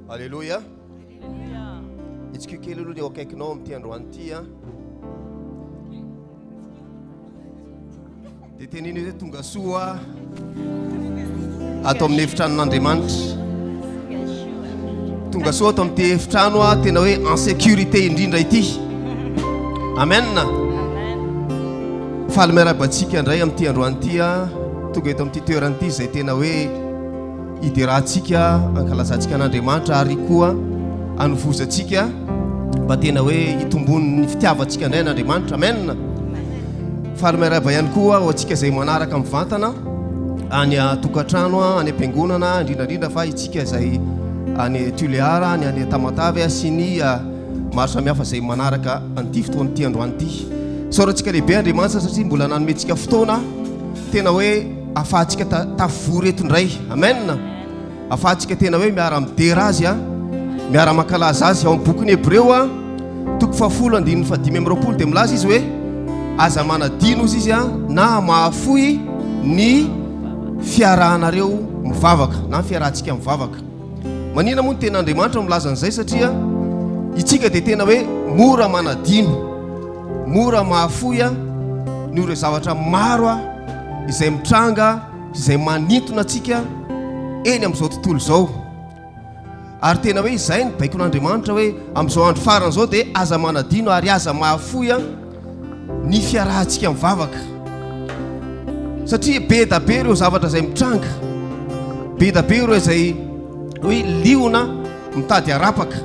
Alléluia. Itsika kely aloha eo akaikinao amin'ity androany ity a. Dia teniny hoe tonga soa ato amin'ny efitranon'Andriamanitra. Tonga soa ato amin'ity efitrano a, tena hoe en sécurité indrindra ity. Amen. Faly miarabantsika indray amin'ity androany ity a, tonga eto amin'ity toerana ity izay tena hoe iderahantsika ankalazantsika an'Andriamanitra ary koa anovozatsika mba tena hoe hitombony ny fitiavantsika indray an'Andriamanitra. Amen. Faly miaraba ihany koa ho antsika izay manaraka mivantana any tokantrano, any am-piangonana, indrindrandrindra fa itsika izay any Tuleara, any Tamatavy sy ny maro samihafa izay manaraka an'ity fotoana ity androany ity. Saorantsika lehibe Andriamanitra satria mbola nanomentsika fotoana tena hoe ahafahantsika tafivory eto indray. Amen. Ahafahantsika tena hoe miara midera azy a, miara mankalaza azy. Ao amin'ny bokin'ny Hébreo a, 10:5 dia milaza izy hoe aza manadino izy a na mahafoy ny fiarahanareo mivavaka na fiarahantsika mivavaka. Manina moa ny ten'Andriamanitra milaza an'izay satria itsika dia tena hoe mora manadino, mora mahafoy ny ireo zavatra maro a izay mitranga, izay manintona atsika eny amin'izao tontolo izao. Ary tena hoe izay ny baikon'Andriamanitra hoe amin'izao andro farana izao dia aza manadino ary aza mahafoy ny fiarahantsika mivavaka. Satria be da be ireo zavatra izay mitranga, be da be ireo izay hoe liona mitady harapaka.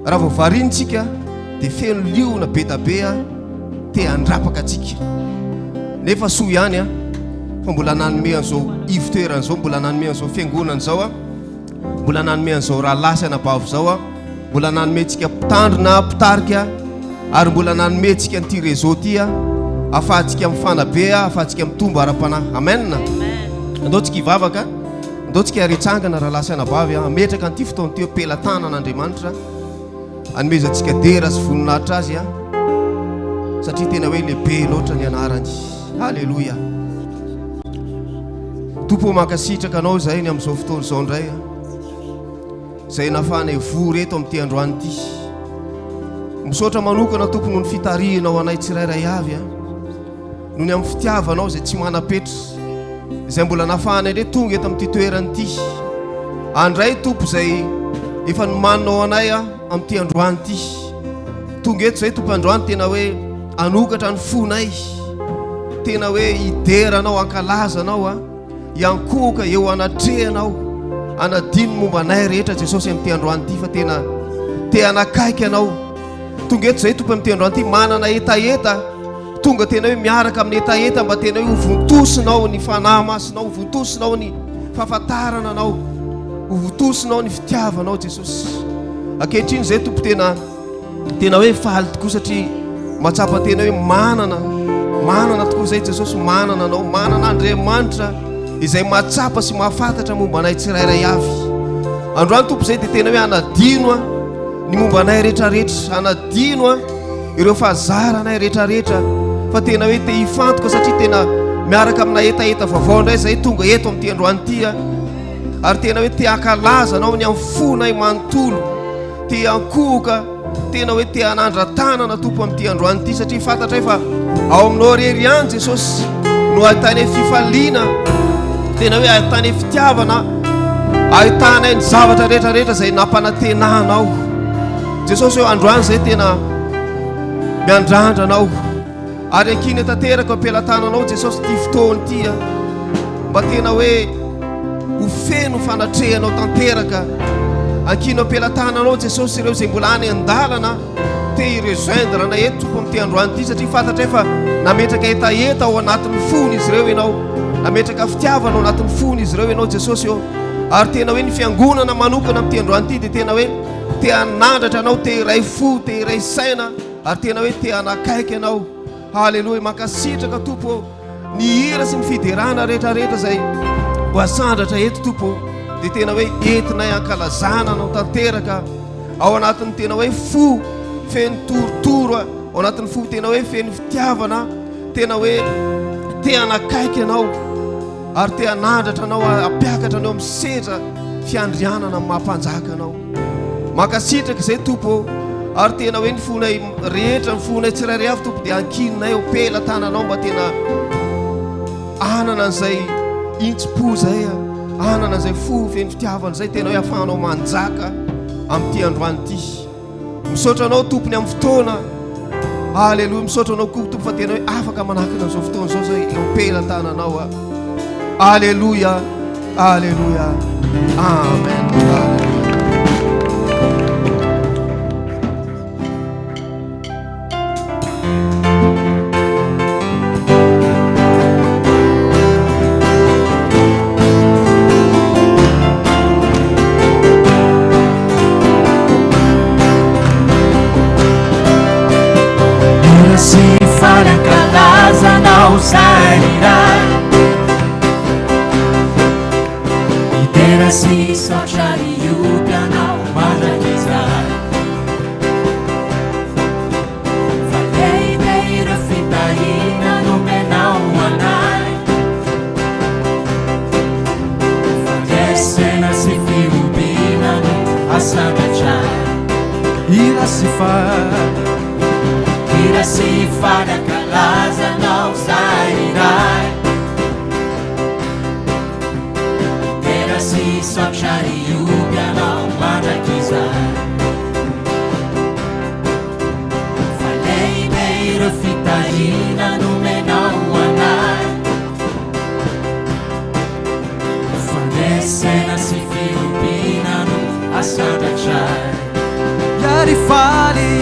Raha vao varinitsika dia feno liona be da be te handrapaka atsika. Nefa soa ihany fa mbola nanome an'izao ivotoerana izao, mbola nanome an'izao fiangonana izao mbola nanome an'izao raha lasy anabavy izao mbola nanome antsika mpitandrina, mpitarika, ary mbola nanome antsika n'ity réseau ity ahafahantsika mifanabe, ahafahantsika mitombo ara-panahy. Amen. Andaontsika hivavaka, andaontsika haretsangana raha lasy anabavy, ametraka n'ity fotoana ity am-pelatana an'Andriamanitra, anomezantsika dera sy voninahitra azy satria tena hoe lehibe loatra ny anarany. Halleluja. Tompo mankasitraka anao izay ny amin'izao fotoana izao indray izay nahafahana hivory eto amin'ity androany ity. Misaotra manokana tompo noho ny fitarihinao anay tsirairay avy noho ny amin'ny fitiavanao izay tsy manapetra, izay mbola nahafahana indray tonga eto amin'ity toerana ity. Andray tompo izay efa nomaninao anay amin'ity androany ity. Tonga eto izay tompo androany tena hoe anokatra ny fonay, tena hoe hideranao, ankalazanao, hiankoka eo anatrehanao, anadino momba anay rehetra Jesosy amin'ity androany ity, fa tena te anakaiky anao. Tonga eto izay tompo amin'ity androany ity manana etaeta, tonga tena hoe miaraka amin'ny etaeta mba tena hoe hovontosinao ny fanahy masinao, hovontosinao ny fahafantarana anao, hovontosinao ny fitiavanao Jesosy. Ankehitriny izay tompo tena hoe faly tokoa satria matsapa tena hoe manana tokoa izay Jesosy, manana anao, manana Andriamanitra izay matsapa sy mahafantatra momba anay tsirairay avy. Androany tompo izay dia tena hoe anadino ny momba anay rehetrarehetra, anadino ireo fahazaranay rehetrarehetra, fa tena hoe te hifantoka satria tena miaraka amina etaeta vaovao indray izay tonga eto amin'ity androany ity ary tena hoe te hankalaza anao ny amin'ny fonay manontolo, te hankoka, tena hoe te hanandra-tanana tompo amin'ity androany ity satria fantatra fa ao aminao rery ihany Jesosy no ahitany fifaliana, tena hoe ahitany fitiavana, ahitanay ny zavatra rehetrarehetra izay nampanantenanao Jesosy. Eo androany izay tena miandrandranao ary ankiny tanteraka ampelantananao Jesosy ty fotoana ity mba tena hoe ho feno fanatrehanao tanteraka. Ankino ampelantananao Jesosy ireo izay mbola any an-dalana te hirejoindre na eto tompo amin'ity androany ity satria fantatra efa nametraka etaeta ao anatin'ny fony izy ireo ianao, nametraka fitiavana ao anatin'ny fony izy ireo ianao Jesosy ary tena hoe ny fiangonana manokana amin'ity androany ity dia tena hoe te hanandratra anao, te hiray fo, te hiray saina ary tena hoe te hanakaiky anao. Halleluja. Mankasitraka tompo ny hira sy ny fiderana rehetrarehetra izay ho asandratra eto tompo dia tena hoe entinay ankalazana anao tanteraka ao anatin'ny tena hoe fo feno torotoro, ao anatin'ny fo tena hoe feno fitiavana, tena hoe te hanakaiky anao ary te hanandratra anao, ampiakatra anao amin'ny sedra fiandrianana mampanjakanao makasitraka zay tompo ary tena hoe ny fonay rehetra ny fonay tsirairay avy tompo dia ankininay o pela tananao mba tena anana an'izay intsim-po zay anana an'izay fo feny fitiavana zay tena hoe ahafahanao manjaka amin'ity androany ity misaotra anao tompony amin'ny fotoana aleloia misaotra anao koa tompo fa tena hoe afaka manakina an'izao fotoana zao zay eo pela tananao aleloia aleloia amen aleluia. Si sociali yubianao manakizai Falei beira fitaina no menau anai Falesena si fiubina no asagachai Ira si fada calaza não sairai Si sociali yubianao manakizai Falei beira fitaina no menau anai Falesena si fiubina no asagachai Yari fali,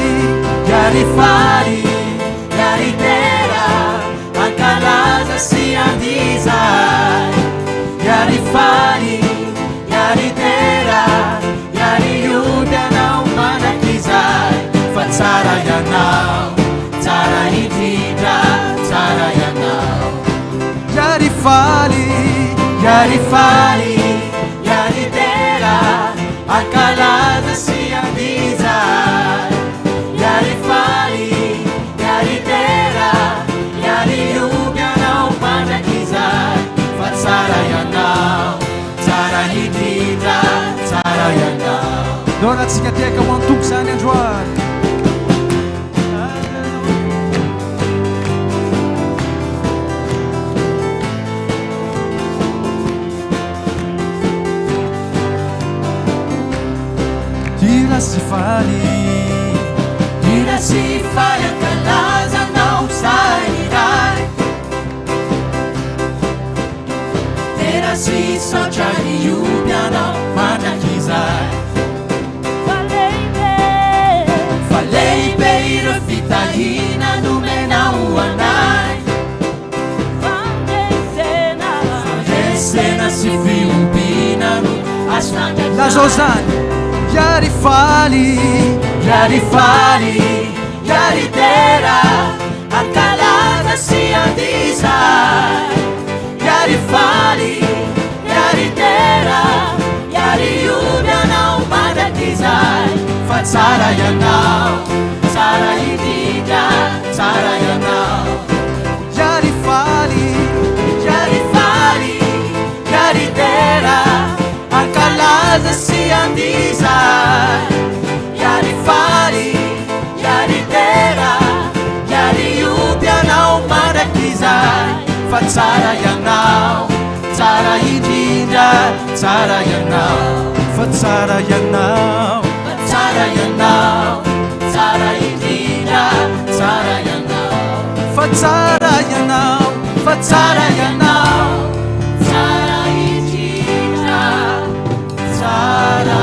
yari tera Ancalaza si andizai Yari fali, yari tera Yari yubianao manakizai Fa tsara ianao, tsara indrindra, tsara ianao Yari fali, yari tera Ancalaza si andizai Yari fali, yari tera Yari yubianao manakizai Fa tsara ianao, tsara indrindra, tsara ianao Donatsika tiaka ho an'ny tompo zany androany Tira si fali Ancalaza não sairai Tera si sociali yubianao manakizai Falei beira fitaina no menau anai Falesena si fiubina no asagachai La Zozane Yari tera Ancalaza si andizai Yari tera Yari yubianao manakizai Fa tsara ianao, tsara indrindra, tsara ianao Yari tera Ancalaza si andizai Yari tera Yari yubianao manakizai Fa tsara ianao, tsara indrindra, tsara ianao Fa tsara ianao, tsara ianao Tsara indrindra, tsara ianao Fa tsara ianao, fa tsara ianao Tsara indrindra, tsara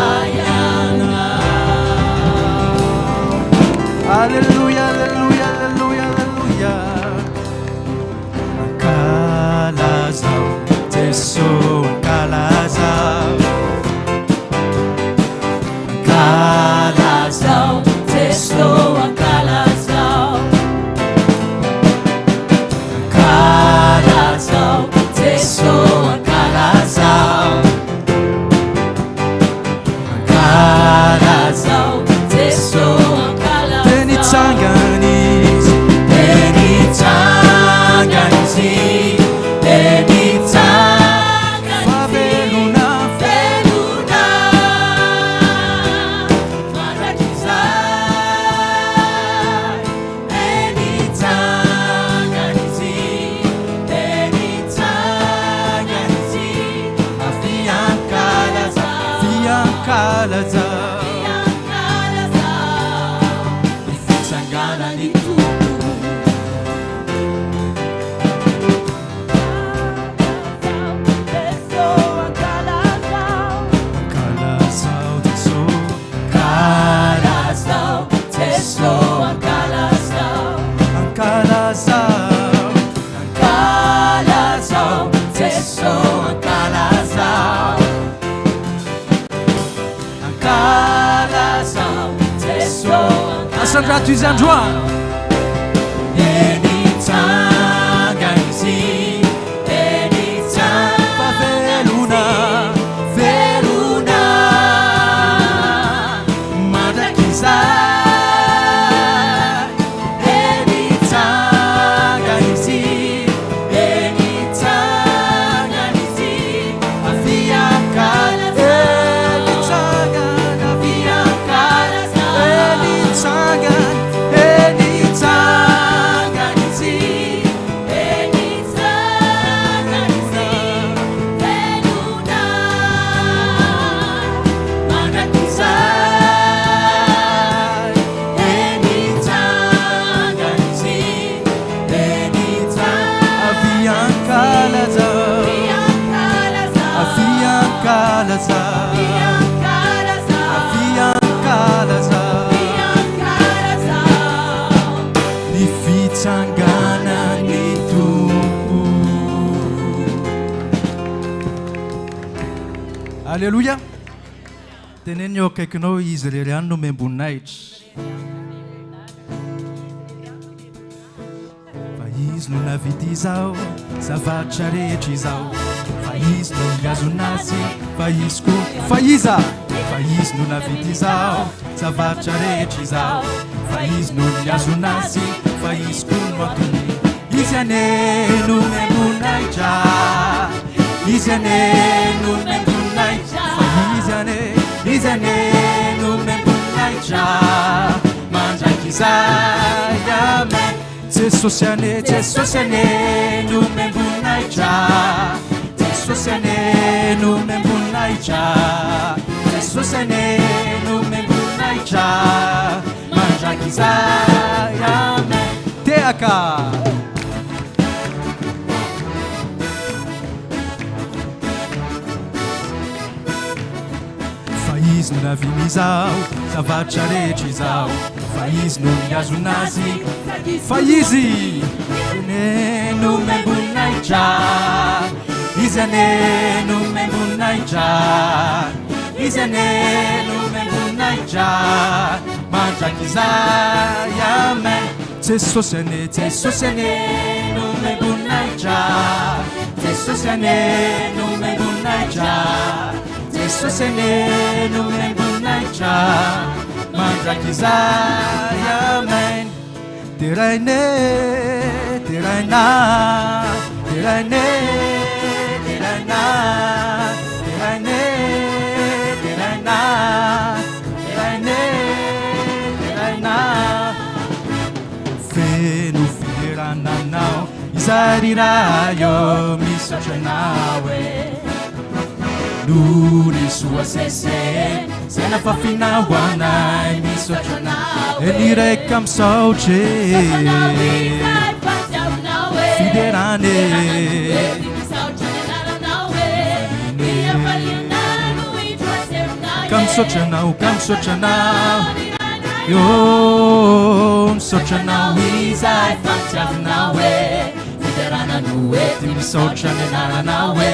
Alleluia, alleluia, alleluia, alleluia Ancalazao, Gesù Ancalazao Ancalazao, Gesù Ancalazao Ancalazao, Trandrato izy androany Eny tsanga izy Eny tsanga velona velona mandrakizay Eny tsanga izy Eny tsanga izy afiankalaza Eny tsangana afiankalaza Eny tsangana Eny tsanga izy Eny tsanga izy velona mandrakizay Eny tsanga izy Eny tsanga afiankalaza afiankalaza afiankalaza afiankalaza afiankalaza ny fitsanganany tompo Alléluia teneny eo akaikinao izy reriany no memboninaitra fa izy no navidy izao zavatra rehetra izao fa izy no niazonazy fa izy koa fa iza fa izy no navidy izao zavatra rehetra izao fa izy no niazonazy fa izy koa no atony izy ane no memboninaitra izy ane no memboninaitra fa izy ane no memboninaitra mandrakizay amen Jesosy ane no memboninaitra Jesosy ane no memboninaitra Jesosy ane no memboninaitra mandrakizay amen Teaka fa izy no naviny izao zavatra rehetra izao fa izy no niazonazy fa izy ane no memboninaitra izy ane no memboninaitra izy ane no memboninaitra mandrakizay amen Jesosy ane no memboninaitra Jesosy ane no memboninaitra Jesosy ane no memboninaitra mandrakizay amen teraine teraina teraine teraina teraine teraina teraine teraina feno fiderananao izarirayo misaotra nawe Nuri sua sese Sena fafinawanay misotra nawe Enireka msaoche Fiderane Kamsotra nau Yo msotra nau Izay fatiav nawe Fiderana nueti misotra nenara nawe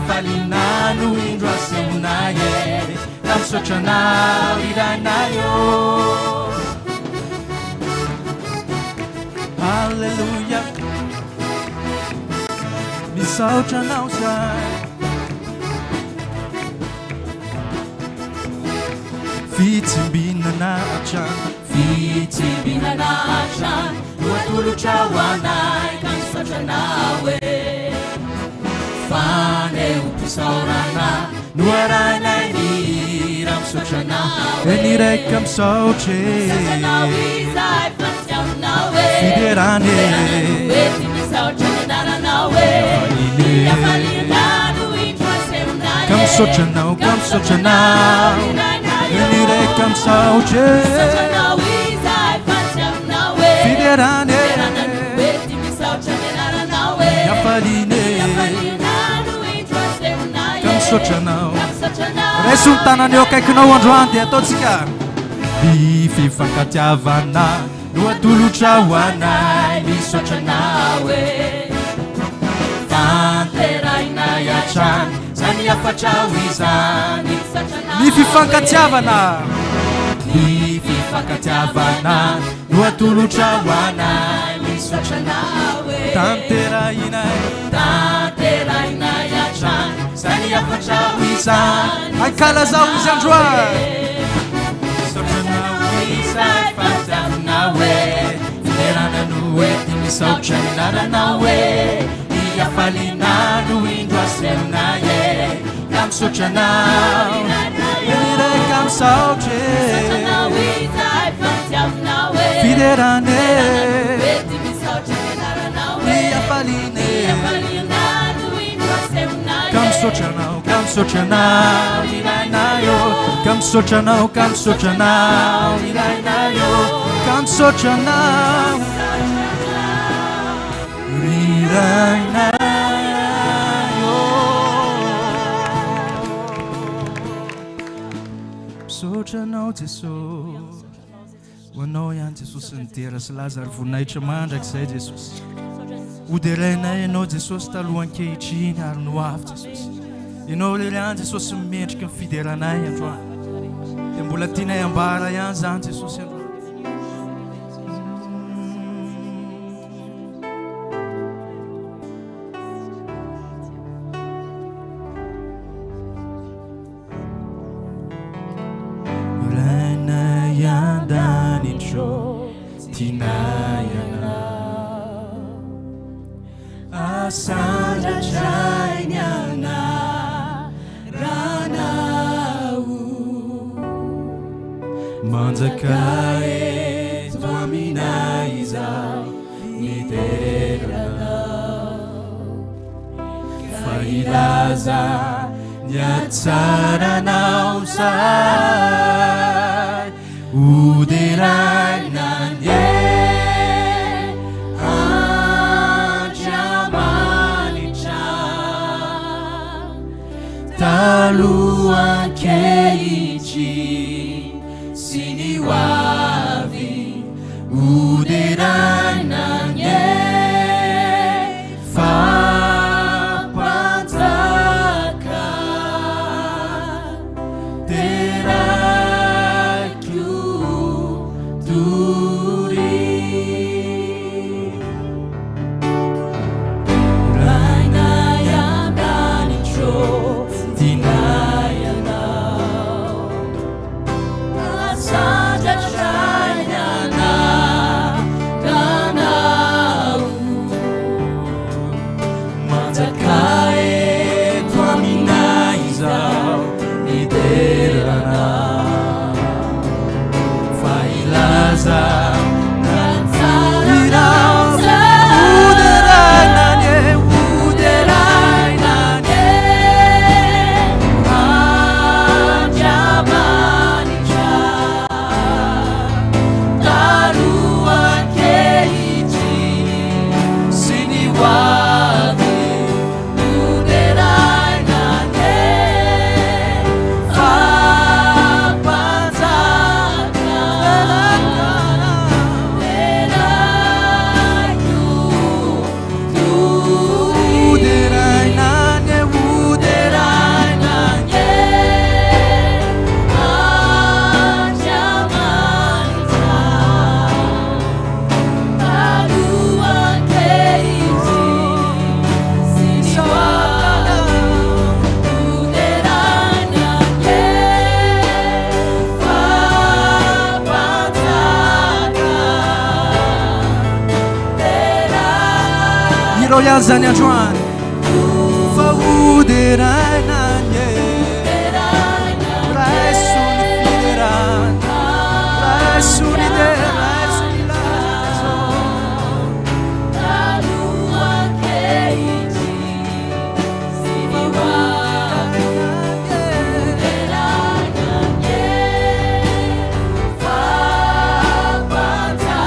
Falinano indro asemunaye Namsotra nao iranayo Hallelujah Misaotra nao sai Fitimbina na achan Fitimbina na achan Nuatulu chawanai Kamsotra nawe Fane upisaurana Nuarana niram sotrana Enireka msaoche Fiderane Kamsotra nao Enireka msaoche Fiderane Yafaline Kamsotra nao Reso ny tanany eo akaikinao androany dia ataotsika Ny fifankatiavana no atolotra ho anay misaotra nawe Tanterainay hatrany zany afatra ho izany Ny fifankatiavana fankatiavana no atolotra ho anay misaotra nawe tanterainay tanterainay atrano zany afatra ho izany ankalazao izy androany Isay fatiavana hoe filerana no hoe ty misaotra ny lalana hoe iafalina no indro aseminay e ka misaotra anao iray ka misaotra filerana iafalina ka misaotra anao ilainayo ka misaotra anao ilainayo ka misaotra anao ilainayo misaotra anao Jesosy ho anao ihany Jesosy nitera sy Lazaro voninahitra mandrakizay Jesosy hoderainay ianao Jesosy taloha ankehitriny ary no avy Jesosy ianao lely ihany Jesosy mimendrika ny fideranay androany dia mbola tianay ambara ihany zany Jesosy androany ilainay andanindro tianay anao asandratrainy anao manjaka eto aminay izao niteranao fa ilaza ny atsaranao zay hoderaina ny taloha ankehitriny sy ny hoavy hoderaina ny fampanjaka teraiko tory ilainay andanindro tinay anao asandratrainy anao manjaka eto aminay izao niteranao fa ilaza zany androany fa hoderaina ny raisony fiderana raisony de raisony lazo taloha ankehitriny sy ny hoavy hoderaina ny fampanjaka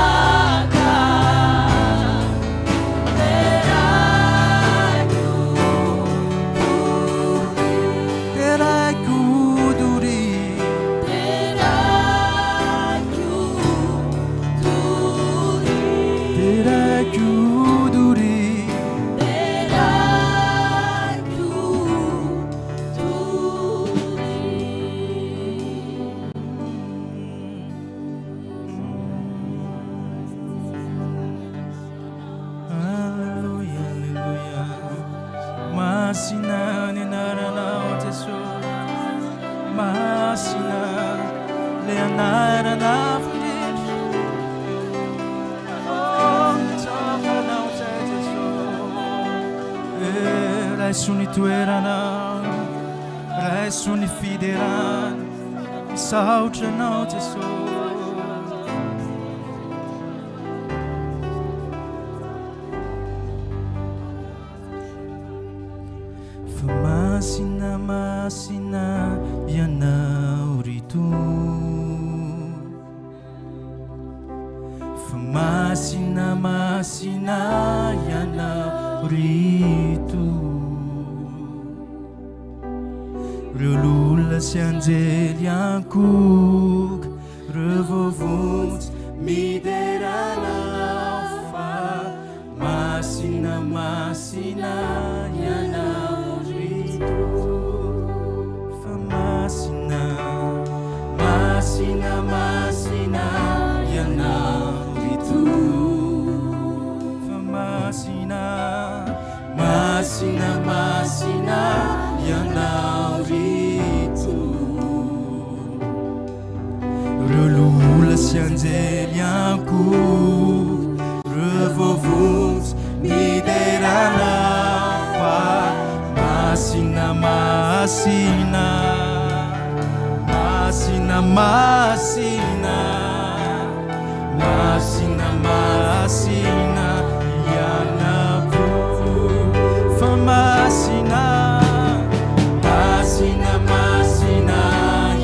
le anarana fondindry. Oh, mitsokanao zay Jesosy. Raiso ny toerana, raiso ny fiderana, misaotra anao Jesosy. Masina masina ianao rito, fa masina masina ianao rito. Reo lolona sy anjely ankoka, reo vovontsy mideranao, fa masina masina ianao rito. Fa masina masina masina ianao rito. Fa masina masina masina ianao rito. Reo lolona sy anjely ankoka, reo vovontsy mideranao, fa masina masina masina masina masina masina ianao. Fa masina masina masina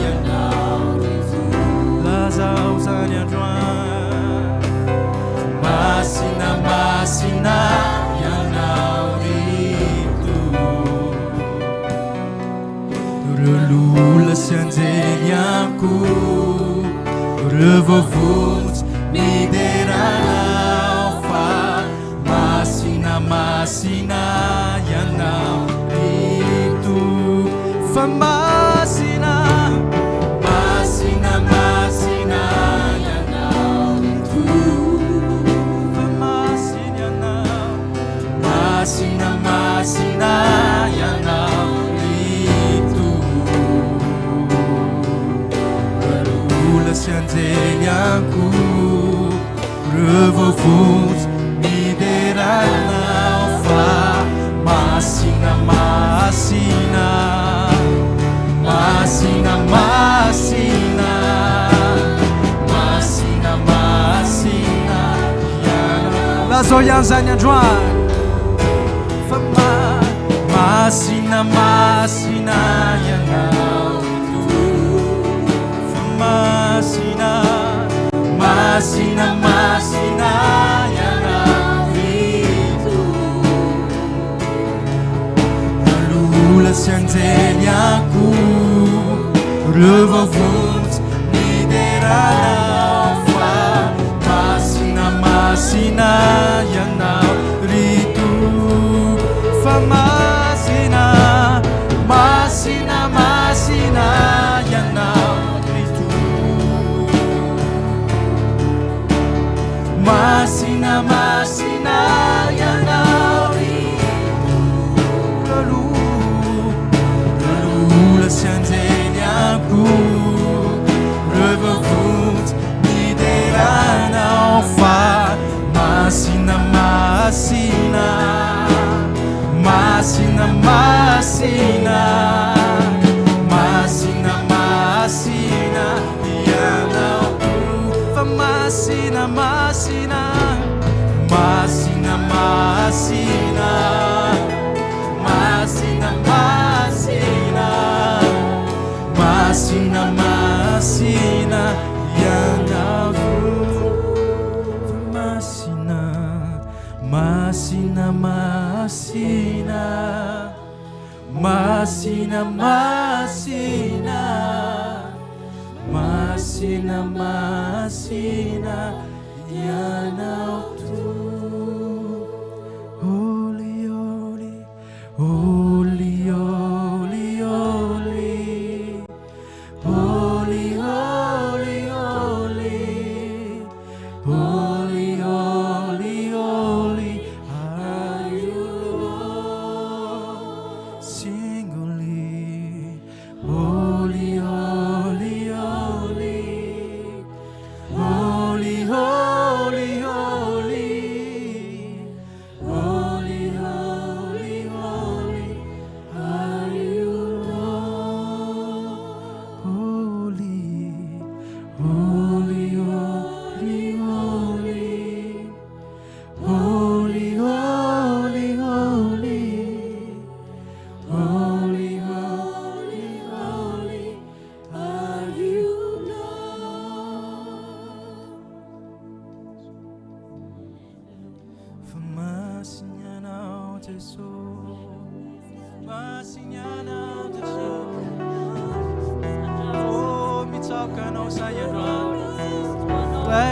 ianao rito. Lazao zany androany, masina masina ianao rito. Reo lolona sy anjely ankoka, reo vovontsy mideranao, fa masina masina ianao rito. Fa masina masina masina ianao rito. Fa masina ianao, masina masina ianao rito. Reo lolona sy anjely ankoka, reo vovontsy mideranao, fa masina masina masina masina masina masina ianao. Lazao ihany zany androany. Fa masina masina ianao rito. Fa masina masina masina ianao rito. Reo lolona sy anjely ankoka, reo vovontsy mideranao, fa masina masina ianao rito. Fa masina masina masina ianao rito. Masina masina ianao rito. Reo lolona sy anjely ankoka, reo vovontsy mideranao, fa masina masina masina masina masina masina ianao. Fa masina masina masina masina masina masina masina masina ianao. Fa masina masina masina masina masina masina masina ianao. Holy holy holy holy holy holy holy holy holy holy holy are you Lord. Sing holy holy holy holy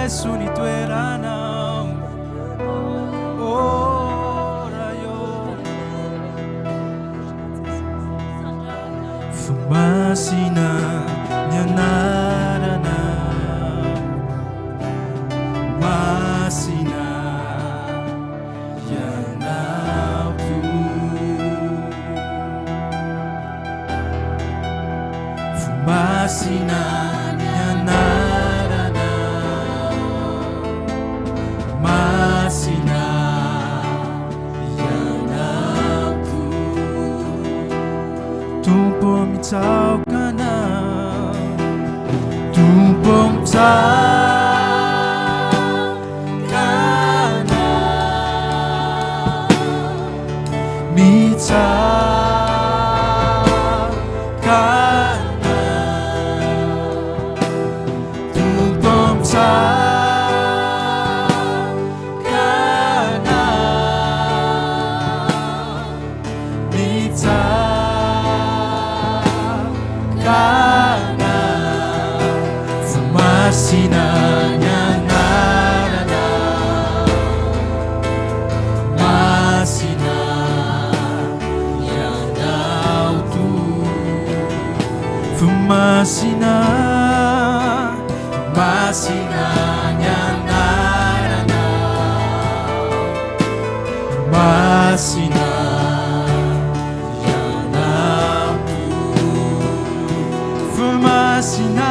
Yesu nitoeranao orayo fumasina nyanarana masina yanautu fumasina nyanarana masina yanautu tumpo mitsaukana tumpo mitsaukana mitsaukana tumpo mitsaukana mitsaukana fumasina nyanarana masina yanautu fumasina masina nyanarana masina yanautu fumasina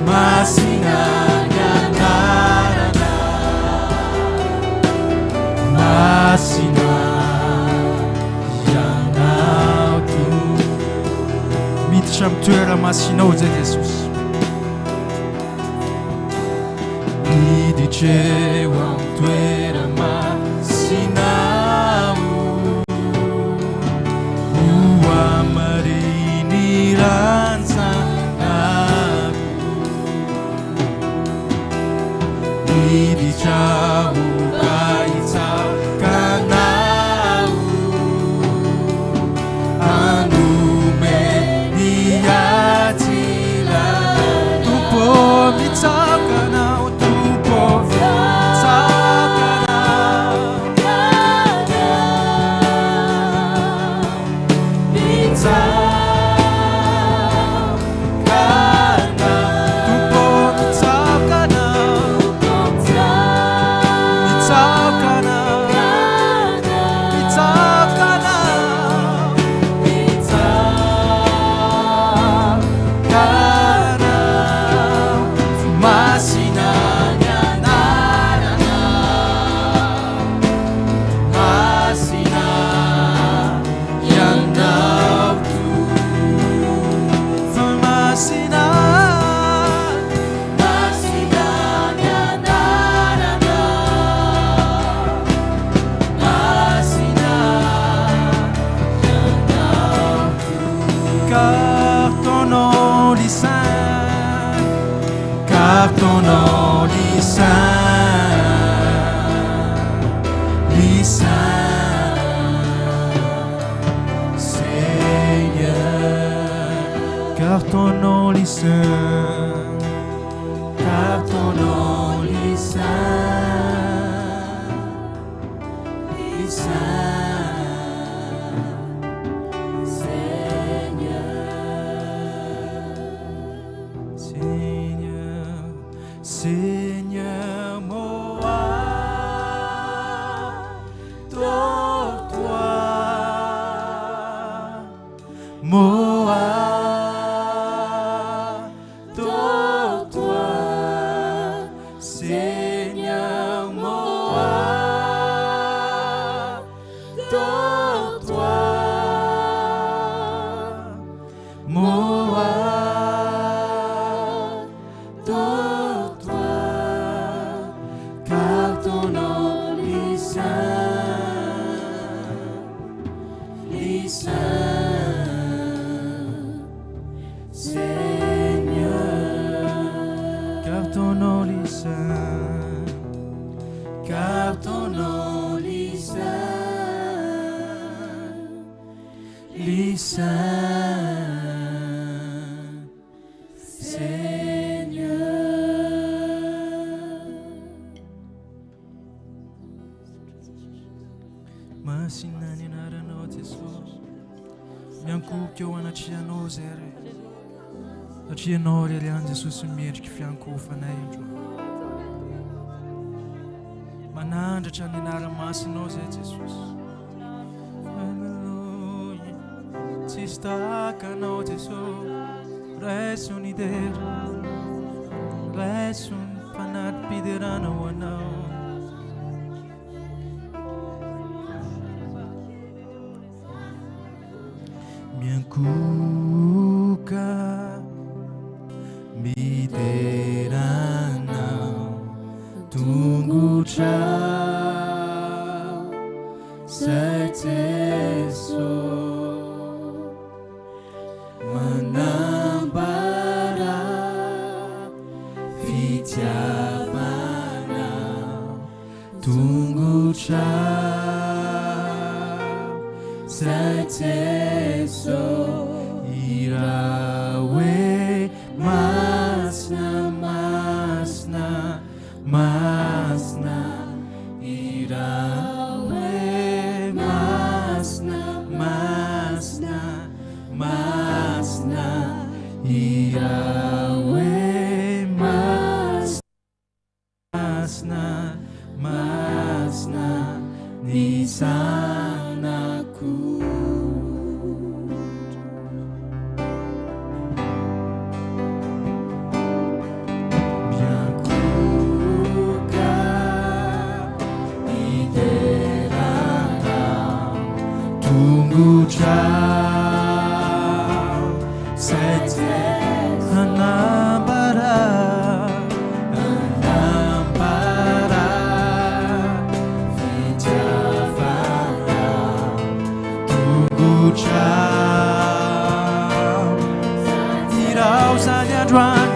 masina nyanarana masina yanautu miditra amin'ny toera masinao zay Jesosy miditra eo amin'ny toera masinao ho amariny rantsanako miditra ho kaitsakanao anome niatila tumpo mitsakanao tumpo mitsakanao car ton nom lit saint, Seigneur, car ton nom lit saint, car ton nom lit saint, Seigneur, moi, toi, moi, toi, Seigneur, moi, toi, moi. Car ton nom lit saint, car ton nom lit saint, Seigneur. miankohoka eo anatrianao zay re satria anao ry aliany Jesosy miendriky fiankofanay androany manandratra ny anara-masinao zay Jesosy Alleluia tsisy tahaka anao Jesosy raiso ny dera raiso ny fanadim-piderana ho anao miankoka miderana tongotra zay Jesosy manambara fitiavana tongotra zay Jesosy irawe masna masna masna irawe masna masna masna irawe masna masna nisanaku Ciao, sete anambara, anambara, fitiavana, tunggu ciao, irau sani androany.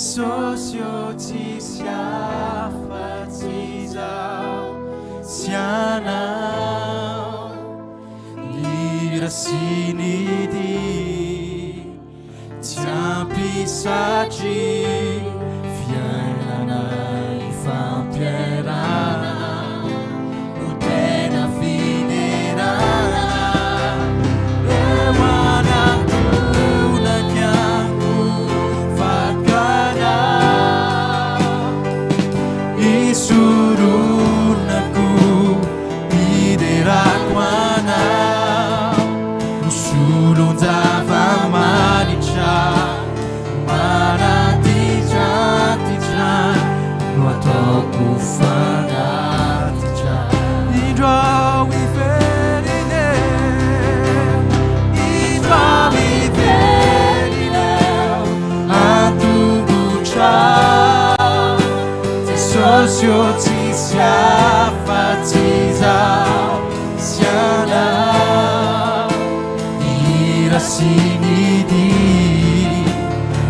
Socio ti si affatizau siana lirasinidi tiampisagi fiainana ifampiarana no tena fiderana Surunaku biderakwana usulun dava manicha Sosiotisia fatizao siana irasinidi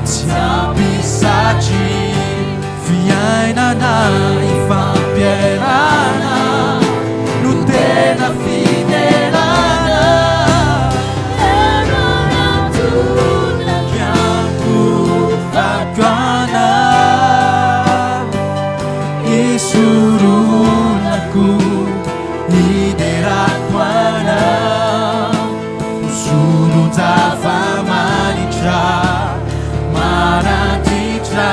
tiapisaci fiainana ifampierana nutena fidelana eronatuna kianku fakana isurunaku lideratwana usulutavamanitra maratitra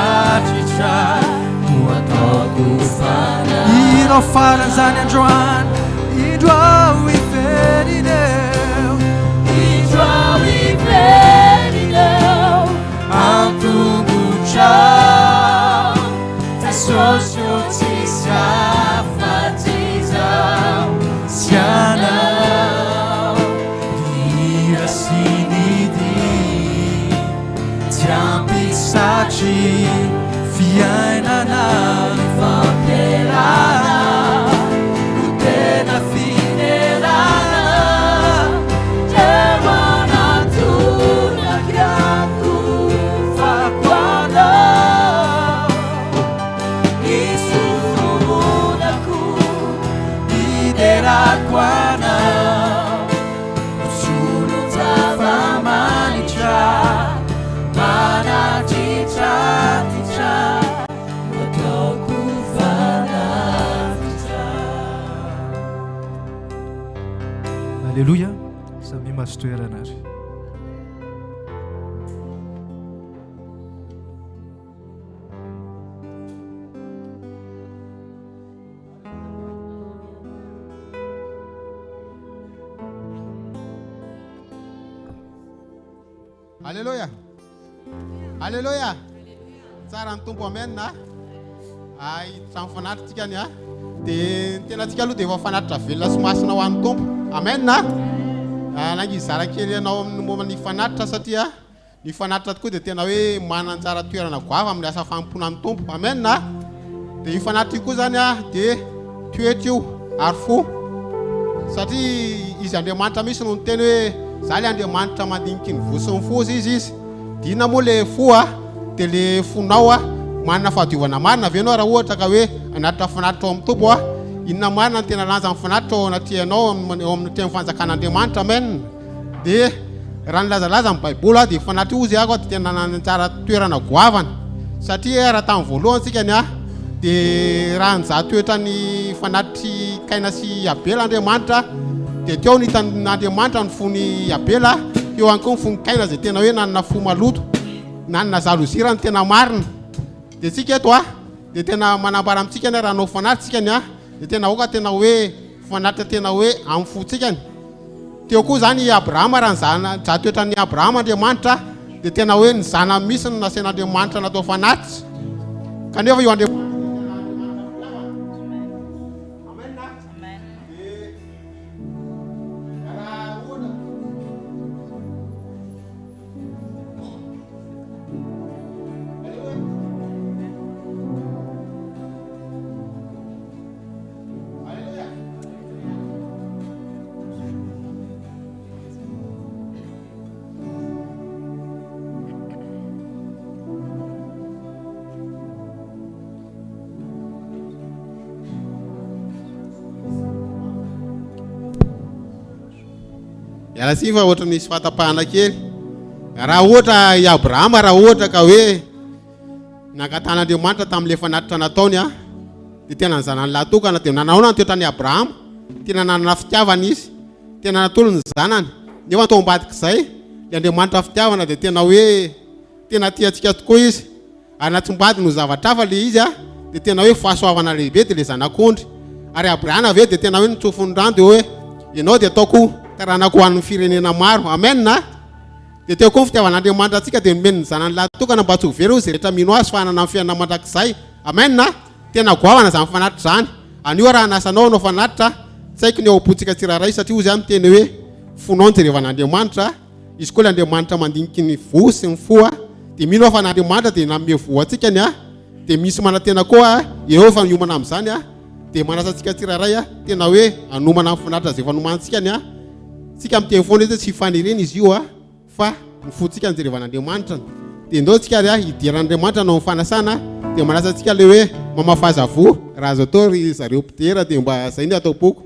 kuatokufana iro faranzany androany idroao iferineo antungutrao tasosiotisia fatizao siana irasinidi tiampisaci fiainana famperana nutena finerana temanatuna kiaku fakwanda isurunaku liderakwana usulutavamanitra manatitra Alléluia, samy masotoerana ary. Alléluia. Alléluia. Tsara ny tompo amen na. Ay trano fanatritsika ny a. Dia tena tsika aloha dia efa fanatitra velona sy masina ho an'ny tompo. Amen na. Nangy zara kely ianao amin'ny momba ny fanatitra satria ny fanatitra tokoa dia tena hoe manan-tsara toerana goava amin'ny asa fampona amin'ny tompo. Amen na. Dia io fanatitra io koa zany a dia toetra io ary fo. Satria izy Andriamanitra misy no teny hoe za le Andriamanitra mandiniky ny vosy ny fozy izy. Dina moa le fo a dia le fonao a manana fahadiovana marina ve ianao raha ohatra ka hoe anatitra fanatitra ao amin'ny tompo a. Inona marina ny tena lanja amin'ny fanatitra ao anaty ianao ao amin'ny teny fanjakan'Andriamanitra. Amen. Dia raha nilazalaza amin'ny Baiboly a dia fanatitra io izy ako dia tena nanantsara toerana goavana satria raha tamin'ny voalohany tsika ny a dia raha nizaha toetra ny fanatitry Kaina sy Abela Andriamanitra dia teo nitan'Andriamanitra ny fony Abela eo any koa ny fony Kaina izay tena hoe nanana fo maloto nanana zalozira ny tena marina. Dia tsika eto a dia tena manambara amintsika ny raha anao fanatitra ny a dia tena oka tena hoe fanatitra tena hoe amin'ny fotsikany. Teo koa zany Abrahama raha nizaha toetra ny Abrahama Andriamanitra dia tena hoe ny zana misy ny nasen'Andriamanitra natao fanatitra kanefa io Andriamanitra. Yala sifa ohatra nisy fatapahana kely. Raha ohatra i Abrahama raha ohatra ka hoe nakatan'Andriamanitra tamin'ilay fanatitra nataony a dia tena ny zanany lahatokana dia nanahona ny toetrany Abrahama tena nanana fitiavana izy tena natolo ny zanany nefa tao ambadika izay ilay Andriamanitra fitiavana dia tena hoe tena tiantsika tokoa izy ary natsimbady no zavatra hafa le izy a dia tena hoe fahasoavana lehibe dia le zanak'ondry ary Abrahama ve dia tena hoe nitsofony rano dia hoe ianao dia ataoko taranako ho an'ny firenena maro. Amen na. Dia teo koa ny fitiavan'Andriamanitra antsika dia nomeny ny zanany lahatokana mba tsy ho very izay rehetra mino azy fanana amin'ny fiainana mandrakizay. Amen na. Tena goavana izany fanatitra izany. Anio raha nasanao anao fanatitra tsy haiko ny ao am-potsika tsiraray satria izy miteny hoe fonao ny jerevan'Andriamanitra. Izy koa ilay Andriamanitra mandiniky ny vo sy ny fo a dia mino aho fa n'Andriamanitra dia nanome vo antsika ny a dia misy manantena koa ireo fa miomana amin'izany dia manasantsika tsirairay tena hoe anomana finaritra zay fanomantsika ny sika amin'ny telefôny ety tsy fanireny izy io fa mifotsika ny jerevan'Andriamanitra dia ndao tsika ry hidiran'Andriamanitra nao mifanasana dia manasantsika le hoe mamafaza vo raha azo atao ry zareo mpidera dia mba zay ny atao poko.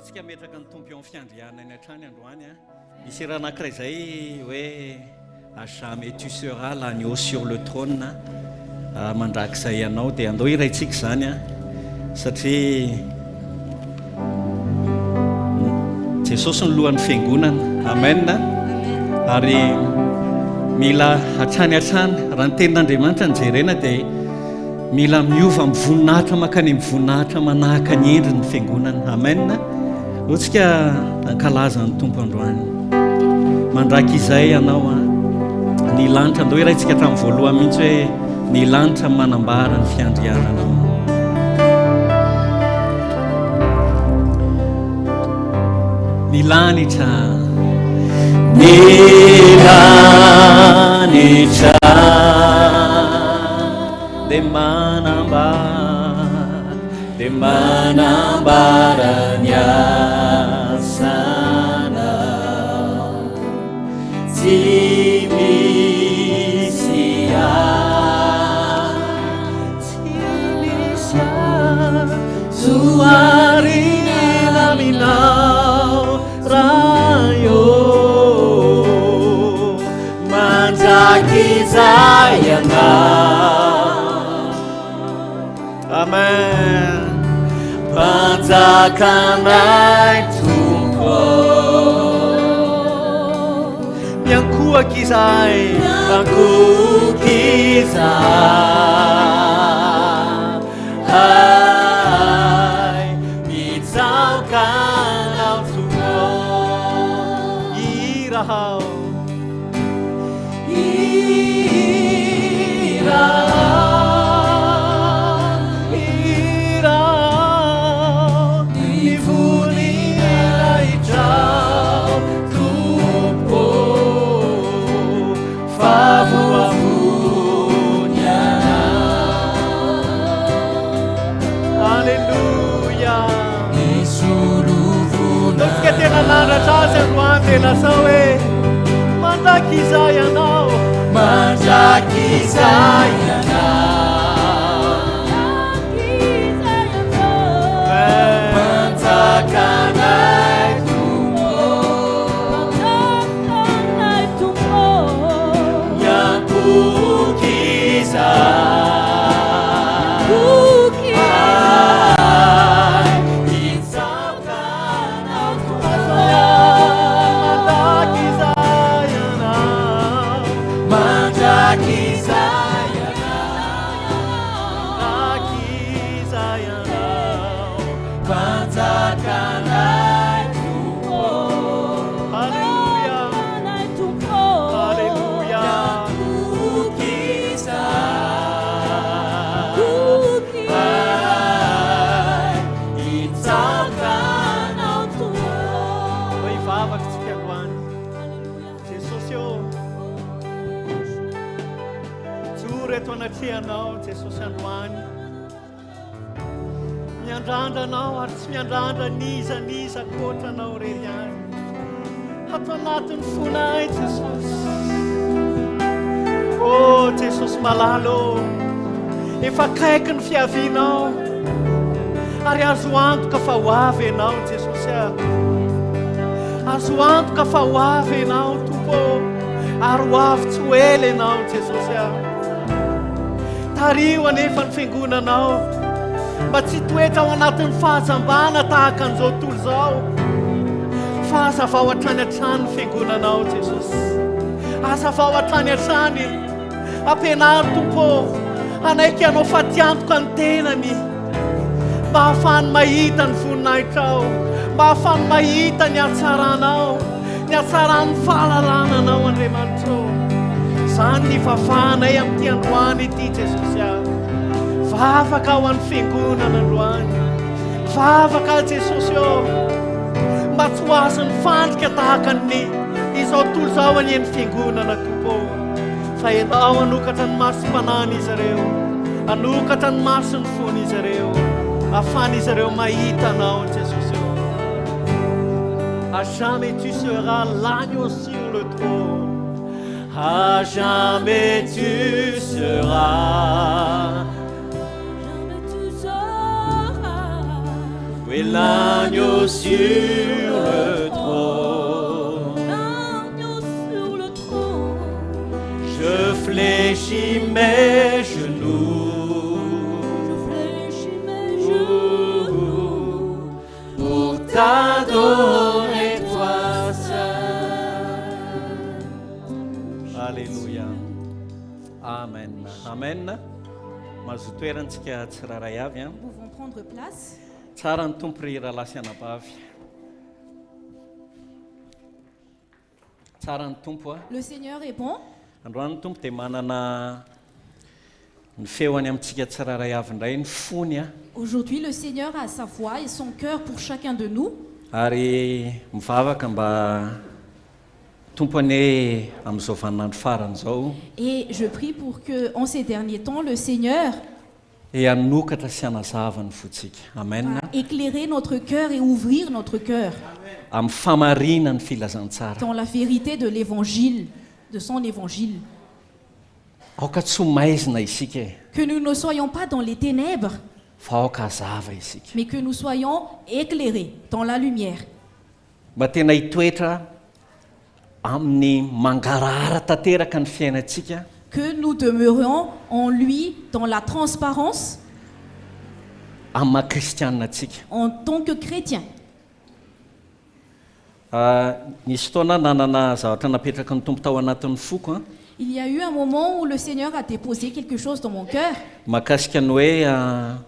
Tsika metraka ny tompo eo amin'ny fiandriana eny hatrany androany misy raha anankiray zay hoe à jamais tu seras l'agneau sur le trône mandrakizay ianao dia andao iraintsika zany satria Jesosy ny lohan'ny fiangonana. Amen. Ary mila hatrany raha ny tenin'Andriamanitra ny jerena dia mila miova mivoninahitra makany mivoninahitra manahaka ny endriny fiangonana. Amen. Otsika ankalaza ny tompo androany mandraky izay ianao ny lanitra andao iraintsika hatramin'ny voalohany mihitsy hoe ny lanitra manambara ny fiandriananao. Ny lanitra de manambara ny asanao tsy misy suarina minao rayo manjakizay ianao. Amen. Panjakanay Tompo miankohaka izay mitsaoka anao Tompo irahao Nação é mandakizay ianao manjakanay Tompo eto anatrehanao Jesosy androany miandrandra anao ary tsy miandrandra niza kotranao rery any atao anatin'ny fonay Jesosy Jesosy malalo efa kaiky ny fiavianao ary azo antoka fa ho avy ianao Jesosy azo antoka fa ho avy ianao Tompo ary ho avy tsy ho ela ianao Jesosy tario anefa ny fiangonanao mba tsy toetra ao anatin'ny fahazambana tahaka an'izao tontolo izao fa azavao hatrany hatrany ny fiangonanao Jesosy azavao hatrany hatrany ampianary Tompo anaiky anao fa tiantoka ny tenany mba hahafahany mahita ny voninahitrao mba hahafahany mahita ny hatsaranao ny hatsaran'ny fahalalànanao Andriamanitra izany ny vavanay amin'ity androany ity Jesosy vavaka ho an'ny fiangonana androany vavaka Jesosy mba tsy ho azon'ny fandrika tahaka ny izao tontolo izao aneny fiangonana Tompo fa ianao anokatra ny masom-panany izy ireo anokatra ny masony fony izy ireo afany izy ireo mahita anao Jesosy à jamais tu seras l'agneau sur le trône à jamais tu seras oui l'agneau sur le trône je fléchis mes genoux pour t'adorer toi seul. Alléluia. Amen. Amen. Mazo toerantsika tsiraray avy Nous pouvons prendre place. Tsara ny tompo ry rahalasy anabavy. Tsara ny tompo Le Seigneur est bon. androany tompo dia manana ny feoany amintsika tsiraray avy indray ny fony Aujourd'hui, le Seigneur a sa voix et son cœur pour chacun de nous. ary mivavaka mba tompony amin'izao vaninandro farany izao Et je prie pour que, en ces derniers temps, le Seigneur hanokatra sy hanazava ny fotsika amen va éclairer notre cœur et ouvrir notre cœur amin'ny famarina ny filazantsara dans la vérité de l'évangile, de son évangile. aoka tsy ho maizina isika Que nous ne soyons pas dans les ténèbres, fa aoka hazava isika mais que nous soyons éclairés dans la lumière. mba tena hitoetra amin'ny mangarahara tanteraka ny fiainantsika Que nous demeurions en lui dans la transparence amin'ny maha-kristianinatsika en tant que chrétiens. nisy fotoana nanana zavatra napetraka ny tompo tao anatin'ny foko Il y a eu un moment où le Seigneur a déposé quelque chose dans mon cœur mahakasika ny hoe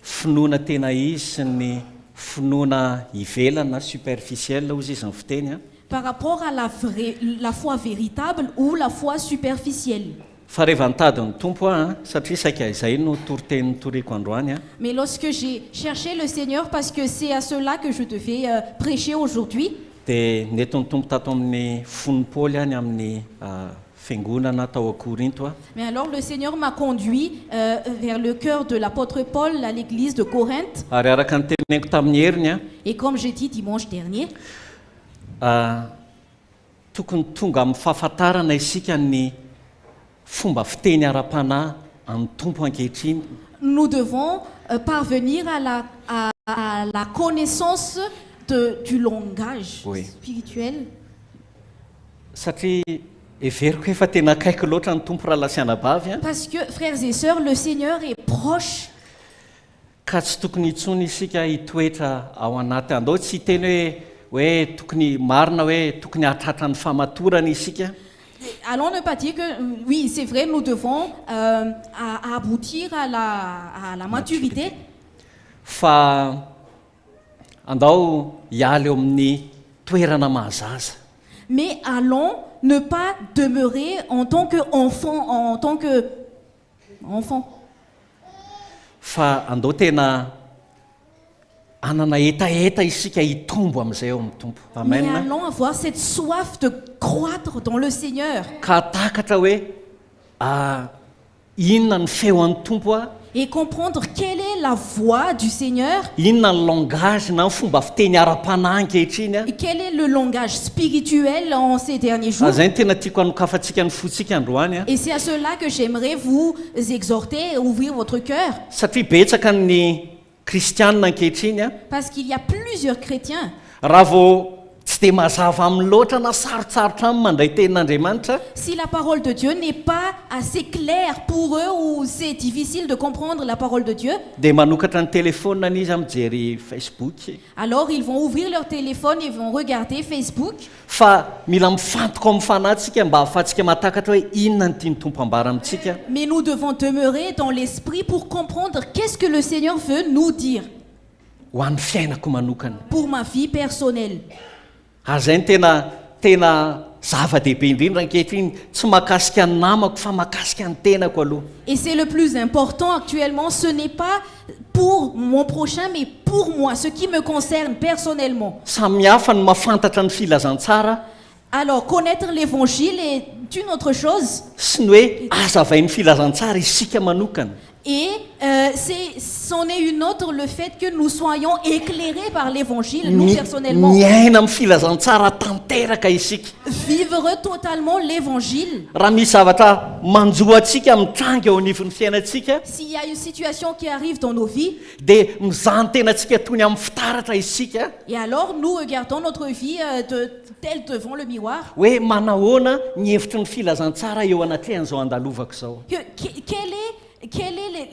finoana tena izy sy ny finoana ivelana na superficielle ozy izy ny fiteny par rapport à la foi véritable ou la foi superficielle. fa rehefa nitady ny tompo satria saika izay no toritenin'ny toriko androany Mais lorsque j'ai cherché le Seigneur, parce que c'est à cela que je devais prêcher aujourd'hui, dia netony tompo tato amin'ny fony Paoly any amin'ny fiangonana tao Korinto mais alors le Seigneur m'a conduit vers le cœur de l'apôtre Paul à l'église de Corinthe. ary araka ny teneniko tamin'ny heriny Et comme j'ai dit dimanche dernier, tokony tonga amin'ny fahafantarana isika ny fomba fiteny ara-panahy amin'ny tompo ankehitriny nous devons parvenir à la connaissance du langage Oui. spirituel. satria everiko efa tena akaiky loatra ny tompo raha lasianabavy Parce que, frères et sœurs, le Seigneur est proche. ka tsy tokony hitsony isika hitoetra ao anaty andao tsy hiteny hoe tokony marina hoe tokony hahatratra ny famatorana isika Allons ne pas dire que, oui, c'est vrai, nous devons aboutir à la maturité, fa andao hiala eo amin'ny toerana mahazaza mais allons ne pas demeurer en tant qu'enfant. fa andao tena anana etaeta isika hitombo amin'izay eo amin'ny tompo Mais amen allons avoir cette soif de croître dans le Seigneur. ka takatra hoe inona ny feo an'ny tompo a, et comprendre quelle est la voix du Seigneur, inona ny langage na ny fomba fiteny ara-panahy ankehitriny a. et quel est le langage spirituel en ces derniers jours. Zay ny tena tiako anokafantsika ny fotsika androany a. Et c'est à cela que j'aimerais vous exhorter à ouvrir votre cœur. Satria betsaka ny kristianina ankehitriny a, Parce qu'il y a plusieurs chrétiens. raha vao tsy dia mazava amin'ny loatra na sarotsarotra aminy mandray tenin'Andriamanitra, Si la parole de Dieu n'est pas assez claire pour eux ou c'est difficile de comprendre la parole de Dieu, dia manokatra ny telefona izy mijery Facebook. alors ils vont ouvrir leur téléphone et vont regarder Facebook. Fa mila mifantoka amin'ny fanahintsika mba ahafahantsika mahatakatra hoe inona ny tiany tompo ambara amintsika. Mais nous devons demeurer dans l'esprit pour comprendre qu'est-ce que le Seigneur veut nous dire Ho an'ny fiainako manokana. pour ma vie personnelle. Zay ny tena zava-dehibe indrindra ankehitriny, tsy mahakasika ny namako fa mahakasika ny tenako aloha. Et c'est le plus important actuellement, ce n'est pas pour mon prochain, mais pour moi, ce qui me concerne personnellement. Samy hafa ny mahafantatra ny filazantsara Alors, connaître l'évangile est une autre chose. sy ny hoe azavain'ny filazantsara isika manokana. Et c'en est une autre, le fait que nous soyons éclairés par l'évangile, nous personnellement. Miaina amin'ny filazantsara tanteraka isika. Vivre totalement l'évangile. Raha misy zavatra manjoa atsika mitranga eo anivon'ny fiainantsika, S'il y a une situation qui arrive dans nos vies, dia mizany tenantsika tony amin'ny fitaratra isika et alors nous regardons notre vie telle devant le miroir. hoe manahoana ny hevitry ny filazantsara eo anatrehan'izao andalovako zao. Quel est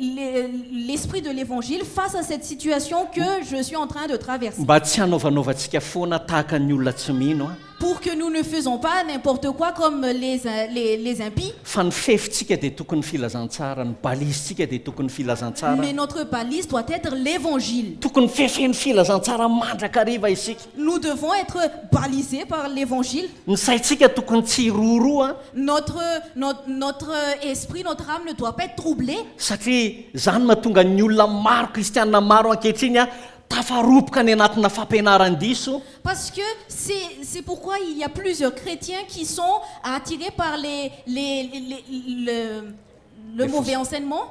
l'esprit de l'évangile face à cette situation que je suis en train de traverser? Mba tsy hanaovantsika foana tahaka ny olona tsy mino a, Pour que nous ne faisons pas n'importe quoi comme les impies. fa ny fefitsika dia tokony filazantsara, ny balizintsika dia tokony filazantsara. Mais notre balise doit être l'évangile. Tokony fefeny filazantsara mandrakariva isika. Nous devons être balisés par l'évangile. Ny saintsika tokony tsy hiroroa, Notre esprit, notre âme ne doit pas être troublée. satria zany mahatonga ny olona maro kristianina maro ankehitriny a tafaropoka ny anatina fampianaran-diso. Parce que c'est pourquoi il y a plusieurs chrétiens qui sont attirés par le mauvais enseignement,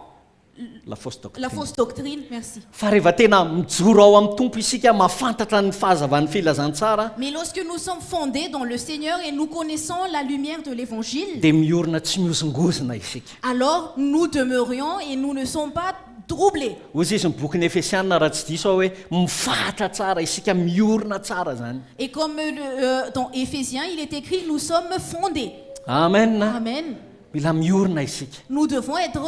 La fausse doctrine. la fausse doctrine. Merci. Fa rehefa tena mijoro ao amin'ny tompo isika mahafantatra ny fahazavan'ny filazantsara, Mais lorsque nous sommes fondés dans le Seigneur et nous connaissons la lumière de l'évangile, dia miorina tsy miozongozona isika. alors nous demeurions et nous ne sommes pas troublés. Ozy izy ny bokin'ny Efesianina raha tsy diso hoe mifatra tsara isika, miorina tsara zany. Et comme dans Éphésiens, il est écrit, nous sommes fondés. Amen. Amen. Mila miorina isika. Nous devons être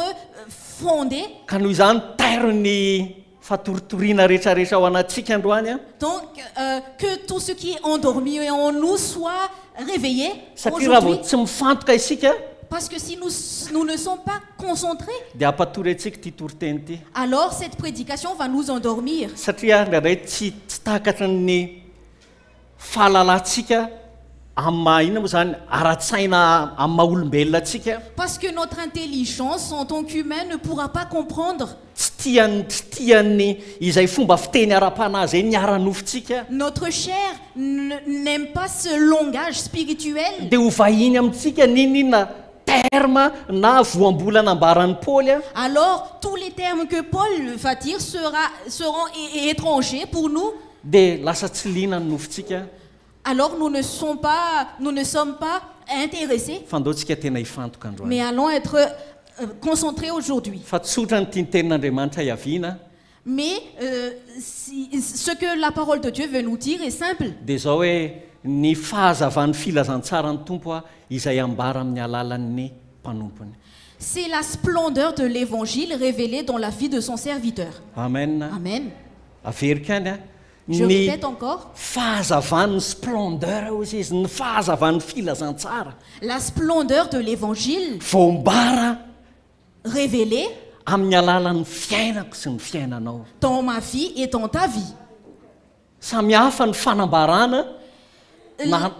fondés. Ka noho izany tairo ny fatoritoriana rehetrarehetra ao anatsika androany a. Donc, que tout ce qui est endormi en nous soit réveillé Satria raha vao aujourd'hui. tsy mifantoka isika Parce que si nous ne sommes pas concentrés, dia hampatory antsika ity toriteny ity. alors cette prédication va nous endormir. Satria ndraindray tsy takatra ny fahalalantsika amin'ny maha inona moa zany ara-tsaina amin'ny maha olombelona atsika. Parce que notre intelligence en tant qu'humain ne pourra pas comprendre. Tsy tiany izay fomba fiteny ara-panahy zay niara-nofontsika. Notre chair n'aime pas ce langage spirituel. Dia ho vahiny amintsika ninona terme na voambolana ambaran'ny Paoly a. Alors, tous les termes que Paul va dire seront étrangers pour nous. Dia lasa tsy liana ny nofontsika. Alors, nous ne sommes pas intéressés, Fandaontsika tena hifantoka androany. mais allons être concentrés aujourd'hui. Fa tsotra ny tiany tenin'Andriamanitra hiaviana Mais ce que la parole de Dieu veut nous dire est simple. dia zao hoe ny fahazavan'ny filazantsara ny tompo a izay ambara amin'ny alalan'ny mpanompony. C'est la splendeur de l'évangile révélée dans la vie de son serviteur. Amen. Amen. Averika any a. Je Ny répète encore. fahazavan'ny splendeur ozy izy, ny fahazavan'ny filazantsara La splendeur de l'évangile voambara révélée amin'ny alalan'ny fiainako sy ny fiainanao. dans ma vie et dans ta vie. Samy hafa ny fanambarana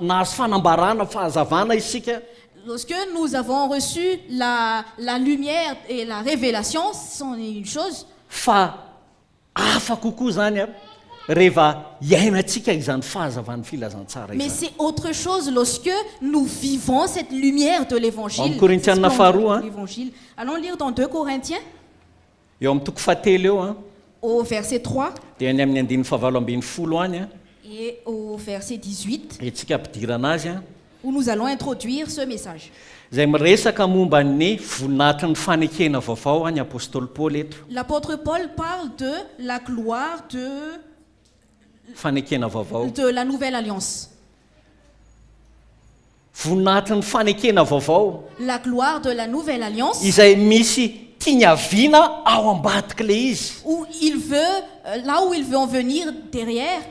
nahazo fanambarana fahazavana isika. Lorsque nous avons reçu la lumière et la révélation, c'en est une chose. Fa hafa kokoa zany a rehefa iainantsika izany fahazavany filazantsara Mais izany. c'est autre chose lorsque nous vivons cette lumière de l'évangile. En Corinthiens, cette splendeur hein. de l'évangile. Allons lire dans 2 Corinthiens, Eo amin'ny toko fahatelo eo au verset 3 dia any amin'ny andiny fahavalo ambin'ny folo any et au verset 18, etsika ampidirana azy où nous allons introduire ce message. izay miresaka momba ny voninahitry ny fanekena vaovao any apôstôly Paoly eto. L'apôtre Paul parle de la gloire Fanekena vaovao. de la nouvelle alliance. Voninahitry ny fanekena vaovao La gloire de la nouvelle alliance, izay misy tianyaviana ao ambadika le izy. où il veut, là où il veut en venir derrière.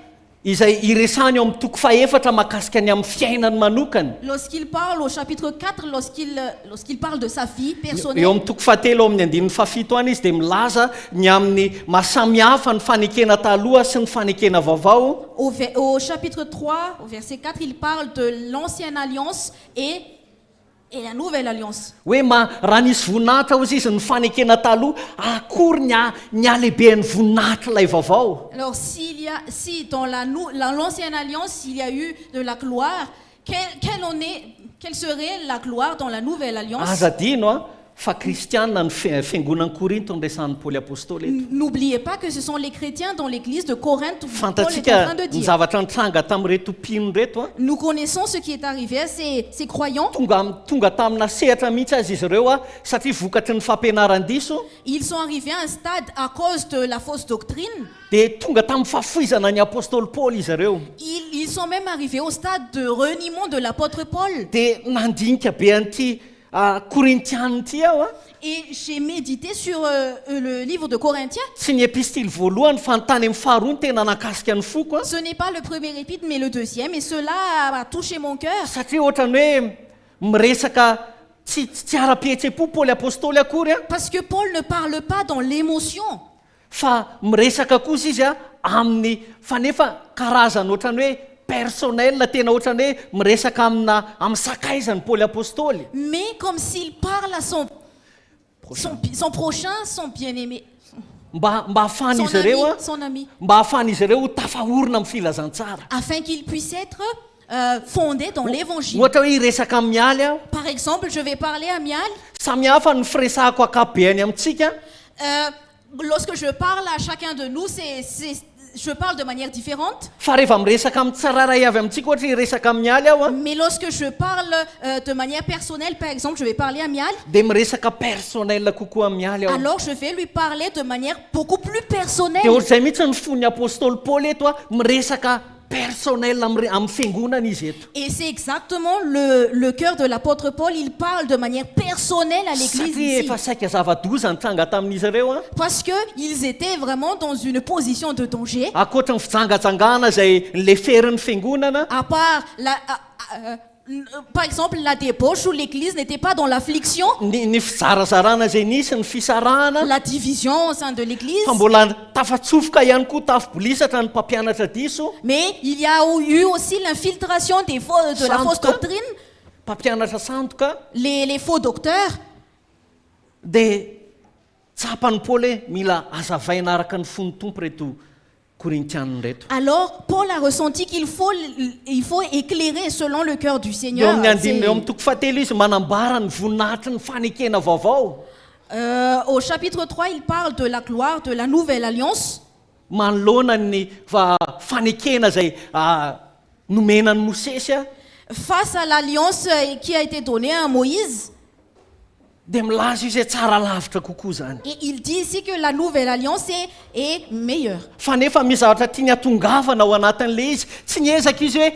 Izay iresany eo amin'ny toko faefatra mahakasika ny amin'ny fiainany manokany. Lorsqu'il parle au chapitre 4, lorsqu'il parle de sa vie Eo personnelle, amin'ny toko fahatelo eo amin'ny andininy fafito any izy dia milaza ny amin'ny mahasamihafa ny fanekena taloha sy ny fanekena vaovao. au chapitre 3, au verset 4, il parle de l'ancienne alliance et la nouvelle alliance. Hoe raha nisy voninahitra ozy izy ny fanekena taloha, akory ny alehiben'ny voninahitra ilay vaovao. Alors si dans l'ancienne alliance, il y a eu de la gloire, quelle serait la gloire dans la nouvelle alliance? Aza dino fa kristianina ny fiangonan'ny Korinto ny resan'ny Paoly apôstôly eto. N'oubliez pas que ce sont les chrétiens dans l'église de Corinthe où Paul est en train Fantatsika de ny dire. zavatra nitranga tamin'ireto mpino reto Nous connaissons ce qui est arrivé à ces croyants. tonga tamina sehatra mihitsy azy izy ireo satria vokatry ny fampianaran-diso Ils sont arrivés à un stade à cause de la fausse doctrine. dia tonga tamin'ny fahafoizana ny apôstôly Paoly izy ireo. Ils sont même arrivés au stade de reniement de l'apôtre Paul. Dia nandinika be an'ity Korintianina ity aho Et j'ai médité sur le livre de Corinthiens. tsy ny epistily voalohany fa ny tany amin'ny faharoa ny tena nakasika ny foko Ce n'est pas le premier épître, mais le deuxième. Et cela a touché mon cœur. satria ohatrany hoe miresaka tsy ara-pihetsepo Paoly apôstôly akory Parce que Paul ne parle pas dans l'émotion. fa miresaka kosa izy amin'ny fanefa karazany ohatrany hoe personnel tena ohatrany hoe miresaka amin'ny sakaizany Paoly apôstôly. Mais comme s'il parle à son prochain, son bien-aimé, mba ahafahana izy ireo son ami, mba ahafahana izy ireo tafahorona amin'ny filazantsara. afin qu'il puisse être fondé dans l'évangile. Ohatra hoe iresaka amin'ny aly Par exemple, je vais parler à Mial. samihafa ny firesahako akabeany amintsika. Lorsque je parle à chacun de nous, je parle de manière différente. Fa rehefa miresaka amin'ny tsararay avy amintsika ohatra iresaka amin'ny aly aho Mais lorsque je parle de manière personnelle, par exemple, je vais parler à Mial, dia miresaka personnel kokoa amin'ny aly aho. alors je vais lui parler de manière beaucoup plus Dia personnelle. ohatr'izay mihitsy ny fon'ny apôstôly Paoly eto miresaka personnel amin'ny fiangonana izy eto. Et c'est exactement le cœur de l'apôtre Paul. Il parle de manière personnelle à l'église Satria ici. efa saika zava-doza nitranga tamin'izy ireo Parce qu'ils étaient vraiment dans une position de danger. akoatra ny fijangajangana izay leferin'ny fiangonana. À part, par exemple, la débauche où l'église n'était pas dans l'affliction, Ny fizarazarana izay nisy ny fisarahana la division au sein de l'église. fa mbola tafatsofoka ihany koa tafibolisatra ny mpampianatra diso, Mais il y a eu aussi l'infiltration de la fausse doctrine, mpampianatra sandoka. les faux docteurs. Dia tsapany Paoly hoe mila azavaina araka ny fon'ny tompo reto Korintianina reto. Alors, Paul a ressenti qu'il faut éclairer selon le cœur du Eo Seigneur. amin'ny andinina eo amin'ny toko fahatelo izy manambara ny voninahitry ny fanekena vaovao. Au chapitre 3, il parle de la gloire de la nouvelle alliance. Manoloana ny fanekena izay nomenan'ny Mosesy Face à l'alliance qui a été donnée à Moïse. dia milaza izy hoe tsara lavitra kokoa zany. Et il dit ici que la nouvelle alliance est meilleure. Fa nefa misy zavatra tiany atongavana ao anatin'le izy, tsy niezaka izy hoe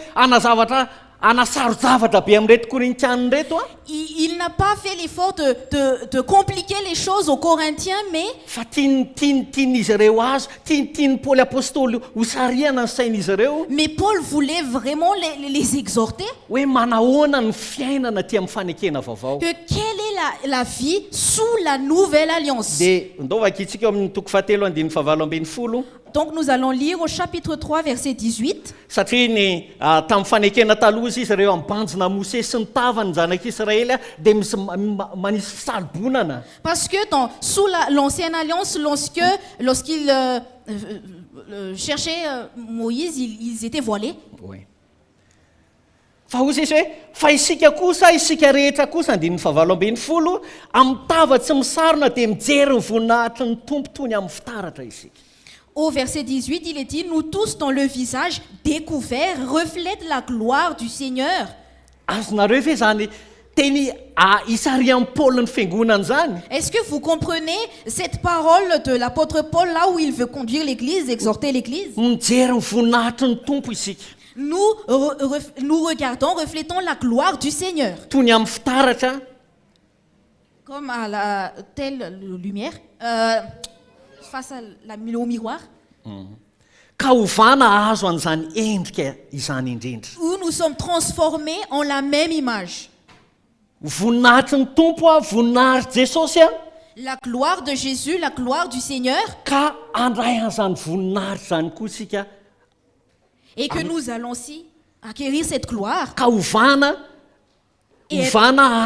anasarozavatra be amin'reto Korintianina reto Il n'a pas fait l'effort de compliquer les choses aux Corinthiens, mais fa tian'izy ireo azo, tiany Paoly apôstôly ho sariana ny sain'izy ireo Paul voulait vraiment les exhorter hoe manahoana ny fiainana ty amin'ny fanekena vaovao. que quelle est la vie sous la nouvelle alliance. Dia ndovaka itsika eo amin'ny toko fahatelo andiny fahavalo ambin'ny folo. Donc nous allons lire au chapitre 3, verset 18. Satria ny tamin'ny fanekena taloha izy ireo ambanjona Mosesy sy ny tavany zanak'Israely dia misy manisy fisalibonana. Parce que sous l'ancienne alliance, cherchaient Moïse, ils étaient voilés. Oui. Fa hozy izy hoe fa isika rehetra kosa andininy fahavalo ambin'ny folo amin'ny tava tsy misarona dia mijery ny voninahitry ny tompo toy ny amin'ny fitaratra isika. Au verset 18, il est dit, nous tous dont le visage découvert reflète la gloire du Seigneur. Azonareo ve zany teny isarian'ny Paul ny fiangonana zany? Est-ce que vous comprenez cette parole de l'apôtre Paul là où il veut conduire l'église, exhorter l'église? Mijery ny voninahitry ny tompo isika. Nous regardons, reflétons la gloire du Seigneur. Toy ny amin'ny fitaratra. Comme à la telle lumière, face au miroir. Ka ovana azo an'izany endrika izany indrindra. Où nous sommes transformés en la même image. Voninahitry ny tompo voninahitry Jesosy La gloire de Jésus, la gloire du Seigneur. Ka andray an'izany voninahitry zany koa isika. Et que nous allons aussi acquérir cette gloire. Ka ovana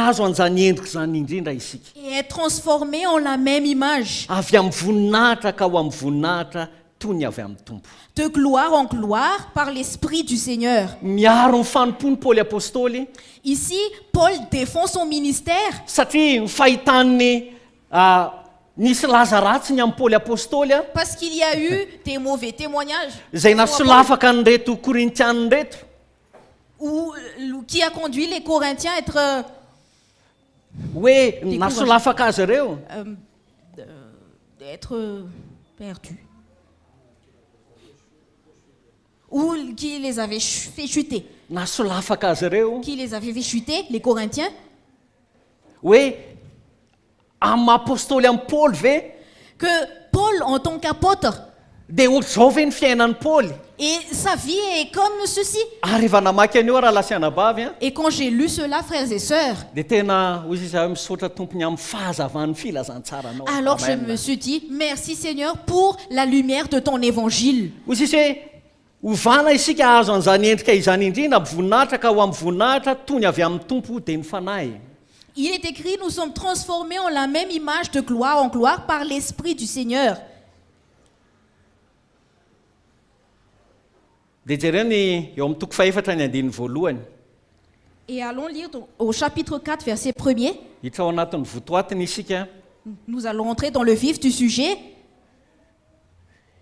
azo an'izany endrika zany indrindra isika. Et être transformé en la même image. Avy amin'ny voninahitra ka ho amin'ny voninahitra toy ny avy amin'ny tompo. De gloire en gloire par l'Esprit du Seigneur. Miaro ny fanompony Paoly apôstôly. Ici, Paul défend son ministère. Satria ny fahitany nisy laza ratsy ny amin'ny Paoly apôstôly Parce qu'il y a eu des mauvais témoignages. Izay nasolafaka an'ireto korintianina reto. Qui a conduit les Corinthiens à être hoe nasolafaka azy ireo. D'être perdus. Ou qui les avait fait chuter. Nasolafaka azy ireo. Qui les avait fait chuter, les Corinthiens. Hoe amin'ny apôstôly amin'ny Paul ve? Que Paul en tant qu'apôtre. Dia ohatr'izao ve ny fiainan'ny Paul? Et sa vie est comme ceci. Ary rehefa namaky an'io raha lasiana bavy Et quand j'ai lu cela, frères et sœurs, dia tena hoy izy hoe misaotra tompony amin'ny fahazavan'ny filazantsara anao. alors je me suis dit, merci Seigneur pour la lumière de ton évangile. Hoy izy hoe ovana isika azo an'izany endrika izany indrindra amin'ny voninahitra ka ho amin'ny voninahitra toy ny avy amin'ny tompo dia ny fanahy. Il est écrit, nous sommes transformés en la même image de gloire en gloire par l'Esprit du Seigneur. Dia jereny eo amin'ny toko faefatra ny andininy voalohany. Et allons lire au chapitre 4, verset 1er. Hitra ao anatin'ny votoatiny isika. Nous allons entrer dans le vif du sujet.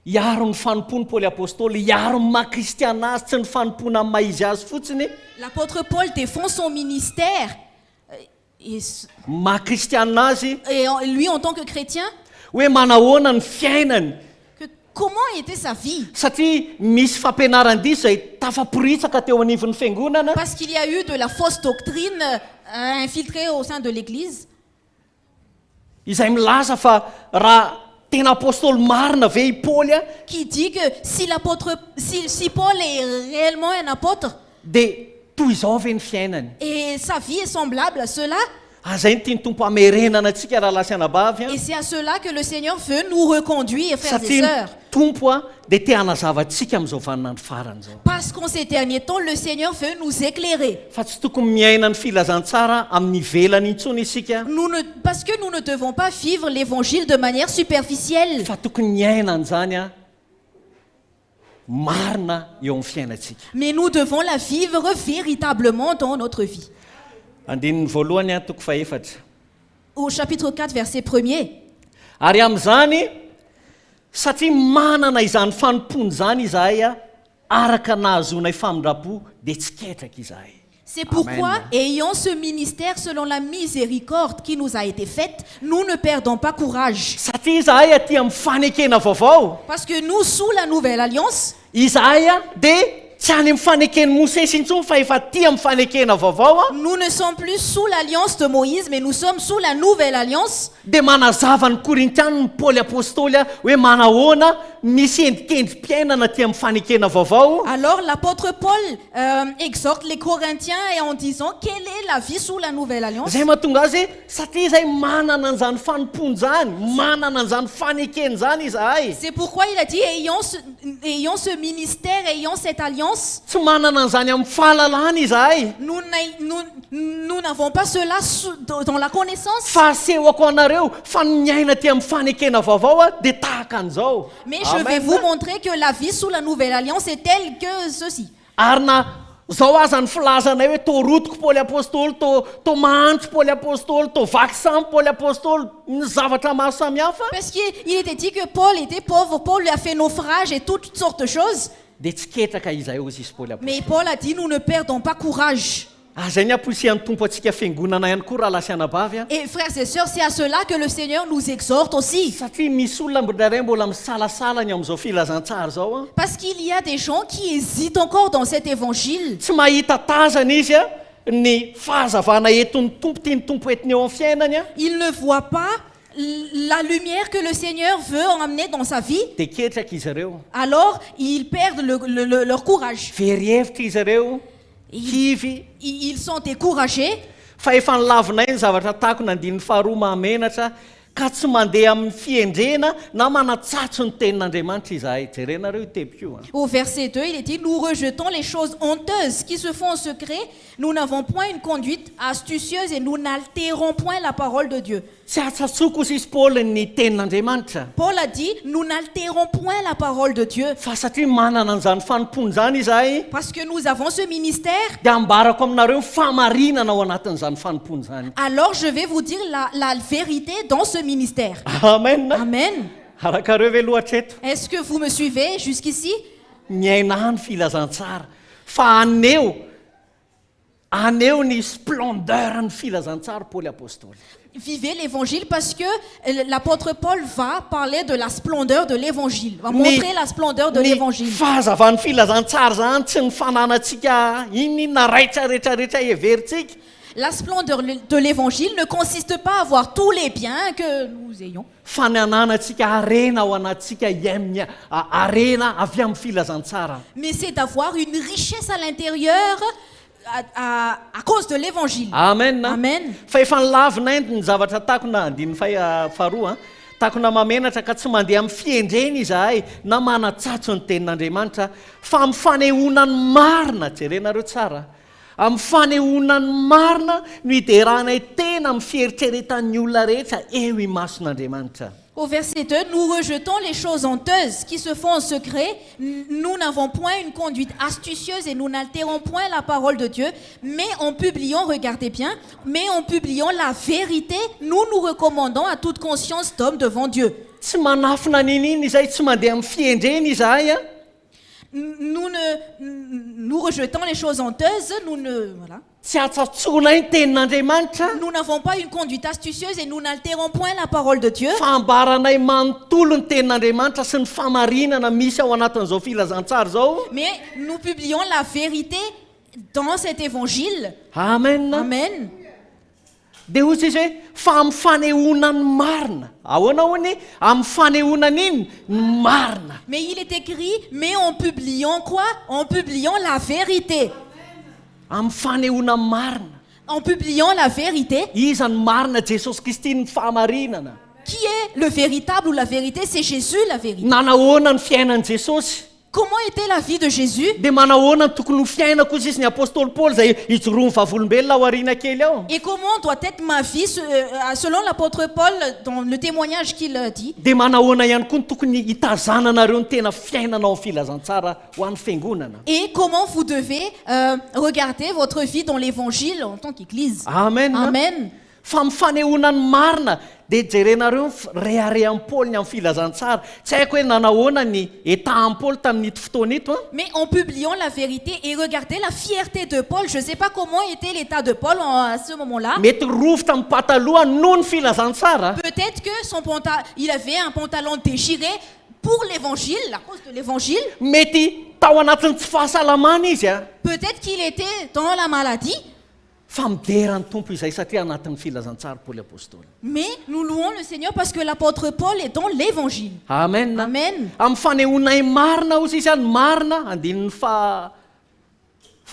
Iaro ny fanompony Paoly apôstôly, iaro ny maha-kristiana azy, tsy ny fanompona amin'ny maha-izy azy fotsiny. L'apôtre Paul défend son ministère. Maha-kristiana azy. Et lui, en tant que chrétien, Hoe manahoana ny fiainany. comment était sa vie? Satria misy fampianaran-diso izay tafaporitsaka teo anivon'ny fiangonana. Parce qu'il y a eu de la fausse doctrine infiltrée au sein de l'Église. Izay milaza fa raha tena apôstôly marina ve i Paoly qui dit que si Paul est réellement un apôtre, dia toy izao ve ny fiainany. et sa vie est semblable à cela, Zay ny tiany tompo hamerenana antsika raha lasiana bavy. et c'est à cela que le Seigneur veut nous reconduire, frères et Satria sœurs. tompo dia te hanazava antsika amin'izao vaninandro farany izao. Parce qu'en ces derniers temps, le Seigneur veut nous éclairer. Fa tsy tokony miaina ny filazantsara amin'ny velany intsony isika. Parce que nous ne devons pas vivre l'évangile de manière superficielle. Fa tokony miaina an'izany marina eo amin'ny fiainantsika. Mais nous devons la vivre véritablement dans notre vie. Andininy voalohany toko faefatra. Au chapitre 4, verset 1er. Ary amin'izany satria manana izany fanompony zany izahay araka nahazonay famindrapo dia tsy ketraka izahay. C'est pourquoi, ayant ce ministère selon la miséricorde qui nous a été faite, nous ne perdons pas courage. Satria izahay aty amin'ny fanekena vaovao. Parce que nous, sous la nouvelle alliance, Izahay dia tsy any amin'ny fanekeny Mosesy intsony fa efa aty amin'ny fanekena vaovao. nous ne sommes plus sous l'alliance de Moïse, mais nous sommes sous la nouvelle alliance. Dia manazava ny korintianina ny Paoly apôstôly hoe manahoana misy endrikendrim-piainana aty amin'ny fanekena vaovao. Alors l'apôtre Paul exhorte les Corinthiens et en disant quelle est la vie sous la nouvelle alliance. Zay mahatonga azy satria izahay manana an'izany fanompony zany, manana an'izany fanekeny zany izahay. C'est pourquoi il a dit ayant ce ministère, ayant cette alliance, tsy manana an'izany amin'ny fahalalana izahay nous n'avons pas cela dans la connaissance. fa asehoko anareo fa ny aina ty amin'ny fanekena vaovao a dia tahaka an'izao. Mais je vais vous montrer que la vie sous la nouvelle alliance est telle que ceci. Ary na zao aza ny filazanay hoe to rotiko Paoly apôstôly, to mahantra Paoly apôstôly, to vaky samy Paoly apôstôly, ny zavatra maro samihafa. Parce qu'il était dit que Paul était pauvre, Paul lui a fait naufrage et toutes sortes de choses. Dia tsy ketraka izahay ozy izy Paoly apôstôly. Mais Paul a dit, nous ne perdons pas courage. Zay ny amposihan'ny tompo antsika fiangonana ihany koa raha lasy anabavy a. Et frères et sœurs, c'est à cela que le Seigneur nous exhorte aussi. Satria misy olona mbodraray mbola misalasala ny amin'izao filazantsara zao a. Parce qu'il y a des gens qui hésitent encore dans cet évangile. Tsy mahita tazana izy a ny fahazavana eton'ny tompo tiany tompo etiny eo amin'ny fiainany a. Ils ne voient pas la lumière que le Seigneur veut emmener dans sa vie. Dia ketraka izy ireo. Alors, ils perdent leur courage. Very hevitra izy ireo. Kivy. Ils sont découragés. Fa efa nilavinay ny zavatra tahako nandiny faharoa mahamenatra ka tsy mandeha amin'ny fiendrena na manatsatso ny tenin'Andriamanitra izahay. Jerenareo io tepiko io. Au verset 2, il est dit, nous rejetons les choses honteuses qui se font en secret. Nous n'avons point une conduite astucieuse et nous n'altérons point la parole de Dieu. Tsy atsatsoko ozy izy Paoly ny tenin'Andriamanitra. Paul a dit, nous n'altérons point la parole de Dieu. Fa satria manana an'izany fanompony zany izahay. Parce que nous avons ce ministère. Dia ambarako aminareo famarinana ao anatin'izany fanompony zany. Alors je vais vous dire la vérité dans ce ministère. Amen. Amen. Arakareo ve lohatra eto. Est-ce que vous me suivez jusqu'ici? Miaina ny filazantsara fa aneo ny splendeur ny filazantsara Paoly apôstôly. Vivez l'évangile parce que l'apôtre Paul va parler de la splendeur de l'évangile, va montrer la splendeur de l'évangile. Fahazavan'ny filazantsara zany tsy ny fananantsika inona raitra rehetrarehetra heverintsika. La splendeur de l'évangile ne consiste pas à avoir tous les biens que nous ayons. Fa ny ananantsika arena ao anatsika amin'ny arena avy amin'ny filazantsara. Mais c'est d'avoir une richesse à l'intérieur à cause de l'évangile. Amen. Amen. Fa efa nilavinay ny zavatra tahako na andiny faharoa tahako na mamenatra ka tsy mandeha amin'ny fiendrena izahay na manatsatso ny tenin'Andriamanitra fa amin'ny fanehoana ny marina. Jerenareo tsara. Amin'ny fanehoana ny marina no hideranay tena amin'ny fieritreretan'ny olona rehetra eo imason'Andriamanitra. Au verset 2, nous rejetons les choses honteuses qui se font en secret. Nous n'avons point une conduite astucieuse et nous n'altérons point la parole de Dieu. Mais en publiant, regardez bien, mais en publiant la vérité, nous nous recommandons à toute conscience d'homme devant Dieu. Tsy manafina nininy izahay tsy mandeha amin'ny fiendrena izahay a. Nous rejetons les choses honteuses, voilà. Tsy atsatsona ny tenin'Andriamanitra. Nous n'avons pas une conduite astucieuse et nous n'altérons point la parole de Dieu. Fa ambaranay manontolo ny tenin'Andriamanitra sy ny famarinana misy ao anatin'izao filazantsara zao. Mais nous publions la vérité dans cet évangile. Amen. Amen. Dia ozy izy hoe fa amin'ny fanehoana ny marina. Ahoana hoy amin'ny fanehoana n'iny ny marina. Mais il est écrit, mais en publiant quoi? En publiant la vérité. Amin'ny fanehoana marina. En publiant la vérité. Iza ny marina? Jesosy Kristy ny fahamarinana. Qui est le véritable ou la vérité? C'est Jésus la vérité. Nanahoana ny fiainan'i Jesosy? Comment était la vie de Jésus? Dia manahoana ny tokony ho fiaina kosa izy ny apôstôly Paul izay ijoroany vavolombelona ao aoriana kely ao. Et comment doit être ma vie selon l'apôtre Paul dans le témoignage qu'il dit? Dia manahoana ihany koa ny tokony hitazananareo ny tena fiainana ao filazantsara ho an'ny fiangonana. Et comment vous devez regarder votre vie dans l'évangile en tant qu'église? Amen. Amen. Fa amin'ny fanehoana ny marina dia jerenareo reharehan'ny Paoly ny amin'ny filazantsara. Tsy haiko hoe nanahoana ny etahan'ny Paoly tamin'ito fotoana ito. Mais en publiant la vérité et regardez la fierté de Paul, je ne sais pas comment était l'état de Paul à ce moment-là. Mety rovotra amin'ny pataloha noho ny filazantsara. Peut-être que il avait un pantalon déchiré pour l'évangile, à cause de l'évangile. Mety tao anatin'ny tsy fahasalamana izy a. Peut-être qu'il était dans la maladie. Fa mideran'ny tompo izay satria anatin'ny filazantsara Paoly apôstôly. Mais nous louons le Seigneur parce que l'apôtre Paul est dans l'évangile. Amen. Amen. Amin'ny fanehoanay marina ozy izy any marina andininy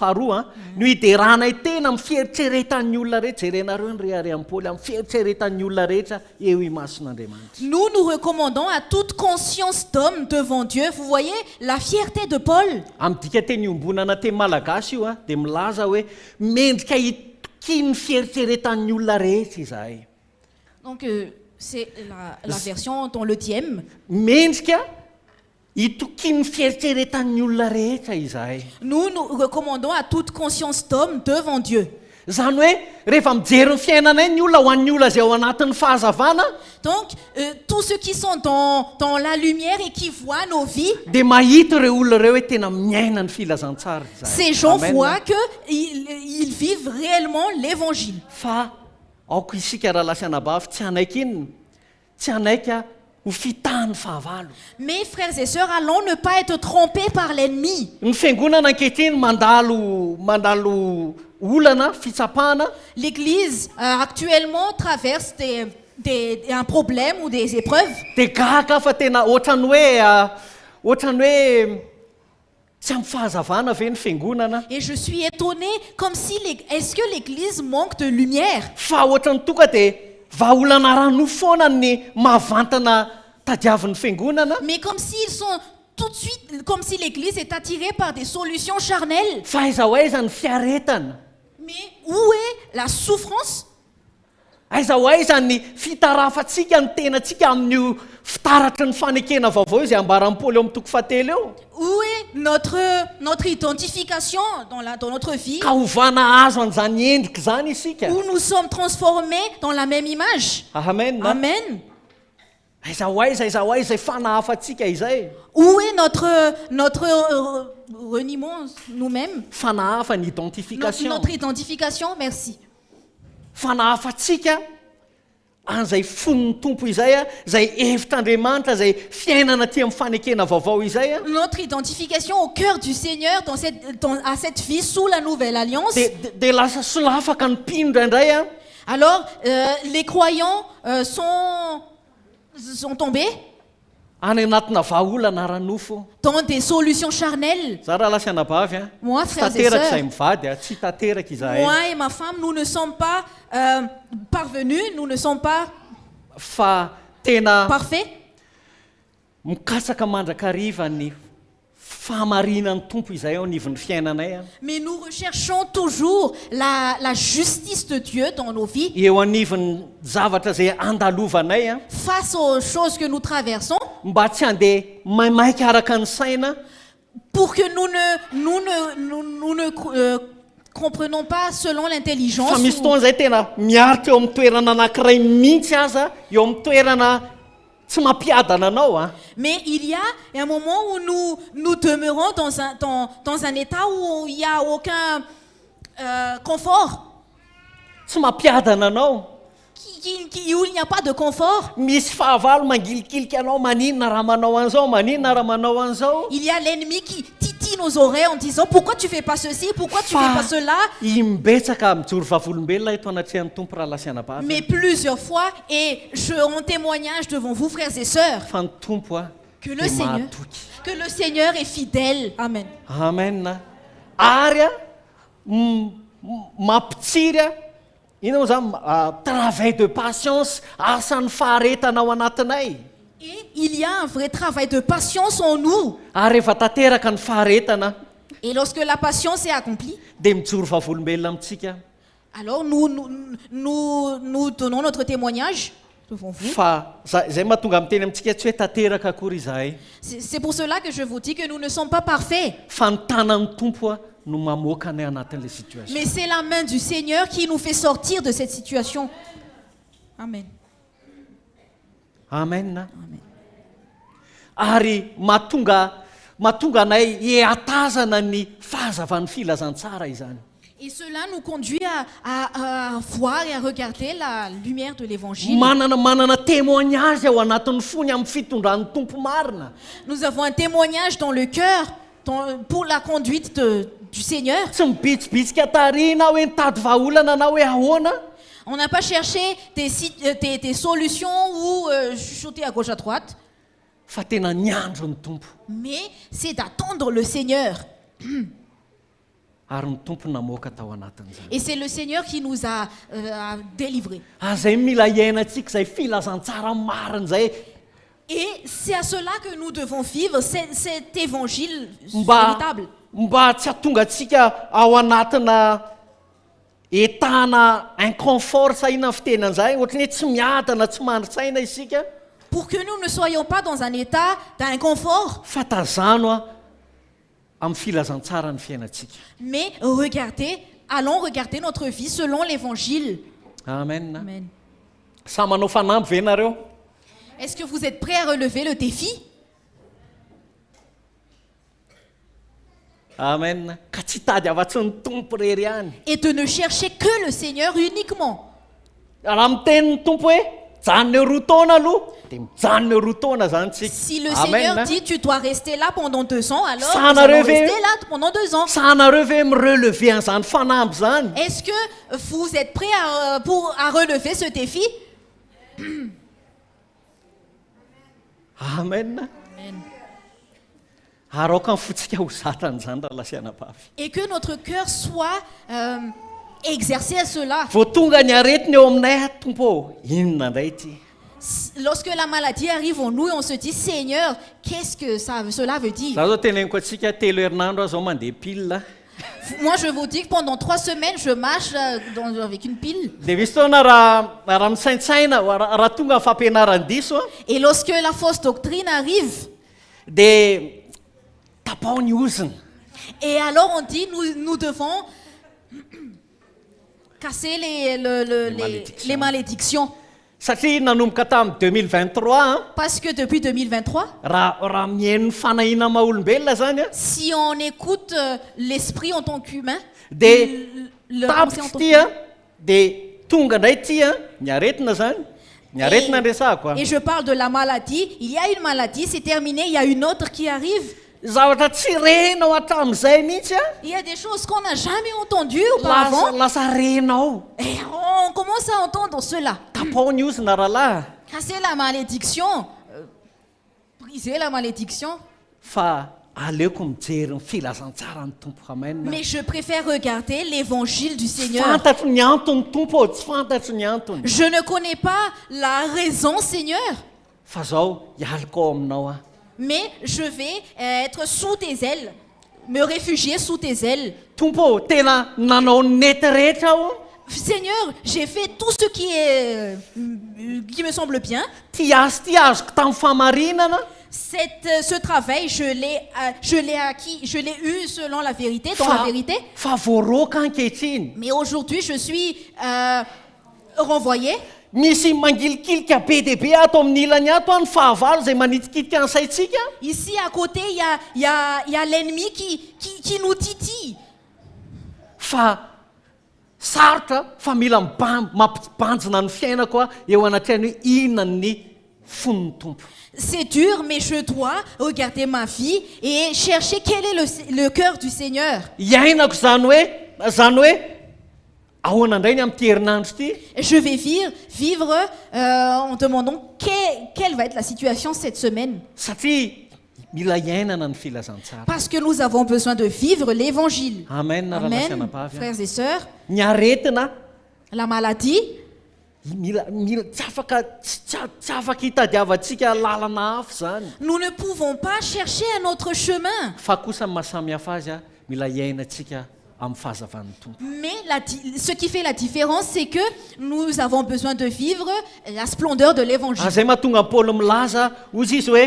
faharoa no hideranay tena amin'ny fieritseretan'ny olona rehetra jerenareo ny rehaream-poly amin'ny fieritseretan'ny olona rehetra eo imason'Andriamanitra. Nous nous recommandons à toute conscience d'homme devant Dieu. Vous voyez la fierté de Paul. Amin'ny dika teny iombonana teny malagasy io dia milaza hoe mendrika hitokiny fieritseretan'ny olona rehetra izahay. Donc c'est la version dans le Thiem. Mendrika hitokiny fieritseretan'ny olona rehetra izahay. Nous nous recommandons à toute conscience d'homme devant Dieu. Zany hoe rehefa mijery ny fiainana ny olona ho an'ny olona izay ao anatin'ny fahazavana Donc tous ceux qui sont dans la lumière et qui voient nos vies, dia mahita ireo olona ireo hoe tena miaina ny filazantsara izahay. ces gens Amen. voient qu'ils vivent réellement l'évangile. Fa aoko isika raha lasanabavy tsy hanaiky inona tsy hanaika ho fitahan'ny fahavalo. Mais frères et sœurs, allons ne pas être trompés par l'ennemi. Ny fiangonana ankehitriny mandalo olana fitsapahana L'Église actuellement traverse un problème ou des épreuves. dia gaka fa tena ohatrany hoe tsy amin'ny fahazavana ve ny fiangonana Et je suis étonnée, comme si est-ce que l'Église manque de lumière? fa ohatrany toka dia vahaolana rano foana ny mahavantana tadiavin'ny fiangonana. Mais comme s'ils sont tout de suite, comme si l'Église est attirée par des solutions charnelles. Fa aiza ho aiza ny fiaretana, Mais où est la souffrance? aiza ho aiza ny fitarafantsika ny tenantsika amin'io fitaratry ny fanekena vaovao izay ambaran'ny Paoly eo amin'ny toko fahatelo eo. Où est notre identification dans notre vie? Ka hovana azo an'izany endrika zany isika. Où nous sommes transformés dans la même image? Amen. Amen. Aiza ho aiza izay fanahafantsika izay. Où est notre reniement nous-mêmes? Fanahafa ny identification. Notre identification, merci. Fanahafantsika an'izay fon'ny tompo izay izay hevitr'Andriamanitra izay fiainana aty amin'ny fanekena vaovao izay Notre identification au cœur du Seigneur à cette vie sous la nouvelle alliance. dia lasa solafaka ny mpino indray Alors, les croyants sont tombés any anatina vahaolana ranofo. dans des solutions charnelles. Za raha lasanabavy Moi, tsy frères et tanteraka izay sœurs, mivady tsy tanteraka izahay moi et ma femme, nous ne sommes pas parvenus, nous ne sommes pas fa tena parfaits, mikatsaka mandrakariva ny fahamarinan'ny tompo izay ao anivon'ny fiainanay mais nous recherchons toujours la justice de Dieu dans nos vies eo anivon'ny zavatra izay andalovanay face aux choses que nous traversons, mba tsy handeha maimaika araka ny saina pour que nous ne comprenons pas selon l'intelligence. fa misy fotoana izay tena miaritra eo amin'ny toerana anankiray mihitsy aza eo amin'ny toerana tsy mampiadana anao Mais il y a un moment où nous demeurons dans un état où il n'y a aucun confort, tsy mampiadana anao où il n'y a pas de confort. misy fahavalo mangilikilika anao maninona raha manao an'izao maninona raha manao an'izao Il y a l'ennemi qui titille nos oreilles en disant pourquoi tu fais pas ceci, pourquoi tu fais pas cela. imbetsaka mijoro vavolombelona eto anatrehan'ny tompo raha lasianabavy Mais plusieurs fois, et je rends témoignage devant vous frères et sœurs, fa ny tompo que dia mahatoky. le Seigneur est fidèle. Amen. Amen. Ary mampitsiry ina moa zany travail de patience asan'ny faharetana ao anatinay Et il y a un vrai travail de patience en nous. ary rehefa tanteraka ny faharetana Et lorsque la patience est accomplie, dia mijoro vavolombelona amintsika alors nous donnons notre témoignage devant vous. fa zay mahatonga amiteny amintsika tsy hoe tanteraka akory izahay C'est pour cela que je vous dis que nous ne sommes pas parfaits. fa ny tanan'ny tompo no mamoaka anay anatin'ilay situation Mais c'est la main du Seigneur qui nous fait sortir de cette situation. Amen. amen ary mahatonga anay hiatazana ny fahazavan'ny filazantsara izany. Et cela nous conduit à voir et à regarder la lumière de l'évangile. manana témoignage ao anatin'ny fony amin'ny fitondran'ny tompo marina. Nous avons un témoignage dans le cœur pour la conduite du Seigneur. Tsy mibitsibitsika tarina hoe nitady vahaolana na hoe ahoana On n'a pas cherché des solutions ou chuchoter à gauche à droite, fa tena niandro ny tompo. mais c'est d'attendre le Seigneur. ary ny tompo namoaka tao anatin'izany. Et c'est le Seigneur qui nous a délivrés. Zay mila iainantsika zay filazantsara marina zay Et c'est à cela que nous devons vivre, cet évangile mba véritable. mba tsy hatonga atsika ao anatina etana inconfort saina fitenany zay ohatrany hoe tsy miadana tsy mandritsaina isika Pour que nous ne soyons pas dans un état d'inconfort, fa tazano a amin'ny filazantsara ny fiainantsika. mais allons regarder notre vie selon l'évangile. Amen. Amen. Sa manao fanampy ve nareo? Est-ce que vous êtes prêts à relever le défi? Amen. Ka tsy tady afa-tsy ny tompo rery ihany. Et de ne chercher que le Seigneur uniquement. Raha miteny ny tompo hoe janoneo roa taona aloha dia mijanoneo roa taona zany tsika. Si le Amen. Seigneur dit tu dois rester là pendant 2 ans, alors Ça nous en a allons rêvé. rester là pendant 2 ans. Sanareo ve mirelever an'izany fanampy zany? Est-ce que vous êtes prêts à relever ce défi? Amen. Amen. Aroka ny fotsika ho zatan'izany raha lasianapafy. Et que notre cœur soit exercé à cela. Vao tonga ny aretiny eo aminay tompo inona indray ity? Lorsque la maladie arrive en nous et on se dit Seigneur, qu'est-ce que cela veut dire? Zaho zao teneniko atsika 3 herinandro zao mandeha pile. Moi je vous dis que pendant 3 semaines je marche avec une pile. Dia misy fotoana raha misaintsaina raha tonga ny fampianaran-diso a Et lorsque la fausse doctrine arrive, dia tapao ny ozina. et alors on dit nous devons casser les malédictions. Satria nanomboka tamin'ny 2023 a Parce que depuis 2023, raha mihaino ny fanahina maha-olombelona zany a si on écoute l'esprit en tant qu'humain, dia le tapitra pensée en tant ty a dia tonga indray ty a ny aretina zany ny aretina ndresahako a Et je parle de la maladie. Il y a une maladie, c'est terminé, il y a une autre qui arrive. zavatra tsy renao hatramin'izay mihitsy a Il y a des choses qu'on n'a jamais entendues auparavant. lasa renao Et on commence à entendre cela. tapao ny ozina rahalahy Casser la malédiction, briser la malédiction. fa aleoko mijery ny filazantsara ny tompo amen. Mais je préfère regarder l'évangile du Seigneur. Fantatro ny antony tompo tsy fantatro ny antony Je ne connais pas la raison, Seigneur, fa zao hialiko ao aminao a mais je vais être sous tes ailes, me réfugier sous tes ailes. tompo tena nanao ny nety rehetra aho Seigneur, j'ai fait tout ce qui me semble bien. ty azoko tamin'ny famarinana Ce travail, je l'ai acquis, je l'ai eu selon la vérité, dans la vérité. fa voaroaka ankehitriny Mais aujourd'hui, je suis renvoyé. misy mangilikilika be dia be ato amin'ny ilany ato a ny fahavalo zay manitikitika ny saitsika Ici, à côté, il y a l'ennemi qui nous titille. fa sarotra fa mila mampibanjina ny fiainako a eo anatrany hoe inona ny fon'ny tompo. C'est dur, mais je dois regarder ma vie et chercher quel est le cœur du Seigneur. Iainako zany hoe ahoana indray ny amin'ny herinandro ity Je vais vivre en demandant quelle va être la situation cette semaine. satria mila iainana ny filazantsara. Parce que nous avons besoin de vivre l'évangile. Amen. Raha Amen, lasianapavy a. frères et sœurs. Ny aretina La maladie, mila tsy afaka hitadiavantsika lalana hafa zany nous ne pouvons pas chercher un autre chemin. fa kosa ny mahasamihafa azy a mila iainantsika amin'ny fahazavan'ny tompo. Mais ce qui fait la différence, c'est que nous avons besoin de vivre la splendeur de l'évangile. Zay mahatonga Paoly milaza ozy izy hoe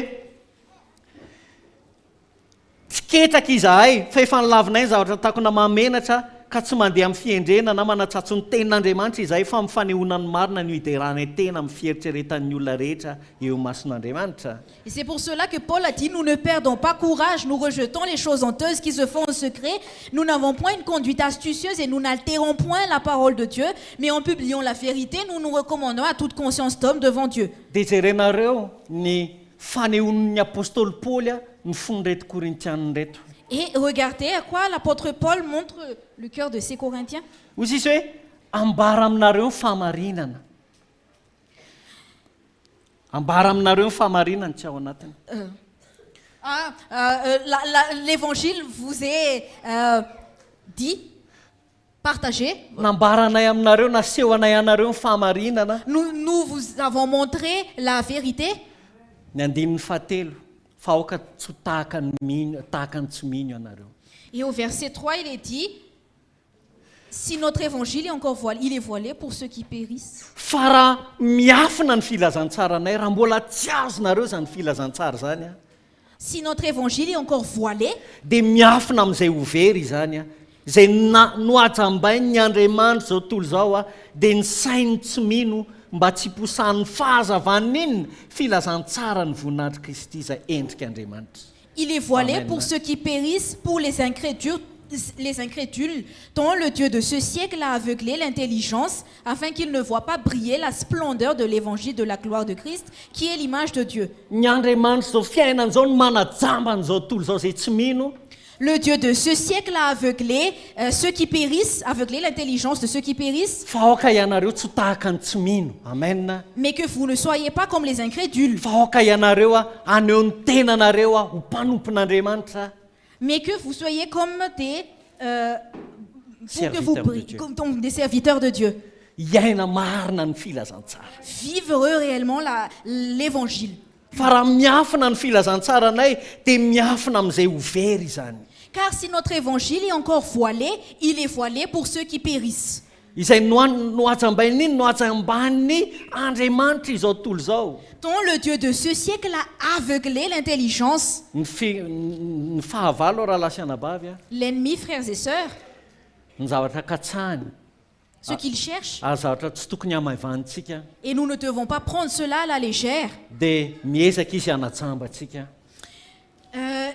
tsy ketraka izahay fa efa nilavinay ny zavatra ataoko na mahamenatra ka tsy mandeha amin'ny fiendrena na manatsatso ny tenin'Andriamanitra izahay fa amin'ny fanehoana ny marina ny hiderana tena amin'ny fieritreretan'ny olona rehetra eo mason'Andriamanitra. Et c'est pour cela que Paul a dit, nous ne perdons pas courage, nous rejetons les choses honteuses qui se font en secret, nous n'avons point une conduite astucieuse et nous n'altérons point la parole de Dieu, mais en publiant la vérité, nous nous recommandons à toute conscience d'homme devant Dieu. Dia jerenareo ny fanehoan'ny apôstôly Paoly a ny fon'reto Korintianina reto. Et regardez à quoi l'apôtre Paul montre le cœur de ces Corinthiens. Ozy izy hoe ambara aminareo ny famarinana. Ambara aminareo ny famarinana tsy ao anatiny. L'évangile vous est dit, partagez. nambaranay aminareo naseho anay anareo ny fahamarinana. Nous vous avons montré la vérité. Ny andinin'ny fahatelo fa aoka tsy ho tahaka ny tsy mino anareo. Et au verset 3, il est dit, si notre évangile est encore voilé, il est voilé pour ceux qui périssent. Fa raha miafina ny filazantsara-nay raha mbola tsy azonareo zany filazantsara zany a, Si notre évangile est encore voilé, dia miafina amin'izay ho very izany a, izay noajambainy ny Andriamanitra zao tontolo zao a, dia ny sainy tsy mino mba tsy hiposahan'ny fahazavan'inona filazantsara ny voninahitry Kristy izay endrika Andriamanitra. il est voilé Amen. pour ceux qui périssent, pour les incrédules, dont le Dieu de ce siècle a aveuglé l'intelligence, afin qu'ils ne voient pas briller la splendeur de l'évangile de la gloire de Christ, qui est l'image de Dieu. Ny Andriamanitra zao fiainana zao no manajamba an'izao tontolo zao izay tsy mino. Le Dieu de ce siècle a aveuglé ceux qui périssent, aveuglé l'intelligence de ceux qui périssent, Fa aoka ianareo tsy ho tahaka ny tsy mino. Amen. mais que vous ne soyez pas comme les incrédules, Fa aoka ianareo a aneho ny tenanareo a ho mpanompon'Andriamanitra. mais que vous soyez comme des, pour que vous Serviteurs de brillez, Dieu. comme des serviteurs de Dieu. Iaina marina ny filazantsara. Vivre réellement l'évangile. Fa raha miafina ny filazantsaranay dia miafina amin'izay ho very izany. Car si notre évangile est encore voilé, il est voilé pour ceux qui périssent. Izay noajambainy iny noajambany Andriamanitra izao tontolo zao. Dont le Dieu de ce siècle a aveuglé l'intelligence. Ny fahavalo raha lasianabavy a, L'ennemi, frères et sœurs, ny zavatra katsahany, ce qu'il cherche, ary zavatra tsy tokony hamavantsika, et nous ne devons pas prendre cela à la légère, dia miezaka izy hanajamba antsika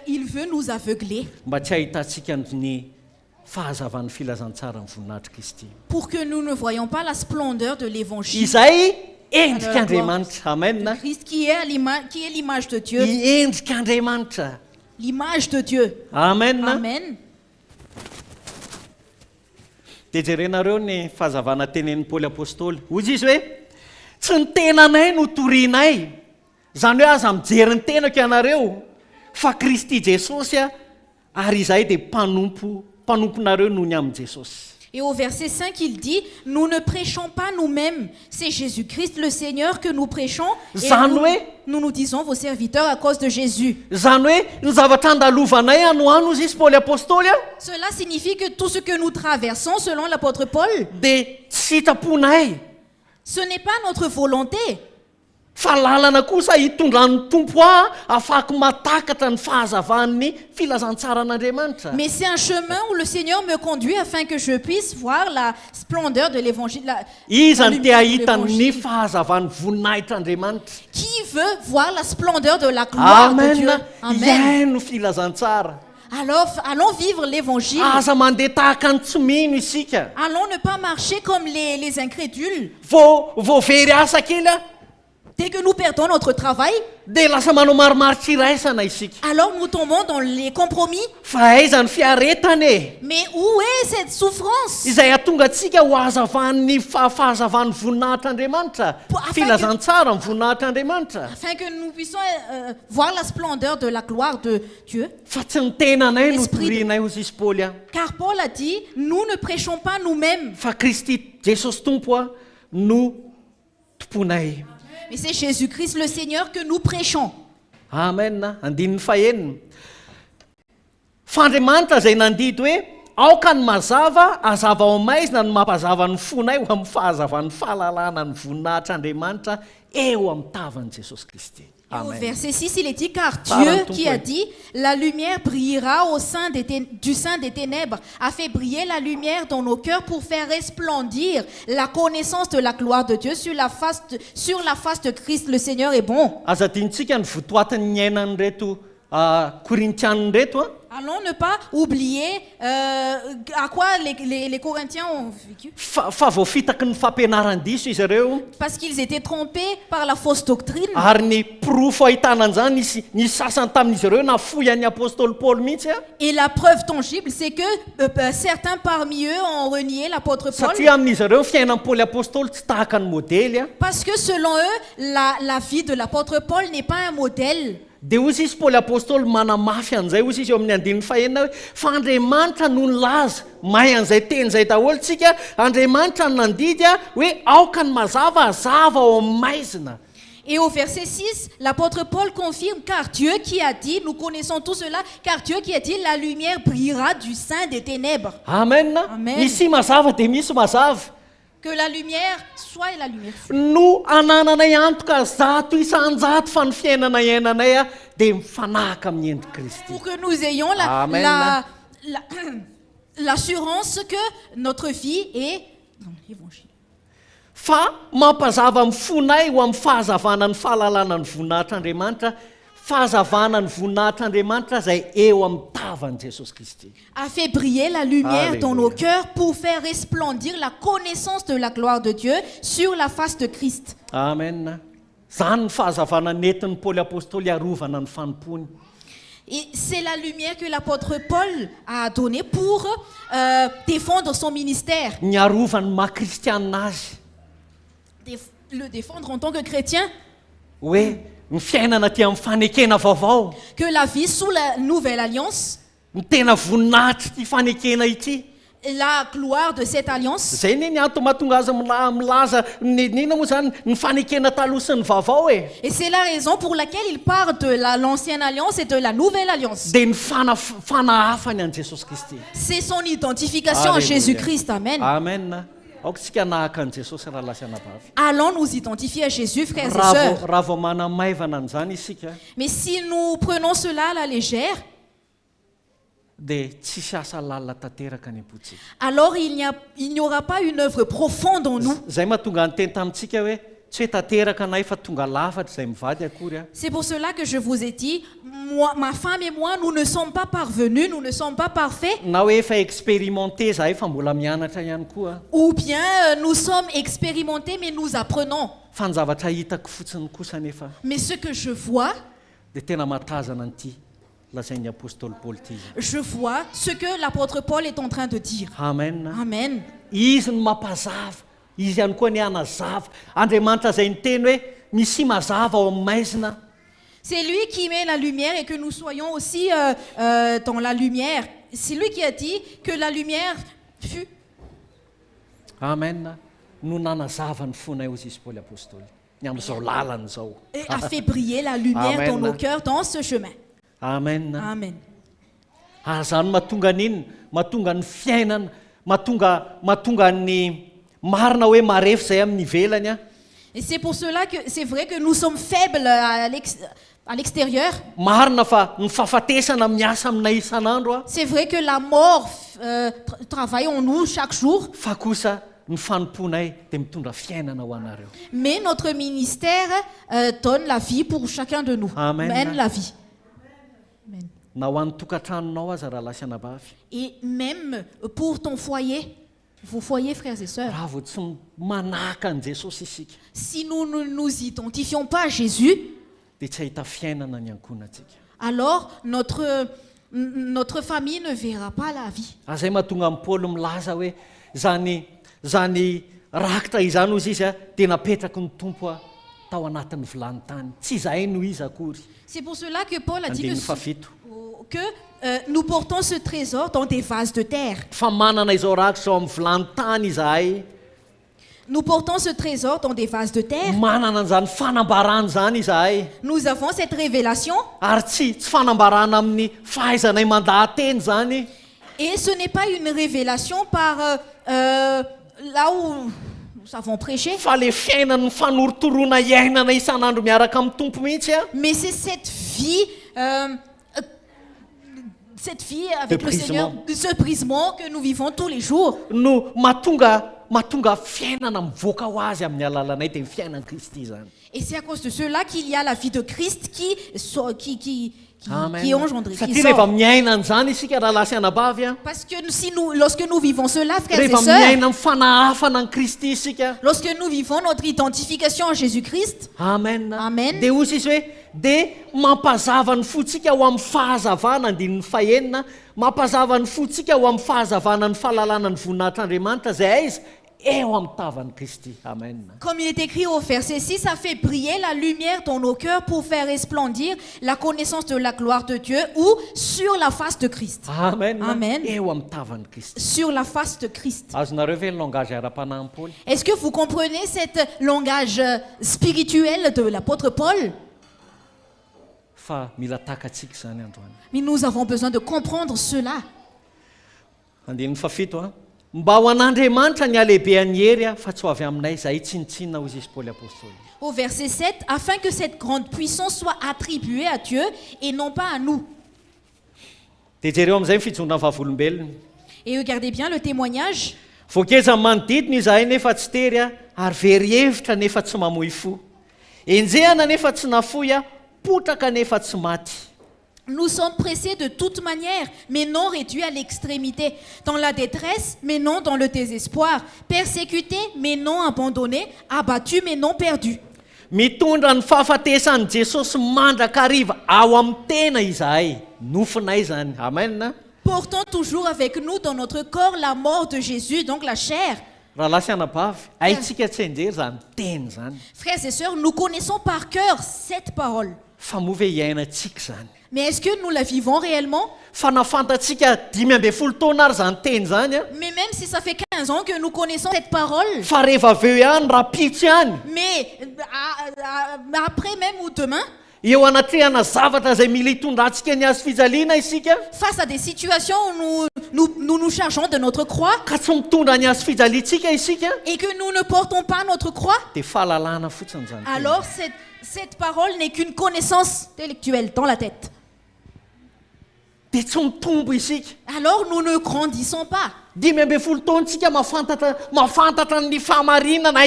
il veut nous aveugler mba tsy hahitantsika ny fahazavan'ny filazantsara ny voninahitry Kristy. pour que nous ne voyions pas la splendeur de l'évangile Izay endrika Andriamanitra. Amen. de Christ qui est l'image de Dieu. Endrika Andriamanitra. L'image de Dieu. Amen. Amen. Dia jerenareo ny fahazavana tenen'ny Paoly apôstôly. Hoy izy hoe tsy ny tenanay no torianay, zany hoe aza mijery ny tenako ianareo, fa Kristy Jesosy a, ary izahay dia mpanomponareo noho ny amin'i Jesosy. Et au verset 5, il dit, nous ne prêchons pas nous-mêmes, c'est Jésus-Christ le Seigneur que nous prêchons, et nous disons vos serviteurs à cause de Jésus. Zany hoe ny zavatra andalovanay anoano izy Paoly apôstôly a, Cela signifie que tout ce que nous traversons, selon l'apôtre Paul, dia tsy sitraponay, ce n'est pas notre volonté, fa lalana kosa hitondran'ny tompo aho ahafahako matakatra ny fahazavan'ny filazantsaran'Andriamanitra. mais c'est un chemin où le Seigneur me conduit afin que je puisse voir la splendeur de l'évangile. Iza ny te lumière de ahita ny l'évangile. fahazavan'ny voninahitr'Andriamanitra. Qui veut voir la splendeur de la gloire de Dieu? Amen. Amen. Iaino filazantsara. Alors, allons vivre l'évangile. Aza mandeha tahaka ny tsy mino isika. Allons ne pas marcher comme les incrédules. Vao very asa kely a, Dès que nous perdons notre travail, dia lasa manao marimaritra iraisana isika. alors nous tombons dans les compromis. Fa aiza ny fiaretana e? Mais où est cette souffrance? Izay ahatonga antsika ho azavan'ny fahazavan'ny voninahitr'Andriamanitra, filazantsara ny voninahitr'Andriamanitra. Afin que nous puissions voir la splendeur de la gloire de Dieu. Fa tsy ny tenanay no Esprit de- torianay hozy izy Paoly a. Car Paul a dit, nous ne prêchons pas nous-mêmes, Fa Kristy Jesosy tompo a no tomponay. mais c'est Jésus-Christ le Seigneur que nous prêchons. Amen. Andininy fahenina. F'Andriamanitra izay nandidy hoe aoka ny mazava azava ao maizina no mampazava ny fonay ho amin'ny fahazavan'ny fahalalana ny voninahitr'Andriamanitra eo amin'ny tavan'i Jesosy Kristy. Et au Amen. verset 6, il est dit, car Parle Dieu ton qui point. a dit, la lumière brillera au sein du sein des ténèbres, a fait briller la lumière dans nos cœurs pour faire resplendir la connaissance de la gloire de Dieu sur la face de Christ. Le Seigneur est bon. Aza dintsika ny votoatin'ny ainany reto Korintianina reto a. Allons ne pas oublier à quoi les Corinthiens ont vécu. Fa vao fitaky ny fampianaran-diso izy ireo, Parce qu'ils étaient trompés par la fausse doctrine. ary ny pirofo ahitana an'izany ny sasany tamin'izy ireo nafoy an'ny apôstôly Paoly mihitsy a. Et la preuve tangible, c'est que certains parmi eux ont renié l'apôtre Paul. Satria amin'izy ireo fiainan'ny Paoly apôstôly tsy tahaka ny modely a. Parce que selon eux, la vie de l'apôtre Paul n'est pas un modèle. dia ozy izy paoly apôstôly manamafy an'izay ozy izy eo amin'ny andininy fahenina hoe fa andriamanitra no nylaza mahay an'izay teny izay daholo tsika andriamanitra no nandidy a hoe aoka ny mazava azava ao amin'ny maizina. Et au verset 6, l'apôtre Paul confirme, car Dieu qui a dit, nous connaissons tout cela, car Dieu qui a dit, la lumière brillera du sein des ténèbres. Amen. Amen. Misy mazava dia misy mazava. Que la lumière soit la lumière. No anananay antoka zato isan-jato fa ny fiainana iainanay a dia mifanahaka amin'ny endry Kristy. Pour que nous ayons l'assurance que notre vie est dans l'évangile. Fa mampazava amin'ny fonay ho amin'ny fahazavana ny fahalalana ny voninahitr'Andriamanitra, fahazavana ny voninahitr'Andriamanitra izay eo amin'ny tavan'i Jesosy Kristy. A fait briller la lumière Alléluia. dans nos cœurs pour faire resplendir la connaissance de la gloire de Dieu sur la face de Christ. Amen. Zany ny fahazavana nentin'ny Paoly apôstôly arovana ny fanompony. Et c'est la lumière que l'apôtre Paul a donnée pour défendre son ministère. Ny arovany maha-kristianina azy. Le défendre en tant que chrétien. Hoe ny fiainana ty amin'ny fanekena vaovao. Que la vie sous la nouvelle alliance, Ny tena voninahitra ty fanekena ity. la gloire de cette alliance. Zay ny antony mahatonga azy milaza nina moa zany ny fanekena taloha sy ny vaovao e. Et c'est la raison pour laquelle il parle de l'ancienne alliance et de la nouvelle alliance. Dia ny fanahafany an Jesosy Kristy. C'est son identification à Alléluia. Jésus-Christ. Amen. Amen. Aoka tsika nahaka an Jesosy raha lasa anabavy. Allons nous identifier à Jésus, frères et sœurs. Raha vao manamaivana an'izany isika Mais si nous prenons cela à la légère, dia tsisy asa lalina tanteraka ny ampotsika. alors il n'y aura pas une œuvre profonde en nous. Zay mahatonga ny teny tamintsika hoe tsy hoe tanteraka anay fa tonga lafatra izay mivady akory a. C'est pour cela que je vous ai dit, moi, ma femme et moi, nous ne sommes pas parvenus, nous ne sommes pas parfaits, Na hoe efa expérimenté zahay fa mbola mianatra ihany koa. ou bien nous sommes expérimentés, mais nous apprenons. Fa ny zavatra hitako fotsiny kosa nefa Mais ce que je vois, dia tena matazana an'ity lazain'ny apôstôly Paoly ity. je vois ce que l'apôtre Paul est en train de dire. Amen. Amen. Izy no mampazava, izy ihany koa ny anazava. Andriamanitra izay niteny hoe misy mazava ao amin'ny maizina. C'est lui qui met la lumière et que nous soyons aussi dans la lumière. C'est lui qui a dit que la lumière fut. Amen. No nanazava ny fonay ozy izy Paoly apôstôly ny amin'izao lalana izao. Et a fait briller la lumière Amen. dans nos cœurs dans ce chemin. Amen. Amen. Zany mahatonga n'inona? Mahatonga ny fiainana, mahatonga ny marina hoe marefo izay amin'ny ivelany a. Et c'est pour cela que c'est vrai que nous sommes faibles à l'extérieur. Marina fa ny fahafatesana miasa aminay isan'andro a. C'est vrai que la mort travaille en nous chaque jour. Fa kosa ny fanomponay dia mitondra fiainana ho anareo. Mais notre ministère donne la vie pour chacun de nous. Amen. Mène la vie. Amen. Na ho an'ny tokantranonao aza raha lasa anabavy. Et même pour ton foyer, vos foyers, frères et sœurs. Raha vao tsy manahaka an' Jesosy isika Si nous ne nous identifions pas à Jésus, dia tsy ahita fiainana ny ankonantsika. alors notre famille ne verra pas la vie. Zay mahatonga amin'ny Paoly milaza hoe zany rakitra izany ozy izy a dia napetraky ny tompo a tao anatin'ny vilany tany. Tsy izahay no izy akory. C'est pour cela que Paul a dit Andininy fafito. que nous portons ce trésor dans des vases de terre. Fa manana izao rakitra izao amin'ny vilany tany izahay. Nous portons ce trésor dans des vases de terre. Manana an'izany fanambarana zany izahay. Nous avons cette révélation. Ary tsy fanambarana amin'ny fahaizanay mandahateny zany. Et ce n'est pas une révélation par là où nous avons prêché. Fa le fiainan'ny fanorotoroana iainana isan'andro miaraka amin'ny tompo mihitsy a. Mais c'est cette vie avec le Seigneur, ce brisement que nous vivons tous les jours. No mahatonga fiainana mivoaka ho azy amin'ny alalanay dia ny fiainan'i Kristy zany. Et c'est à cause de cela qu'il y a la vie de Christ qui Amen. engendre, qui Satria rehefa sort. miaina an'izany isika raha lasa anabavy a. Parce que lorsque nous vivons cela, frères et Rehefa sœurs, miaina amin'ny fanahafana an'i Kristy isika. lorsque nous vivons notre identification en Jésus-Christ, Amen. Amen. Dia ozy izy hoe dia mampazava ny fotsika ho amin'ny fahazavana andininy fahenina, mampazava ny fotsika ho amin'ny fahazavana ny fahalalana ny voninahitr'Andriamanitra izay aiza eo amin'ny tavan'i Kristy. Amen. Comme il est écrit au verset 6, ça fait briller la lumière dans nos cœurs pour faire resplendir la connaissance de la gloire de Dieu ou sur la face de Christ. Amen. Amen. Eo amin'ny tavan'i Kristy. Sur la face de Christ. Azonareo ve ny langage ara-panahy Paul? Est-ce que vous comprenez cet langage spirituel de l'apôtre Paul? Fa mila takatsika zany androany. Mais nous avons besoin de comprendre cela. Andininy fafito a. Mba ho an'Andriamanitra ny alehibean'ny hery fa tsy ho avy aminay izay tsinitsinina hozy izy Paul apôstoly. Au verset 7, afin que cette grande puissance soit attribuée à Dieu et non pas à nous. Dia jereo amin'izay ny fijonana vavolombelona. Et regardez bien le témoignage. Voakeza manodidina izahay nefa tsy tery a, ary very hevitra nefa tsy mamoy fo. Enjehana nefa tsy nafoy a, potraka nefa tsy maty. Nous sommes pressés de toute manière, mais non réduits à l'extrémité. Dans la détresse, mais non dans le désespoir. Persécutés, mais non abandonnés. Abattus, mais non perdus. Mitondra ny fahafatesan'i Jesosy mandrakariva ao amin'ny tena izahay. Nofinay zany. Amen. Portons toujours avec nous dans notre corps la mort de Jésus, donc la chair. Raha lasy anabavy, haintsika tsy enjery zany teny zany. Frères et sœurs, nous connaissons par cœur cette parole. Fa moa ve iainantsika zany? Mais est-ce que nous la vivons réellement? Fa nafantatsika 10 taona ary zany teny zany a. Mais même si ça fait 15 ans que nous connaissons cette parole, Fa rehefa avy eo ihany rapitso ihany. mais après même ou demain, Eo anatrehana zavatra izay mila hitondrantsika ny azo fijaliana isika, face à des situations où nous chargeons de notre croix ka tsy mitondra ny azo fijaliantsika isika, et que nous ne portons pas notre croix, dia fahalalana fotsiny zany. alors cette parole n'est qu'une connaissance intellectuelle dans la tête. Dia tsy mitombo isika. Alors nous ne grandissons pas. 10 taontsika mafantatra ny fahamarinana,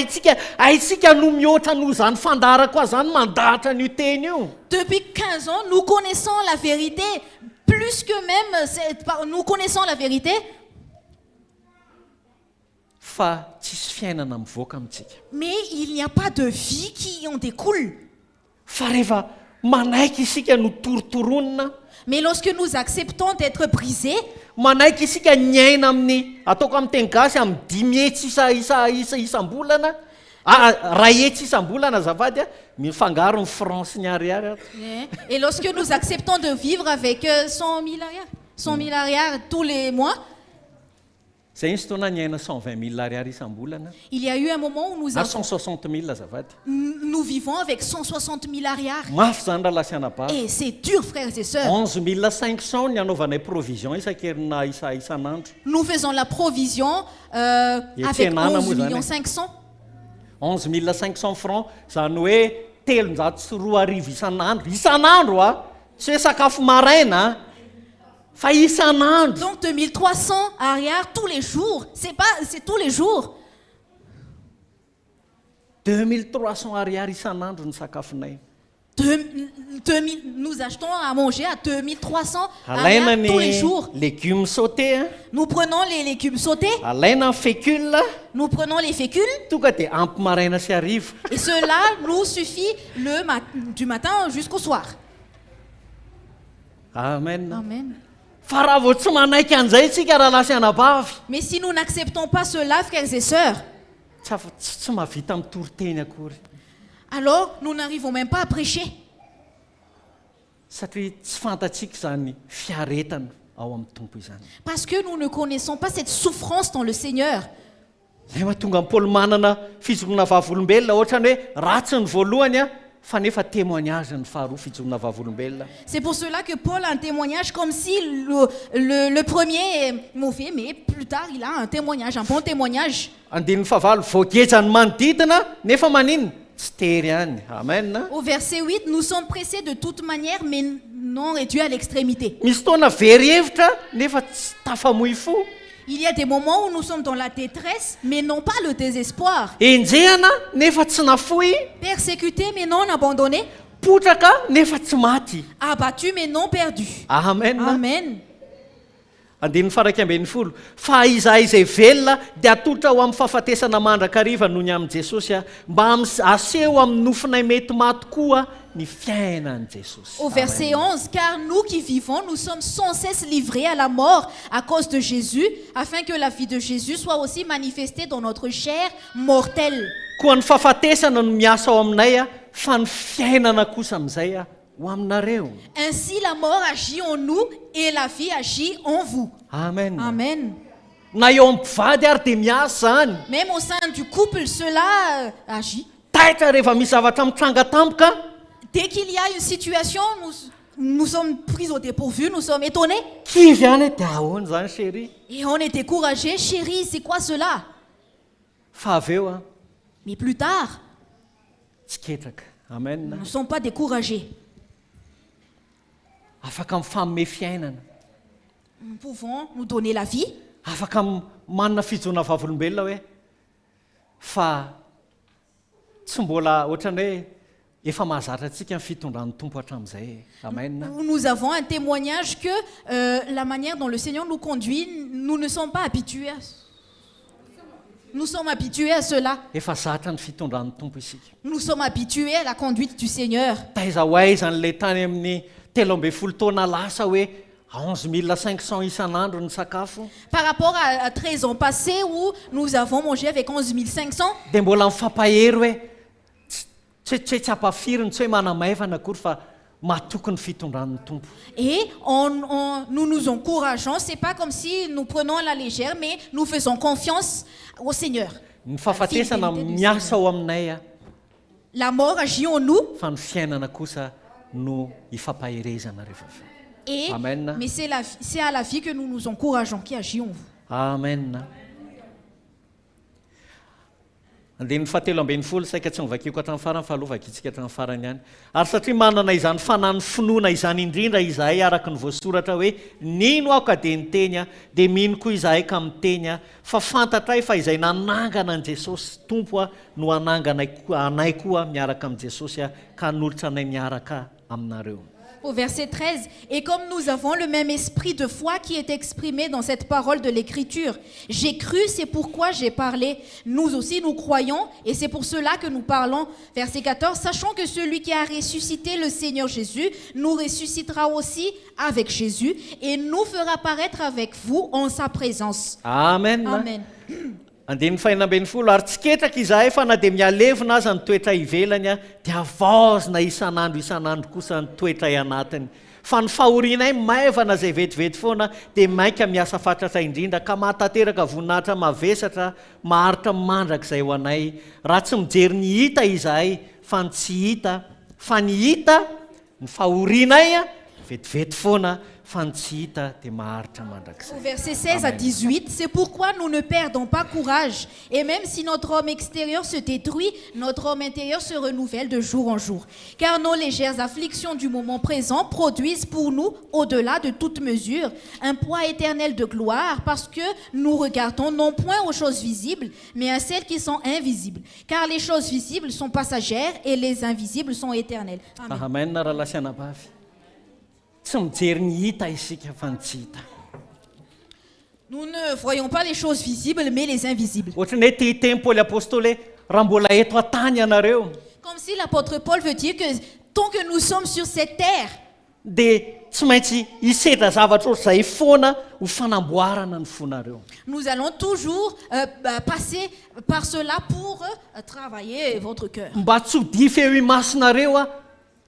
haitsika no mihoatra noho zany fandara koa zany mandahatra n'io teny io. Depuis 15 ans, nous connaissons la vérité, plus que même nous connaissons la vérité, Fa tsisy fiainana mivoaka amintsika. mais il n'y a pas de vie qui en découle. Fa rehefa manaiky isika no torotoronina, Mais lorsque nous acceptons d'être brisés, manaiky isika ny aina amin'ny ataoko amin'ny teny gasy amin'ny 10 hetsy isam-bolana, ray hetsy isam-bolana azafady a, mifangaro ny franc sy ny ariary. et lorsque nous acceptons de vivre avec 100 000 arrières tous les mois, Zay nisy taona ny aina 120 000 ariary isam-bolana, il y a eu un moment où nous, na 160 000 azafady. nous vivons avec 160 000 arrières. Mafy zany raha lasy anabavy. Et c'est dur, frères et sœurs. 11 500 ny anaovanay provision isan-kerina isan'andro. Nous faisons la provision avec 11 500 000. 11 500 francs, zany hoe 3 arivo isan'andro a, tsy hoe sakafo maraina fa isan'andro. Donc 2300 arrières tous les jours. C'est tous les jours. 2300 ariary isan'andro ny sakafonay. Nous achetons à manger à 2300 Alaina arrières tous les jours. ny légumes sautés, Nous prenons les légumes sautés, alaina ny fécule, nous prenons les fécules, tonga dia ampy maraina sy hariva. et cela nous suffit du matin jusqu'au soir. Amen. Amen. Fa raha vao tsy manaiky an'izay tsika raha lasy anabavy, Mais si nous n'acceptons pas cela, frères et sœurs, tsy mahavita mitory-teny akory. alors nous n'arrivons même pas à prêcher. Satria tsy fantatsika zany fiaretana ao amin'ny tompo izany. Parce que nous ne connaissons pas cette souffrance dans le Seigneur. Zay mahatonga ny Paoly manana fijoroana vavolombelona, ohatrany hoe ratsy ny voalohany a, fa nefa témoignage ny faharoa fijoroana vavolombelona. C'est pour cela que Paul a un témoignage comme si le premier est mauvais, mais plus tard il a un témoignage, un bon témoignage. Andininy fahavalo, voagejany manodidina nefa maninona tsy tery ihany. Amen. Au verset 8, nous sommes pressés de toute manière, mais non réduits à l'extrémité. Misy taona very hevitra nefa tsy tafamoy fo. Il y a des moments où nous sommes dans la détresse, mais non pas le désespoir. Enjehana nefa tsy nafoy, Persécutés, mais non abandonnés. potraka nefa tsy maty. Abattus, mais non perdus. Amen. Amen. andiny faraky ambin'ny folo fa izahay izay velona dia atolotra ho amin'ny fahafatesana mandrakariva noho ny amin'i Jesosy mba aseho amin'ny nofinay mety matokoa ny fiainan'i Jesosy. Au verset 11, car nous qui vivons, nous sommes sans cesse livrés à la mort à cause de Jésus, afin que la vie de Jésus soit aussi manifestée dans notre chair mortelle. Koa ny fahafatesana no miasa ao aminay fa ny fiainana kosa amin'izay ho aminareo. Ainsi la mort agit en nous et la vie agit en vous. Amen. Amen. Na eo amin'ny mpivady ary dia miasa zany. Même au sein du couple, cela agit. Taitra rehefa misy zavatra mitranga tampoka. Dès qu'il y a une situation, nous sommes pris au dépourvu, nous sommes étonnés. Kivy any dia ahoana zany chéri. Et on est découragé. Chérie, c'est quoi cela? Fa avy eo Mais plus tard, tsy ketraka. Amen. nous ne sommes pas découragés. Afaka mifagnome fiainana. Nous pouvons nous donner la vie. Afaka manana fijona vavolombelona hoe fa tsy mbola ohatrany hoe efa mahazatra antsika ny fitondran'ny tompo hatramin'izay. Amen. Nous avons un témoignage que la manière dont le Seigneur nous conduit, nous ne sommes pas habitués à ça. Nous sommes habitués à cela. Efa zatra ny fitondran'ny tompo isika. Nous sommes habitués à la conduite du Seigneur. Taiza ho aizany ilay tany amin'ny 13 taona lasa hoe 11 500 isan'andro ny sakafo. Par rapport à 13 ans passés où nous avons mangé avec 11 500, dia mbola mifampahery hoe tsy hampafiriny tsy hoe manamaivana akory fa matoky ny fitondran'ny tompo. et nous nous encourageons. C'est pas comme si nous prenons à la légère, mais nous faisons confiance au Seigneur. Ny fahafatesana miasa ao aminay La mort agit en nous. fa ny fiainana kosa no ifampaherezana rehefa avy. Et, Amen. mais c'est à la vie que nous nous encourageons qui agit en vous. Amen. Andiny fahatelo ambin'ny folo saika tsy nivakiko hatramin'ny farany fa aloha vakitsika hatramin'ny farany ihany. Ary satria manana izany fanany finoana izany indrindra izahay araka ny voasoratra hoe nino aho ka dia niteny dia mino koa izahay ka miteny fa fantatray fa izay nanangana an Jesosy tompo no anangana anay koa miaraka amin'ny Jesosy ka nolotra anay miaraka aminareo. Au verset 13, et comme nous avons le même esprit de foi qui est exprimé dans cette parole de l'Écriture, j'ai cru, c'est pourquoi j'ai parlé. Nous aussi, nous croyons, et c'est pour cela que nous parlons. Verset 14, sachant que celui qui a ressuscité le Seigneur Jésus nous ressuscitera aussi avec Jésus et nous fera paraître avec vous en sa présence. Amen. Amen. Andiny fahinana ambin'ny folo ary tsy ketraka izahay fa na dia mialevina aza ny toetra ivelany dia vaozina isan'andro kosa ny toetra anatiny. Fa ny fahorianay maivana izay vetivety foana dia mainka miasa fatratra indrindra ka mahatateraka voninahitra mavesatra maharitra mandrakizay ho anay. Raha tsy mijery ny hita izahay fa ny tsy hita, fa ny hita ny fahorianay vetivety foana fa ny tsy hita dia maharitra mandrakizay. Au verset 16 à 18, c'est pourquoi nous ne perdons pas courage. Et même si notre homme extérieur se détruit, notre homme intérieur se renouvelle de jour en jour. Car nos légères afflictions du moment présent produisent pour nous, au-delà de toute mesure, un poids éternel de gloire, parce que nous regardons non point aux choses visibles, mais à celles qui sont invisibles. Car les choses visibles sont passagères et les invisibles sont éternelles. Amen. Amen. Raha lasiana bavy. Tsy mijery ny hita isika fa ny tsy hita. Nous ne voyons pas les choses visibles, mais les invisibles. Ohatrany hoe tia teny Paoly apôstôly raha mbola eto an-tany ianareo Comme si l'apôtre Paul veut dire que tant que nous sommes sur cette terre, dia tsy maintsy hisedra zavatra ohatr'izay foana ho fanamboarana ny fonareo. nous allons toujours passer par cela pour travailler votre cœur. Mba tsy ho dify eo imasinareo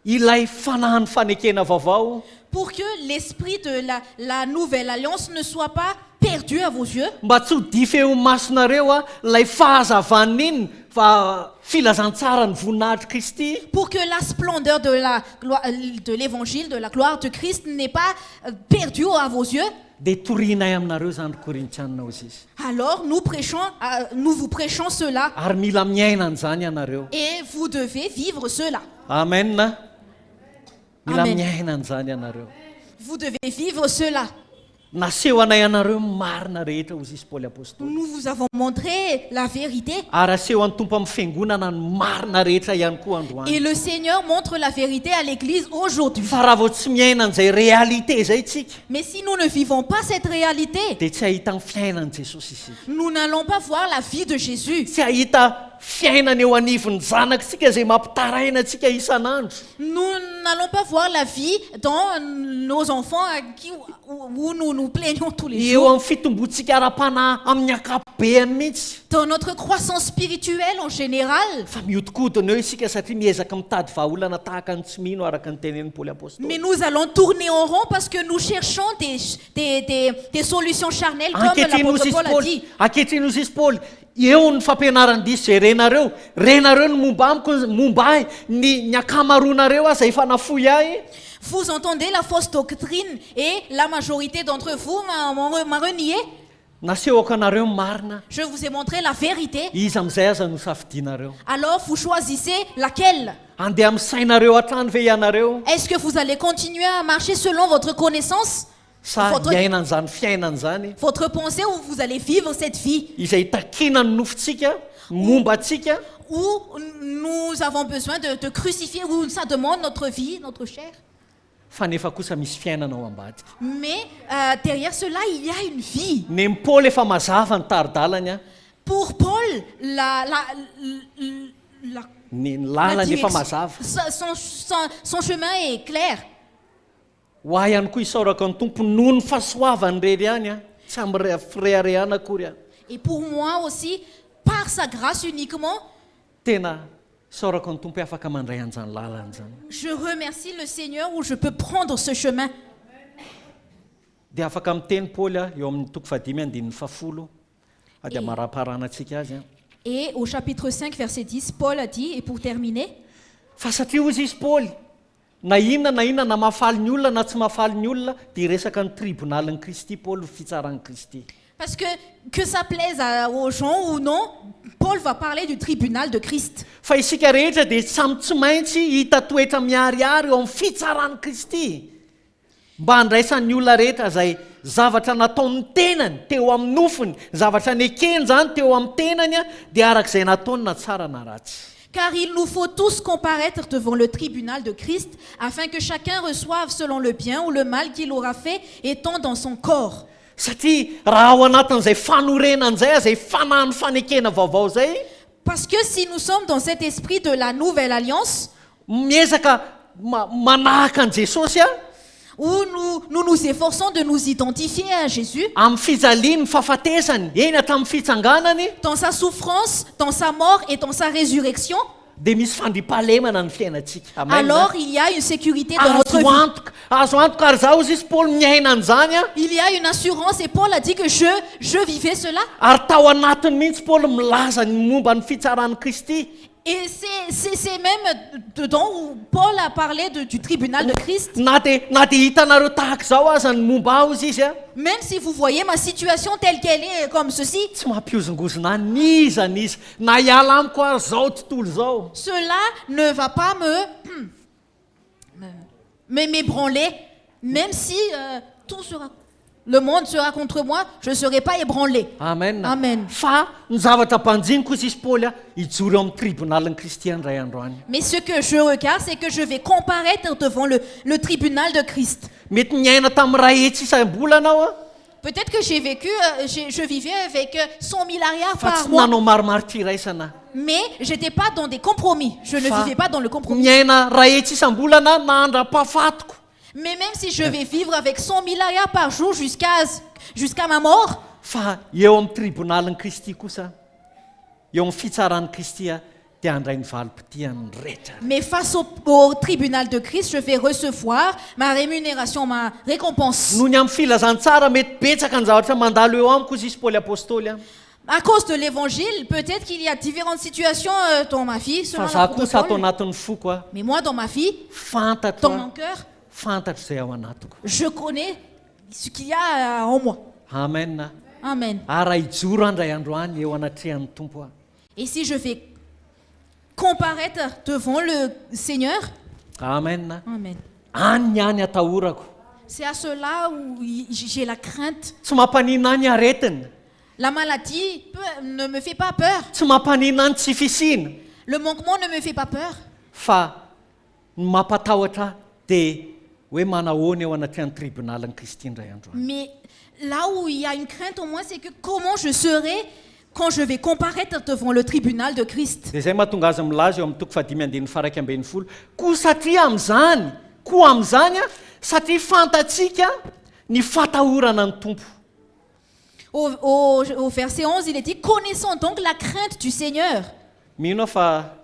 ilay fanahany fanekena vaovao. Pour que l'esprit de la nouvelle alliance ne soit pas perdu à vos yeux. Mba tsy ho dify eo imasinareo ilay fahazavan'iny fa filazantsara ny voninahitry Kristy. Pour que la splendeur de l'évangile, de la gloire de Christ n'est pas perdue à vos yeux. Dia torianay aminareo zany Korintianina ozy izy. Alors nous vous prêchons cela Ary mila miaina an'izany ianareo. et vous devez vivre cela. Amen. Mila Amen. miaina an'izany ianareo. Vous devez vivre cela. naseho anay anareo marina rehetra hozy izy Paoly apôstôly. Nous vous avons montré la vérité. Ary aseho an'ny tompo amin'ny fiangonana ny marina rehetra ihany koa androany. Et le Seigneur montre la vérité à l'Église aujourd'hui. Fa raha vao tsy miaina an'izay réalité zay tsika, Mais si nous ne vivons pas cette réalité, dia tsy hahita ny fiainan'i Jesosy isika. nous n'allons pas voir la vie de Jésus. Tsy hahita fiainana eo anivon'ny zanakitsika izay mampitaraina antsika isan'andro. Nous n'allons pas voir la vie dans nos enfants où nous nous plaignons tous les Eo jours. amin'ny fitombontsika ara-panahy amin'ny akapobeany mihitsy. Dans notre croissance spirituelle en général. Fa mihodinkodina eo isika satria miezaka mitady vahaolana tahaka ny tsy mino araka ny tenen'ny Paoly apôstôly. Mais nous allons tourner en rond parce que nous cherchons des solutions charnelles comme l'apôtre Paul a dit. Ankehitriny hozy izy Paoly, eo ny fampianaran-diso zay renareo ny momba amiko momba ahy ny akamaroanareo aza efa nafoy ahy. Vous entendez la fausse doctrine et la majorité d'entre vous m'a renié. Nasehoko anareo marina. Je vous ai montré la vérité. Iza amin'izay aza no safidinareo. Alors vous choisissez laquelle? Andeha amin'ny sainareo hatrany ve ianareo? Est-ce que vous allez continuer à marcher selon votre connaissance? Sa hiainana zany fiainana zany. Votre pensée, où vous allez vivre cette vie? Izay takina ny nofontsika, momba atsika. Où nous avons besoin de crucifier, où ça demande notre vie, notre chair. Fa nefa kosa misy fiainana ao ambadika. Mais derrière cela, il y a une vie. Ny Paul efa mazava ny taridalany. Pour Paul, ny lalany efa mazava. Son chemin est clair. Ho ahy ihany koa isaoraka ny tompo noho ny fahasoavany rery ihany tsy amin'ny fireharehana akory. Et pour moi aussi, par sa grâce uniquement, tena isaoraka ny tompo afaka mandray an'izany lalany zany. Je remercie le Seigneur où je peux prendre ce chemin. Dia afaka miteny Paul eo amin'ny toko 5:10 ady amaraparana antsika azy. Et au chapitre 5 verset 10, Paul a dit, et pour terminer, fa satria hozy izy Paul na inona na mahafaly ny olona na tsy mahafaly ny olona dia resaka ny tribunalin'ny Kristy Paul fitsaran'ny Kristy. Parce que ça plaise aux gens ou non, Paul va parler du tribunal de Christ. Fa isika rehetra dia samy tsy maintsy hita toetra miharihary eo amin'ny fitsaran'ny Kristy. Mba handraisan'ny olona rehetra izay zavatra nataon'ny tenany teo amin'ny nofony, zavatra nekeny zany teo amin'ny tenany dia arak'izay nataony na tsara na ratsy. Car il nous faut tous comparaître devant le tribunal de Christ afin que chacun reçoive selon le bien ou le mal qu'il aura fait étant dans son corps. Satria raha ao anatin'izay fanorenan'izay izay fanahy ny fanekena vaovao zay. Parce que si nous sommes dans cet esprit de la nouvelle alliance, miezaka manahaka an Jesosy où nous nous efforçons de nous identifier à Jésus, amin'ny fijaliany fahafatesany eny hatramin'ny fitsanganany, dans sa souffrance, dans sa mort et dans sa résurrection, dia misy fandripahalemana ny fiainantsika. alors il y a une sécurité dans notre vie. Azo antoka ary zaho izy Paul miaina an'izany Il y a une assurance et Paul a dit que je vivais cela. ary tao anatiny mihitsy Paul milaza ny momba ny fitsaran'ny Kristy. Et c'est même dedans où Paul a parlé du tribunal de Christ. Na dia hitanareo tahaka zao aza ny momba aho izy izy Même si vous voyez ma situation telle qu'elle est comme ceci, tsy mampiozongozona niza na hiala amiko ary zao tontolo zao. cela ne va pas m'ébranler, même si le monde sera contre moi, je ne serai pas ébranlé. Amen. Amen. Fa ny zavatra mpanjiny kosa izy Paul hijoro eo amin'ny tribunalin'ny Kristy ray androany. Mais ce que je regarde, c'est que je vais comparaître devant le tribunal de Christ. Mety niaina tamin'ny ray hetsy isam-bola anao Peut-être que j'ai vécu, je vivais avec 100 000 arrières fa par tsy mois. nanao maromaro tiraisana. Mais je n'étais pas dans des compromis. Je ne vivais pas dans le compromis. Niaina ray hetsy isam-bolana na andra-pahafatoko. Mais même si je vais vivre avec 100 000 arrières par jour jusqu'à ma mort, fa eo amin'ny tribunalin'ny Kristy kosa eo amin'ny fitsaran'ny Kristy dia handray ny valim-potian'ny rehetra. mais face au tribunal de Christ, je vais recevoir ma rémunération, ma récompense. Noho ny amin'ny filazantsara mety betsaka ny zavatra mandalo eo amiko izy Paul apôstôly. À cause de l'évangile, peut-être qu'il y a différentes situations dans ma vie, selon Fa za l'apôtre kosa atao Paul. anatin'ny foko Mais moi, dans ma vie, fantatro dans mon cœur, fantatro izay ao anatiko. je connais ce qu'il y a en moi. Amen. Amen. Raha hijoro andray androany eo anatrehan'ny tompo. Et si je vais comparaître devant le Seigneur, Amen. Amen. Any ihany atahorako. C'est à cela où j'ai la crainte. Tsy mampanina ny aretina. La maladie ne me fait pas peur. Tsy mampanina ny tsy fisina. Le manquement ne me fait pas peur. Fa ny mampatahotra dia hoe manahoana eo anaty ny tribunalin'ny Kristy indray andro. Mais là où il y a une crainte au moins, c'est que comment je serai quand je vais comparaître devant le tribunal de Christ. Dia izay mahatonga azy milaza eo amin'ny toko 5:1 koa satria amin'izany satria fantatsika ny fatahorana ny tompo. Au verset 11, il est dit, connaissons donc la crainte du Seigneur. Mino fa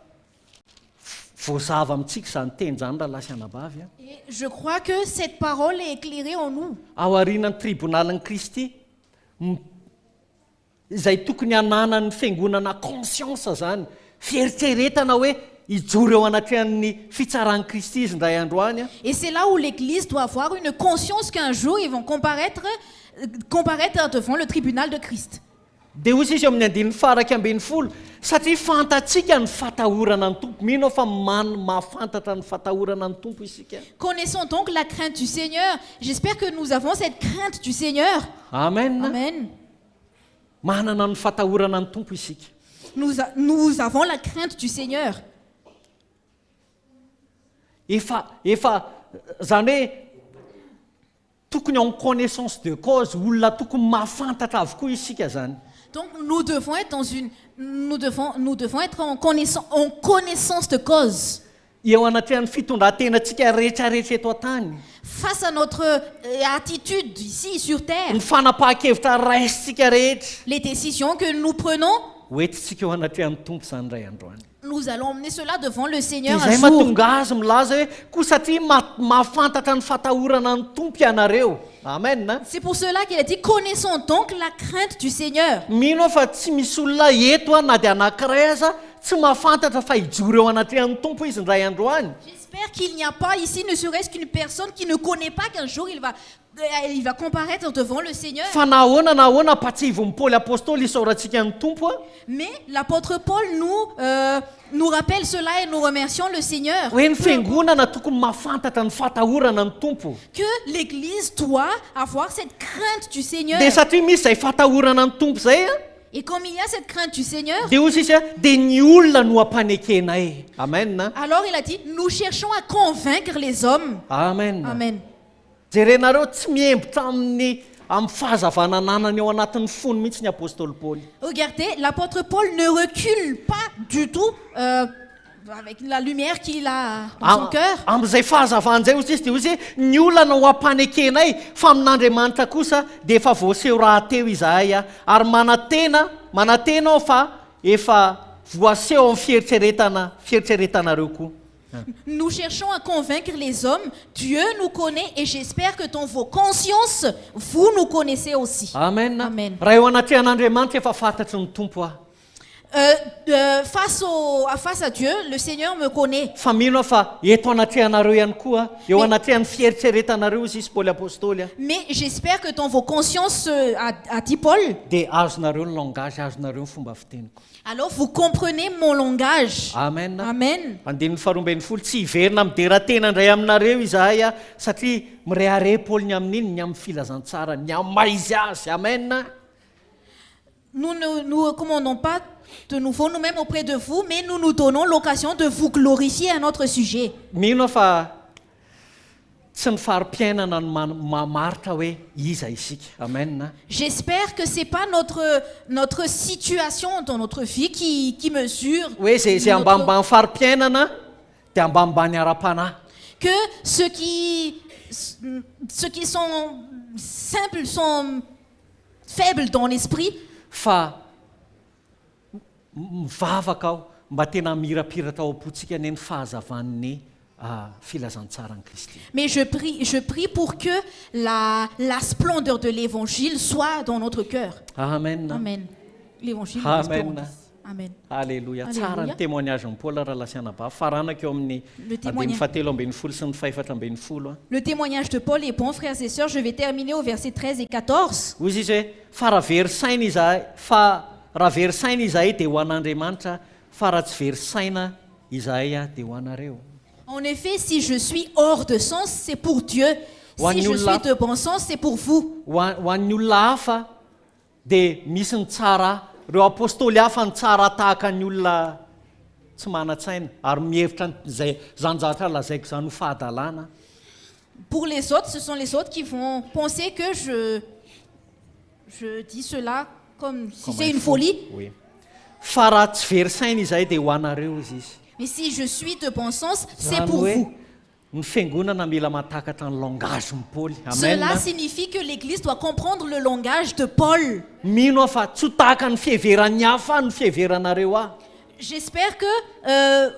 voazava amintsika izany teny izany raha lasy anabavy. Et je crois que cette parole est éclairée en nous. Ao aorian'ny tribunalin'ny Kristy izay tokony hananany fiangonana conscience zany, fieritreretana hoe ijoro eo anatrehan'ny fitsaran'ny Kristy izy indray andro any. Et c'est là où l'Église doit avoir une conscience qu'un jour ils vont comparaître devant le tribunal de Christ. Dia hozy izy eo amin'ny 9:20 satria fantatsika ny fatahorana ny tompo. Mino fa mahafantatra ny fatahorana ny tompo isika. Connaissons donc la crainte du Seigneur. J'espère que nous avons cette crainte du Seigneur. Amen. Amen. Manana ny fatahorana ny tompo isika. Nous avons la crainte du Seigneur. Efa zany hoe tokony en connaissance de cause, olona tokony mahafantatra avokoa isika zany. Donc nous devons être en connaissance de cause. Eo anatrehan'ny fitondran-tenantsika rehetrarehetra eto an-tany. Face à notre attitude ici sur terre. Ny fanapahan-kevitra raisitsika rehetra. Les décisions que nous prenons. Hoentintsika eo anatrehan'ny tompo zany iray andro any. Nous allons emmener cela devant le Seigneur un Izay jour. mahatonga azy milaza hoe koa satria mahafantatra ny fatahorana ny tompo ianareo. Amen. C'est pour cela qu'il a dit connaissons donc la crainte du Seigneur. Mino fa tsy misy olona eto na dia anankiray aza tsy mahafantatra fa hijoro eo anatrehan'ny tompo izy indray andro any. J'espère qu'il n'y a pas ici ne serait-ce qu'une personne qui ne connaît pas qu'un jour il va comparaître devant le Seigneur. Fa nahoana patsivon'ny Paoly apôstôly isaorantsika ny tompo. Mais l'apôtre Paul nous rappelle cela et nous remercions le Seigneur. Hoe ny fiangonana tokony mahafantatra ny fatahorana ny tompo. Que l'Église doit avoir cette crainte du Seigneur. Dia satria misy izay fatahorana ny tompo zay Et comme il y a cette crainte du Seigneur, dia hozy izy dia ny olona no ampanekena. Amen. Alors il a dit nous cherchons à convaincre les hommes. Amen. Amen. Jerenareo tsy miembotra amin'ny fahazavana ananany eo anatin'ny fony mihitsy ny apôstôly Paoly. Regardez, l'apôtre Paul ne recule pas du tout avec la lumière qu'il a dans son cœur. Amin'izay fahazavana izay hozy izy dia hozy ny olona no ampanekena fa amin'Andriamanitra kosa dia efa voaseho rahateo izahay ary manatena aho fa efa voaseho amin'ny fieritreretanareo koa. Nous cherchons à convaincre les hommes. Dieu nous connaît et j'espère que dans vos consciences, vous nous connaissez aussi. Amen. Amen. Raha eo anatrehan'Andriamanitra efa fantatry ny tompo aho. Face à Dieu, le Seigneur me connaît. Fa mino fa eto anatrehanareo ihany koa eo anatrehan'ny fieritreretanareo izy Paoly apôstôly. Mais j'espère que dans vos consciences, a dit Paul, dia azonareo ny langage, azonareo ny fomba fiteniko. alors vous comprenez mon langage. Amen. Amen. Andininy 2:20 tsy hiverina midera-tena indray aminareo izahay satria mirehare Paoly ny amin'iny ny amin'ny filazantsara ny amin'ny maizy azy. Amen. Nous ne nous recommandons pas de nouveau nous-mêmes auprès de vous, mais nous nous donnons l'occasion de vous glorifier à notre sujet. Mino fa tsy ny fari-piainana no mamaritra hoe iza isika. Amen. J'espère que c'est pas notre situation dans notre vie qui mesure. Hoe zay ambanimbany fari-piainana dia ambanimbany ara-panahy. Que ceux qui sont simples sont faibles dans l'esprit. Fa mivavaka aho mba tena mirapiratra ao am-potsika ny fahazavan'ny filazantsara ny Kristy. Mais je prie pour que la splendeur de l'évangile soit dans notre cœur. Amen. Amen. L'évangile. Amen. Amen. Alléluia. Tsara ny témoignage-n'ny Paul raha lasiana ba faranako eo amin'ny 17:40 sy ny 4:40. Le témoignage de Paul est bon, frères et sœurs. Je vais terminer au verset 13 et 14. Hozy izy hoe fa raha very saina izahay dia ho an'Andriamanitra, fa raha tsy very saina izahay dia ho anareo. En effet, si je suis hors de sens, c'est pour Dieu. Si je suis de bon sens, c'est pour vous. ho an'ny olona hafa dia misy ny tsara reo apôstôly hafa ny tsara tahaka ny olona tsy mana-tsaina ary mihevitra zay zanjatra lazaiko zany ho fahadalàna. Pour les autres, ce sont les autres qui vont penser que je dis cela comme si c'est une folie. Oui. Fa raha tsy very saina izay dia ho anareo izy. Mais si je suis de bon sens, c'est Zany pour hoe, vous. ny fiangonana mila matakatra ny langage ny Paoly. Cela Amen. signifie que l'Église doit comprendre le langage de Paul. Mino aho fa tsy ho tahaka ny fiheveran'ny hafa ny fiheveranareo ah. J'espère que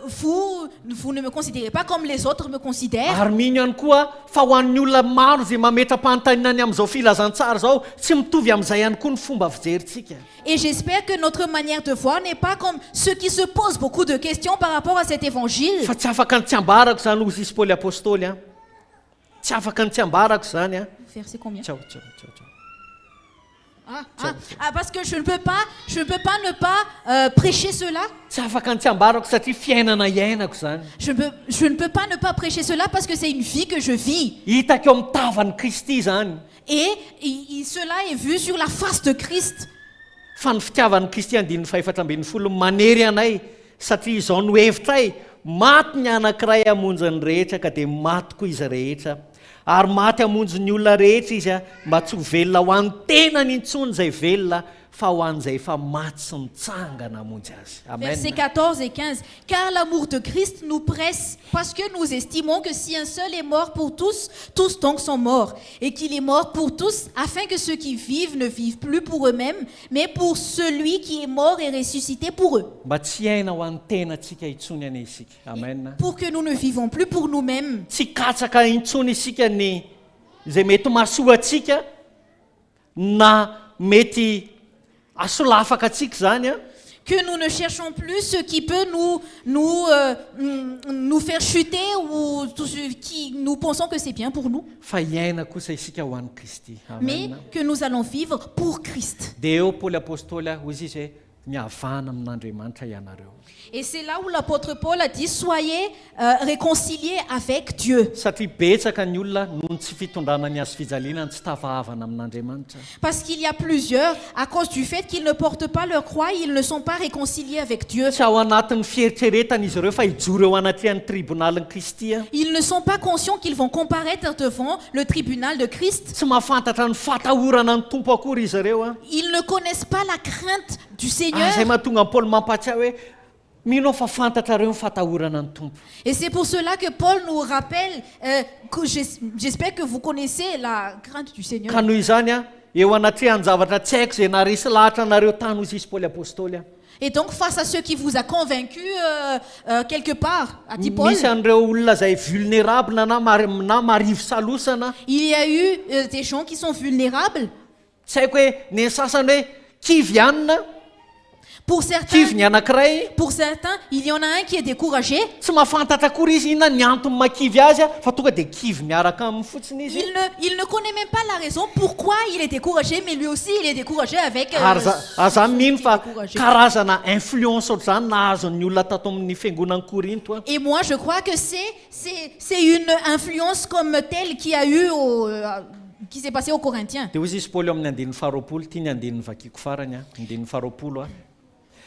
vous ne me considérez pas comme les autres me considèrent. Ary mino ihany koa fa ho an'ny olona maro izay mametra-panontaniana amin'izao filazantsara zao tsy mitovy amin'izay ihany koa ny fomba fijerintsika. Et j'espère que notre manière de voir n'est pas comme ceux qui se posent beaucoup de questions par rapport à cet évangile. Fa tsy afaka ny tsy ambarako zany hozy isy Paoly apôstôly a. Tsy afaka ny tsy ambarako zany a. Verset combien? Ciao. Parce que je ne peux pas ne pas prêcher cela. Tsy afaka ny tsy ambarako satria fiainana iainako zany. Je ne peux pas ne pas prêcher cela parce que c'est une vie que je vis. Hitako eo amin'ny tavan'ny Kristy zany. Et cela est vu sur la face de Christ. Fa ny fitiavan'ny Kristy andin'ny faefatra ambin'ny folo manery anay satria izao no hevitray maty ny anankiray hamonjy ny rehetra ka dia maty koa izy rehetra. Ary maty hamonjy ny olona rehetra izy a mba tsy ho velona ho an'ny tenany intsony izay velona fa ho an'izay efa maty sy mitsangana hamonjy azy. Amen. Versets 14 et 15. Car l'amour de Christ nous presse parce que nous estimons que si un seul est mort pour tous, tous donc sont morts. Et qu'il est mort pour tous afin que ceux qui vivent ne vivent plus pour eux-mêmes, mais pour celui qui est mort et ressuscité pour eux. Mba tsy haina ho an'ny tenantsika intsony ane isika. Amen. Pour que nous ne vivons plus pour nous-mêmes. Tsy katsaka intsony isika ny izay mety mahasoa atsika na mety asolafaka atsika zany a. Que nous ne cherchons plus ce qui peut nous faire chuter ou tout ce qui nous pensons que c'est bien pour nous. Fa iaina kosa isika ho an'ny Kristy. Mais Amen. que nous allons vivre pour Christ. Dia eo Paoly apôstôly hozy izy hoe mihavana amin'Andriamanitra ianareo. Et c'est là où l'apôtre Paul a dit, soyez réconciliés avec Dieu. Satria betsaka ny olona noho tsy fitondrana ny azo fijaliana tsy tafahavana amin'Andriamanitra. Parce qu'il y a plusieurs, à cause du fait qu'ils ne portent pas leur croix, ils ne sont pas réconciliés avec Dieu. Tsy ao anatin'ny fieritreretana izy ireo fa hijoro eo anatrehan'ny tribonalin'ny Kristy a. Ils ne sont pas conscients qu'ils vont comparaître devant le tribunal de Christ. Tsy mahafantatra ny fatahorana ny tompo akory izy ireo a. Ils ne connaissent pas la crainte du Seigneur. Izay mahatonga Paul mampatsiahy hoe mino fa fantatra reo ny fatahorana ny tompo. Et c'est pour cela que Paul nous rappelle, que j'espère que vous connaissez la crainte du Seigneur. Ka noho izany a eo anatrehan'ny zavatra tsy haiko izay naharesy lahatra anareo tany hozy isy Paoly apôstôly a. Et donc face à ceux qui vous a convaincu quelque part, a dit Paul, Misy an'ireo olona izay vulnérable na marivo salosana. il y a eu des gens qui sont vulnérables. Tsy haiko hoe ny sasany hoe kivy ihanina Pour certains, kivy ny anankiray il y en a un qui est découragé. tsy mahafantatra akory izy inona ny antony makivy azy a fa tonga dia kivy miaraka aminy fotsiny izy. Il ne connaît même pas la raison pourquoi il est découragé, mais lui aussi il est découragé avec Ary aza mino fa découragé. karazana influence ohatr'izany nahazon'ny olona tato amin'ny fiangonan'ny Korinto a. Et moi je crois que c'est une influence comme telle qui a eu qui s'est passé aux Corinthiens. Dia hozy izy Paoly amin'ny andinin'ny faharoapolo tia ny andinin'ny vakiko farany a andinin'ny faharoapolo a.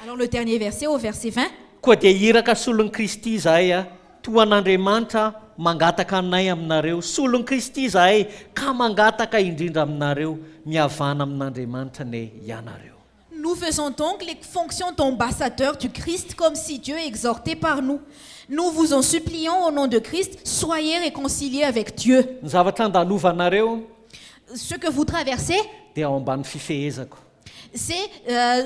Alors le dernier verset au verset 20. Koa dia iraka solon'ny Kristy izahay a toa an'Andriamanitra mangataka anay aminareo. Solon'ny Kristy izahay ka mangataka indrindra aminareo mihavana amin'Andriamanitra ne ianareo. Nous faisons donc les fonctions d'ambassadeurs du Christ comme si Dieu exhortait par nous. Nous vous en supplions au nom de Christ, soyez réconciliés avec Dieu. Ny zavatra andalovanareo Ce que vous traversez, dia ao ambany fifehezako. c'est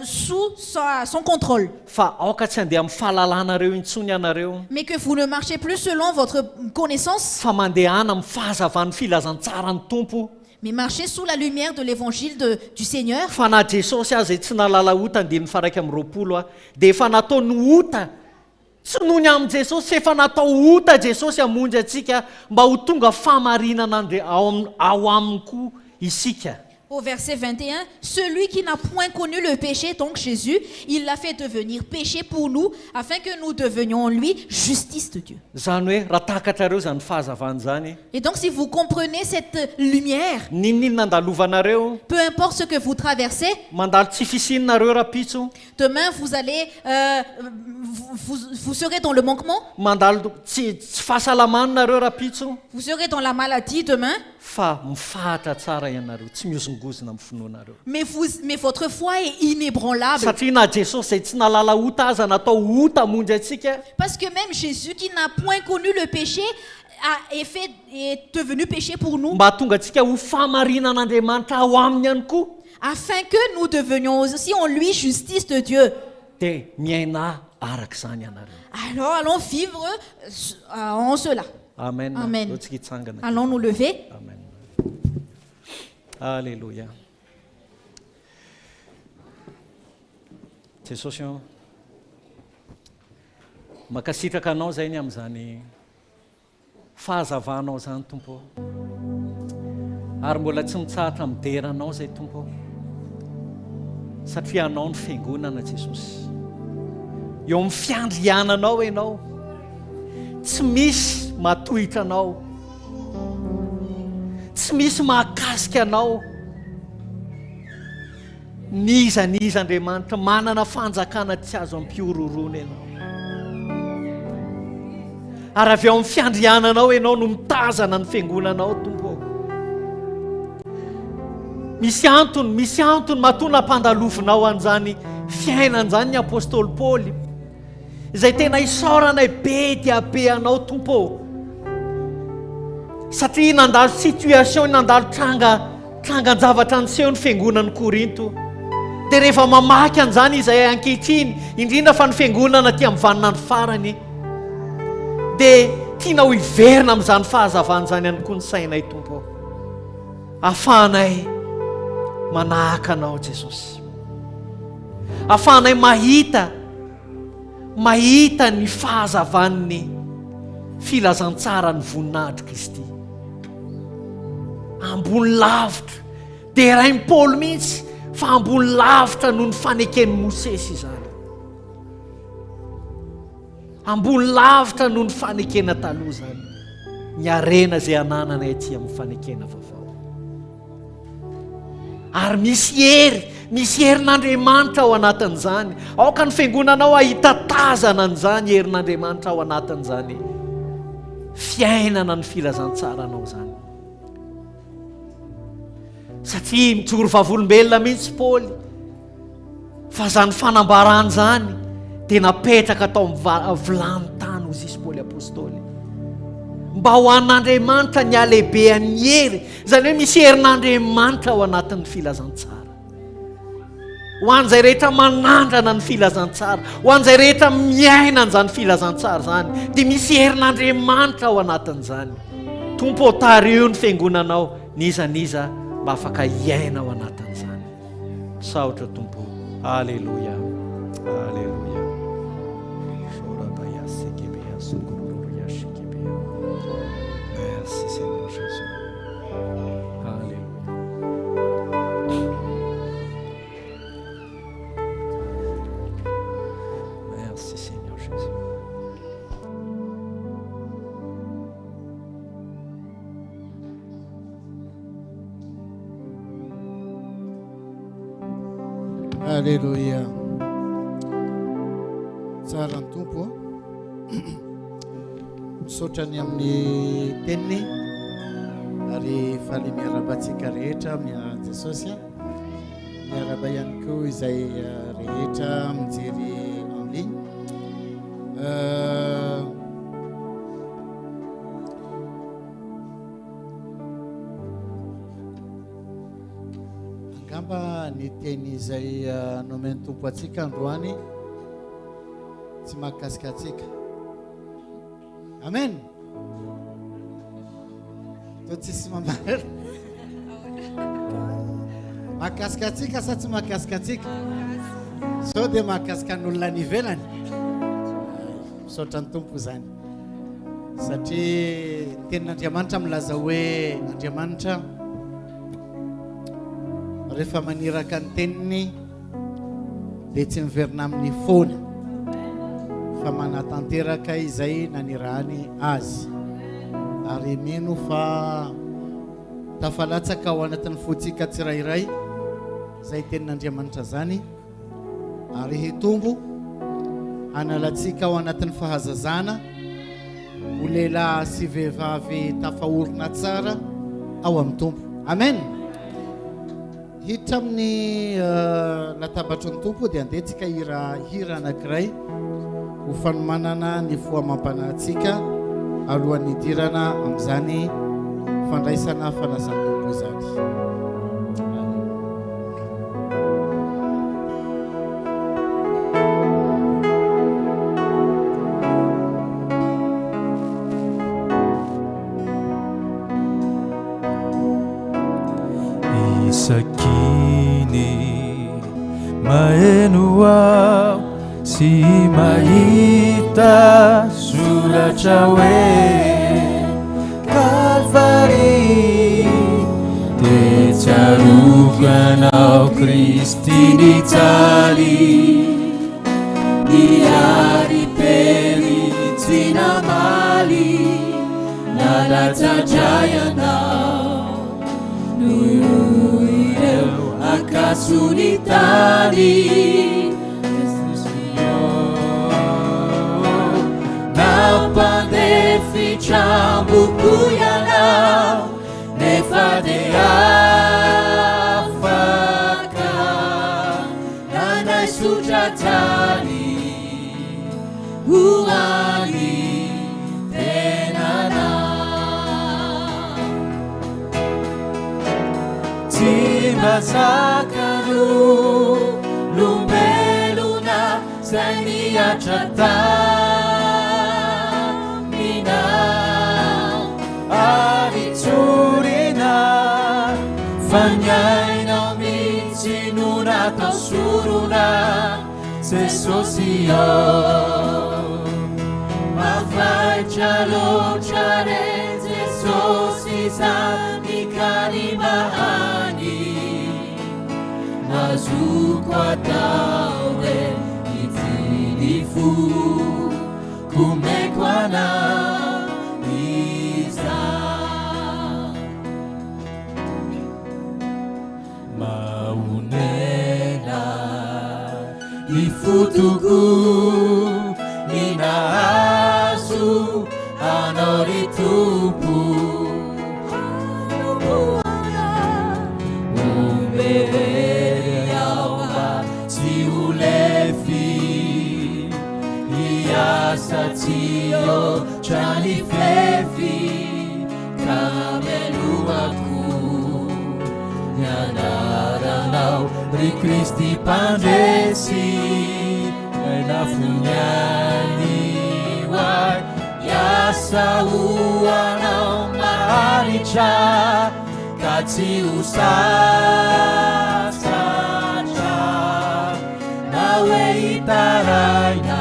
sous son contrôle. Fa aoka tsy andeha amin'ny fahalalànareo intsony ianareo. Mais que vous ne marchez plus selon votre connaissance, Fa mandehana amin'ny fahazavan'ny filazantsara ny tompo. mais marchez sous la lumière de l'évangile du Seigneur. Fa na Jesosy azy tsy nalala ota andinin'ny faraiky amin'ny roapolo a dia efa natao ny ota tsy noho ny amin'ny Jesosy efa natao ota Jesosy hamonjy atsika mba ho tonga famarinana ao aminy koa isika. Au verset 21, celui qui n'a point connu le péché, donc Jésus, il l'a fait devenir péché pour nous, afin que nous devenions en lui justice de Dieu. Zany hoe raha takatrareo zany fahazavana zany, Et donc si vous comprenez cette lumière, ninona andalovanareo, peu importe ce que vous traversez, mandalo tsy fisininareo rapitso, demain vous allez, vous serez dans le manquement, mandalo tsy fahasalamanareo rapitso, vous serez dans la maladie demain, fa mifahatra tsara ianareo, tsy miozongozona amin'ny finoanareo. mais votre foi est inébranlable. Satria na Jesosy izay tsy nalala ota aza natao ota hamonjy antsika, Parce que même Jésus qui n'a point connu le péché est devenu péché pour nous, mba tonga antsika ho famarinan'Andriamanitra ao aminy ihany koa, afin que nous devenions aussi en lui justice de Dieu. dia miaina arak'izany ianareo. Alors allons vivre en cela. Amen. Amen. Eo tsika hitsangana. Allons nous lever. Amen. Alléluia. Jesosy makasitraka anao zay ny amin'izany fahazavanao zany Tompo, ary mbola tsy mitsahatra mideranao zay Tompo, satria anao ny fiangonana Jesosy. Eo amin'ny fiandriananao ianao, tsy misy matohitra anao, tsy misy mahakasika anao. Niza Andriamanitra, manana fanjakana tsy azo ampiororona ianao. Ary avy ao amin'ny fiandriananao ianao no mitazana ny fiangonanao Tompo. Misy antony mahatona hampandalovinao an'izany fiainan'izany ny apôstôly Paoly, izay tena isaorana be dia be anao Tompo, satria nandalo situation, nandalo trangan-javatra niseho ny fiangonan'ny Korinto. Dia rehefa mamaky an'izany izay ankehitriny, indrindra fa ny fiangonana tia mivanona ny farany, dia tiana ho iverina amin'izany fahazavana izany ihany koa ny sainay Tompo, ahafahanay manahaka anao Jesosy, ahafahanay mahita ny fahazavan'ny filazantsara ny voninahitry Kristy ambony lavitra. Dia rain'i Paoly mihitsy fa ambony lavitra noho ny faneken'i Mosesy izany, ambony lavitra noho ny fanekena taloha zany, ny arena zay anananay aty amin'ny fanekena vaovao. Ary misy herin'Andriamanitra ao anatin'izany. Aoka ny fiangonanao ahita tazana an'izany herin'Andriamanitra ao anatin'izany fiainana ny filazantsara anao zany. Satria mijoro vavolombelona mihitsy Paoly, fa zany fanambarany zany dia napetraka tao amin'ny vilany tany hozy isy Paoly apôstôly, mba ho an'Andriamanitra ny alehibean'ny hery, zany hoe misy herin'Andriamanitra ao anatin'ny filazantsara. Ho an'izay rehetra manandrana ny filazantsara, ho an'izay rehetra miaina an'izany filazantsara zany, dia misy herin'Andriamanitra ao anatin'izany. Tompo tario ny fiangonanao, niza mba afaka hiaina ao anatin'izany. Saotra Tompo. Alléluia. Alléluia. Merci Seigneur Jésus. Alléluia. Merci Seigneur Jésus. Alléluia. Tsara ny Tompo misaotrany amin'ny teniny, ary faly miarabantsika rehetra amin'ny Jesosy, miaraba ihany koa izay rehetra mijery en ligne. Angamba ny teny izay nomeny Tompo atsika androany tsy mahakasika atsika. Amen. To tsisy mambara mahakasika atsika sa tsy mahakasika atsika? So dia mahakasika n'olona ny ivelany. Misaotra ny Tompo zany, satria tenin'Andriamanitra milaza hoe Andriamanitra rehefa maniraka ny teniny dia tsy miverina amin'ny foana fa manatanteraka izay nanirahany azy ary meno fa tafalatsaka ao anatin'ny fotsika tsirairay izay tenin'Andriamanitra zany ary hitombo hanalatsika ao anatin'ny fahazazana ho lehilahy sy vehivavy tafaorona tsara ao amin'ny tompo. Amen. Hiditra amin'ny latabatra ny tompo dia andetsika hira anankiray ho fanomanana ny foamam-panahintsika alohan'ny hidirana amin'izany fandraisana fanazany tompo izany. Sakini maenu ao si mahita suratra hoe Kalvari tetsarukanao Kristi nitaly diari peri tsinamali nadatajayana akasunitani napande ficambukuyana nefade afaka nanaisujatani uani tenana Timasakanu lumbeluna saniachata mina ariturina fanyaina mitsinuna tasuruna sesosio mafaichalo chare sesosisa nikarimahani Nazukwatawe itilifu kumekwana isa maunena ifutuku ninasu anoritupu Satio chani flefi kameluaku Nyanaranaw ri Kristi pandesi Nafunyani wai Yasauanaw maharicha Kati usasacha Nawe itaraina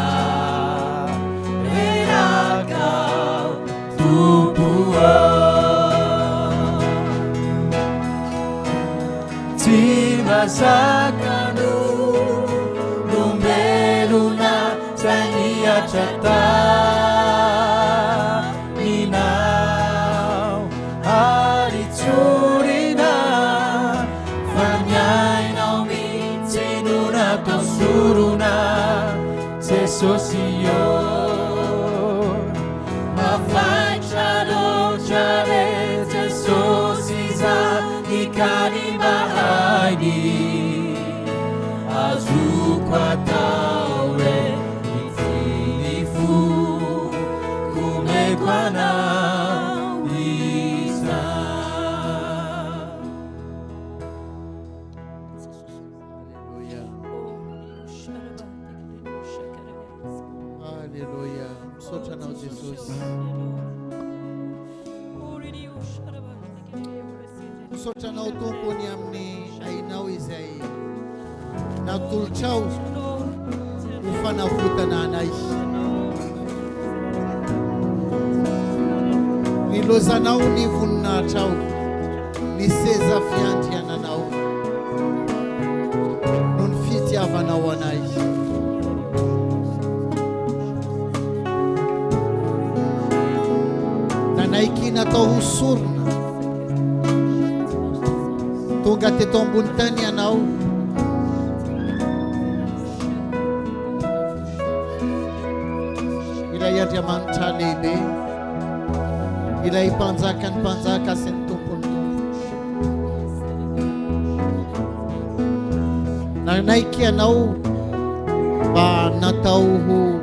Timasakanu lumbeluna saniachata minau ariturina fanyaina mitsinuna tosuruna sesosio mafaichalo chare sesosiza ikarimahani azukwatawe itilifu kumekwana isa. Aleluia. Msotra nao Jesus. Msotra nao tumponi amni ainao izay natolotrao ufanafotana anay. Nilozanao ny voninahitrao, ny seza fiandriananao. naiky natao hosorona tonga teto ambony tany ianao ilay Andriamanitra lehibe ilay mpanjaka ny mpanjaka sy ny tompony nanaiky ianao mba natao ho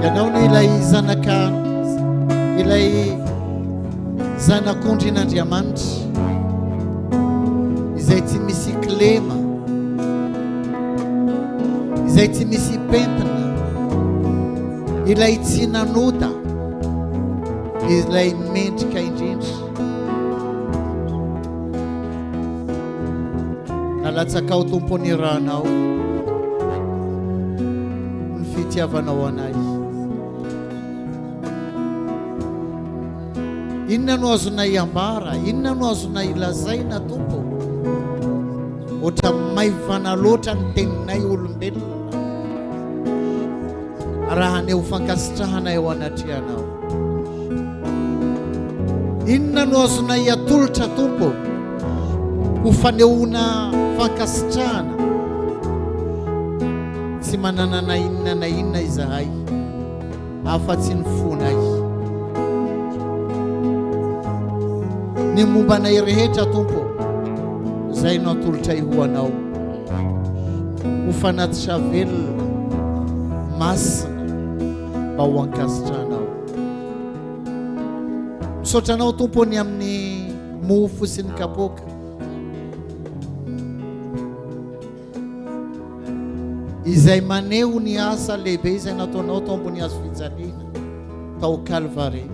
ianao no ilay zanak'ondrin'Andriamanitra izay tsy misy klema izay tsy misy pentina ilay tsy nanota ilay mendrika indrindra nalatsakao tompony ranao ny fitiavanao anay inona no azonay ambara inona no azonay lazaina tompo ohatra maivana loatra ny teninay olombelona raha ny ho fankasitrahana eo anatrehanao inona no azonay atolotra tompo ho fanehoana fankasitrahana tsy manana na inona izahay afa-tsy ny fonay ny mombanay rehetra tompo zay no atolotra ihoanao ho fanatitra velona masina mba ho ankasitranao misaotranao tompony amin'ny mofo sy ny kapoka izay maneho ny asa lehibe izay nataonao tao ambony hazo fijaliana tao Calvary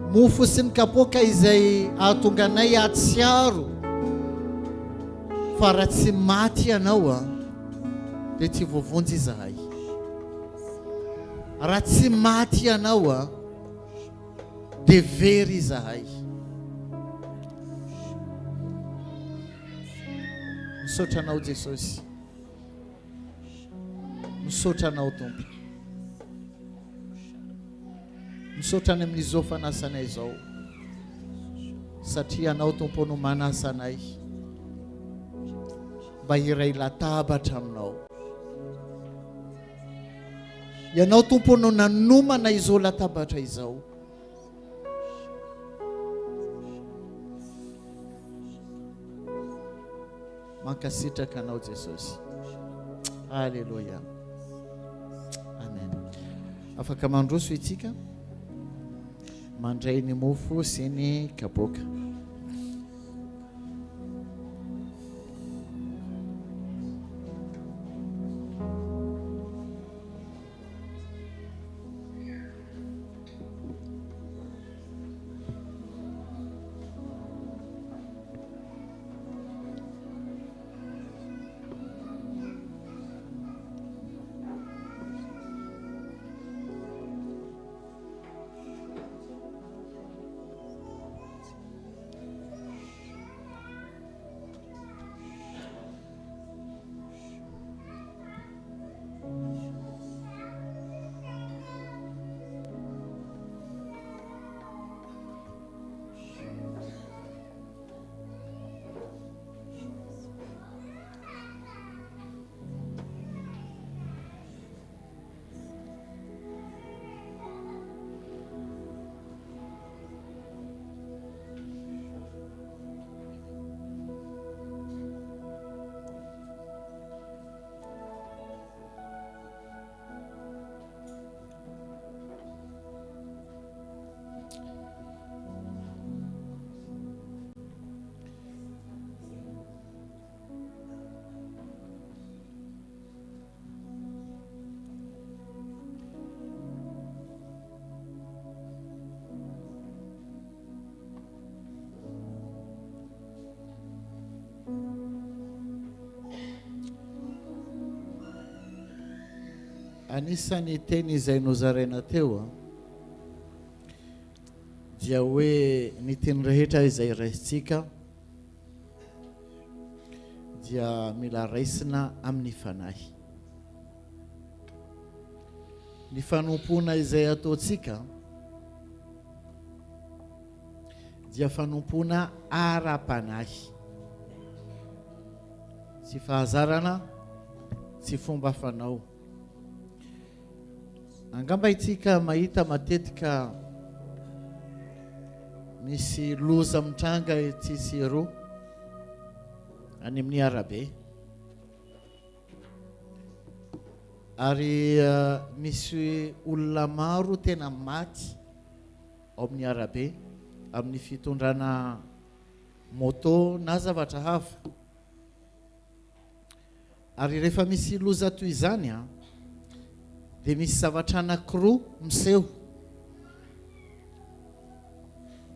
mofo sy ny kapoka izay ahatonganay atsiaro fa raha tsy maty ianao dia tsy voavonjy izahay raha tsy maty ianao dia very izahay misaotranao Jesosy misaotranao tompo misaotrany amin'izao fanasanay izao satria anao tompo no manasanay mba iray latabatra aminao ianao tompo no nanomana izao latabatra izao mankasitraka anao Jesosy Alleluia Amen afaka mandroso itsika mandray ny mofo sy ny kapoka anisany teny izay nozaraina teo dia hoe ny teny rehetra izay raisitsika dia mila raisina amin'ny fanahy. Ny fanompona izay ataontsika dia fanompona ara-panahy, tsy fahazarana, tsy fomba fanao. Angamba itsika mahita matetika misy loza mitranga ety sy ero any amin'ny arabe, ary misy olona maro tena maty ao amin'ny arabe amin'ny fitondrana moto na zavatra hafa. Ary rehefa misy loza toy izany dia misy zavatra anankiroa miseho.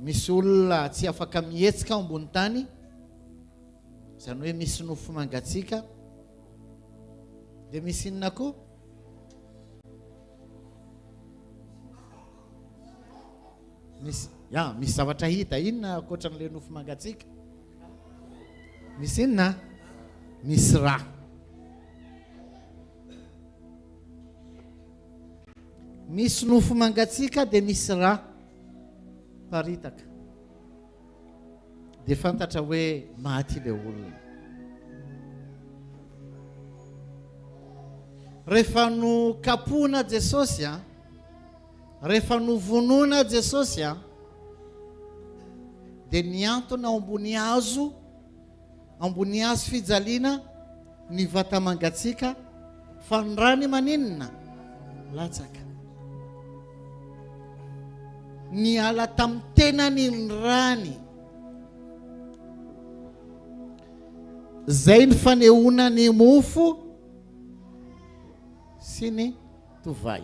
Misy olona tsy afaka mihetsika ambony tany, izany hoe misy nofo mangatsiaka. Dia misy inona koa? Misy zavatra hita. Inona ankoatran'ilay nofo mangatsiaka? Misy inona? Misy rà. Misy nofo mangatsiaka dia misy rà paritaka. Dia fantatra hoe maty ilay olona. Rehefa no kapoana Jesosy, rehefa no vonoina Jesosy, dia niantona ambony hazo fijaliana ny vata mangatsiaka, fa ny rany maninona? Latsaka. Ny ala tamin'ny tenany ny rany. Zay ny fanehoana ny mofo sy ny tovay.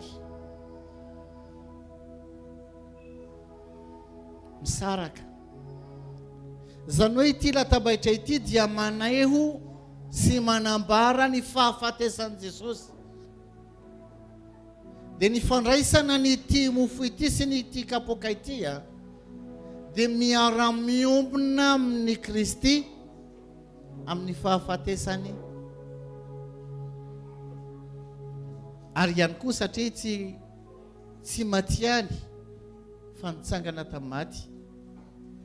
Misaraka. Zany hoe ity latabaitra ity dia maneho sy manambara ny fahafatesan'i Jesosy. Dia ny fandraisana n'ity mofo ity sy n'ity kapoaka ity dia miara-miombona amin'ny Kristy amin'ny fahafatesany. Ary ihany koa satria tsy maty fa nitsangana tamin'ny maty,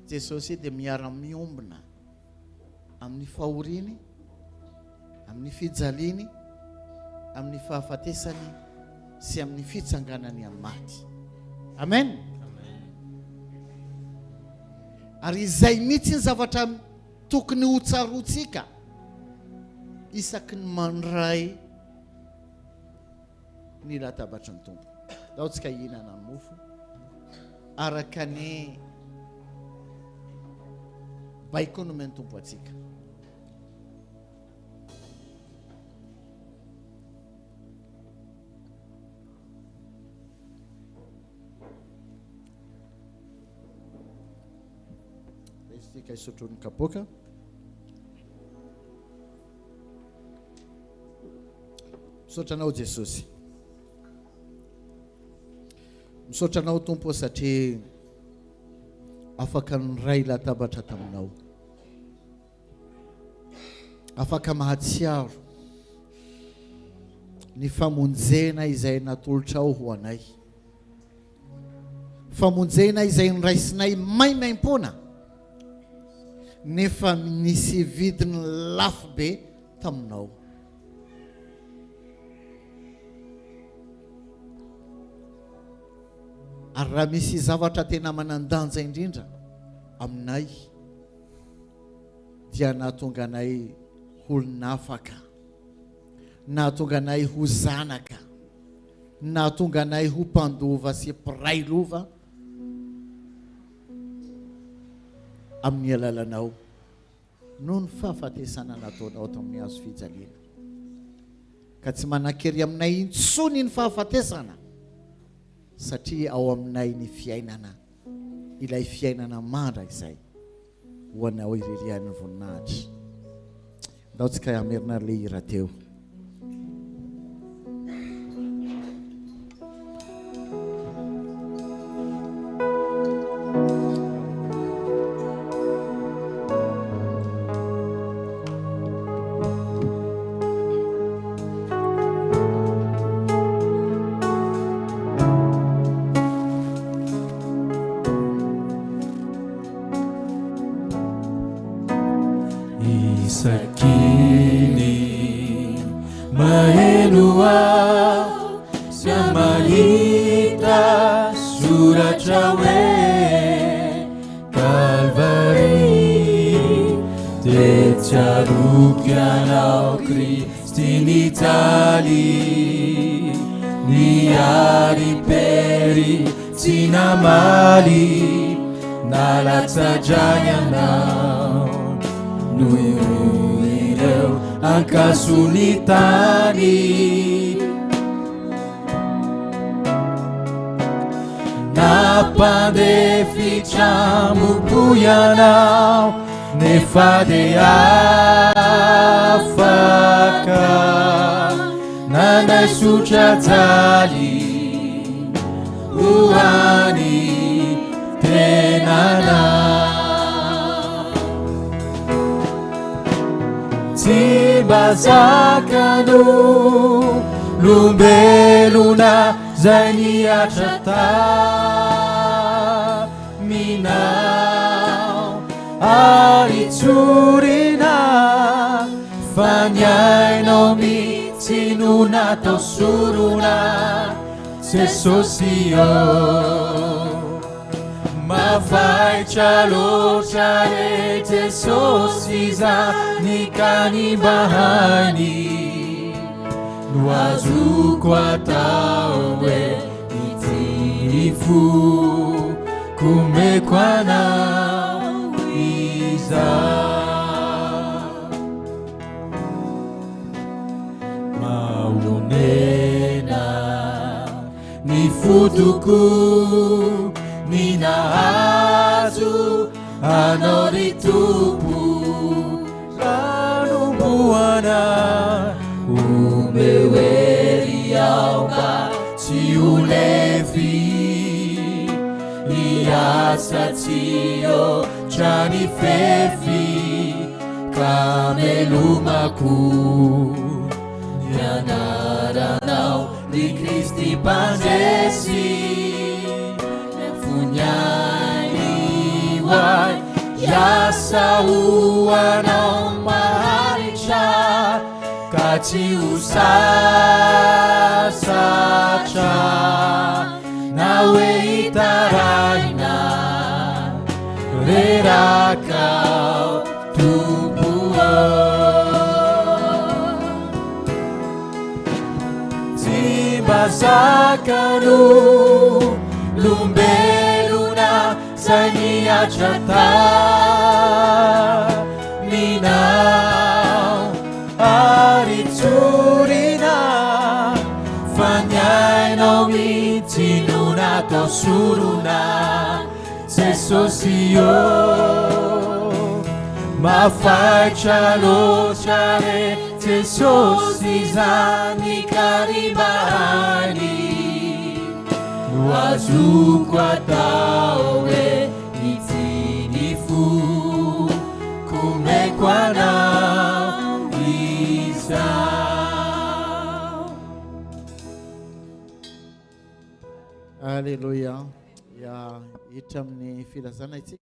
Jesosy dia miara-miombona amin'ny fahoriany, amin'ny fijaliany, amin'ny fahafatesany sy amin'ny fitsanganany amin'ny maty. Amen. Ary izay mihitsy ny zavatra tokony ho tsarotsika isaky ny mandray ny latabatry ny tompo. Daotsika hihinana ny mofo araka ny baiko nomeny tompo atsika. Isika isotrony kapoaka. Misaotra anao Jesosy. Misaotra anao Tompo satria afaka niray latabatra taminao. Afaka mahatsiaro ny famonjena izay natolotra ao ho anay. Famonjena izay niraisinay maimaim-pona nefa nisy vidiny lafo be taminao. Ary raha misy zavatra tena manandanja indrindra aminay dia nahatonga anay olonafaka, nahatonga anay ho zanaka, nahatonga anay ho mpandova sy mpiray lova amin'ny alalanao noho ny fahafatesana nataonao tamin'ny hazo fijaliana. Ka tsy manan-kery aminay intsony ny fahafatesana satria ao aminay ny fiainana, ilay fiainana mandra izay ho anao iririan'ny voninahitra. Daotsika amerina le hira teo. sakini maenua siamahita suratrawe Calvary tetsarukianao Kristi nitaly niari pery tsy namaly nalatsajany anao noho ireo ankasony tany napandefitra moko ianao nefa dia afaka nanaisotra jaly hoany tenanao tsy bazakano lombelona zay niatra taminao ary tsorina fa niainao mihitsy no natao sorona Jesosy mafaitra loatra re Jesosy zany kanibahany no azoko atao hoe itifo kumeko anao izaho maonena ny fotoko ny nahazo anao ry tompo ranomboana omeo ery aho mba tsy ho levy hiasa tsy oatra ny fefy ka melomako ny anaranao ry Kristy mpandresy Funyainiwai yasa uanao maharitra kati usasacha nawe itaraina rerakau tubuo Tibazakanu lumbeluna zaniacha taminao ary tsorina fanyainao mihitsy no natao sorona Jesosy mafaitra loatra re Jesosy zany karibahany azoko atao hoe itinifo kumeko anao izaho. Alléluia. Ya hitra amin'ny filazana itsika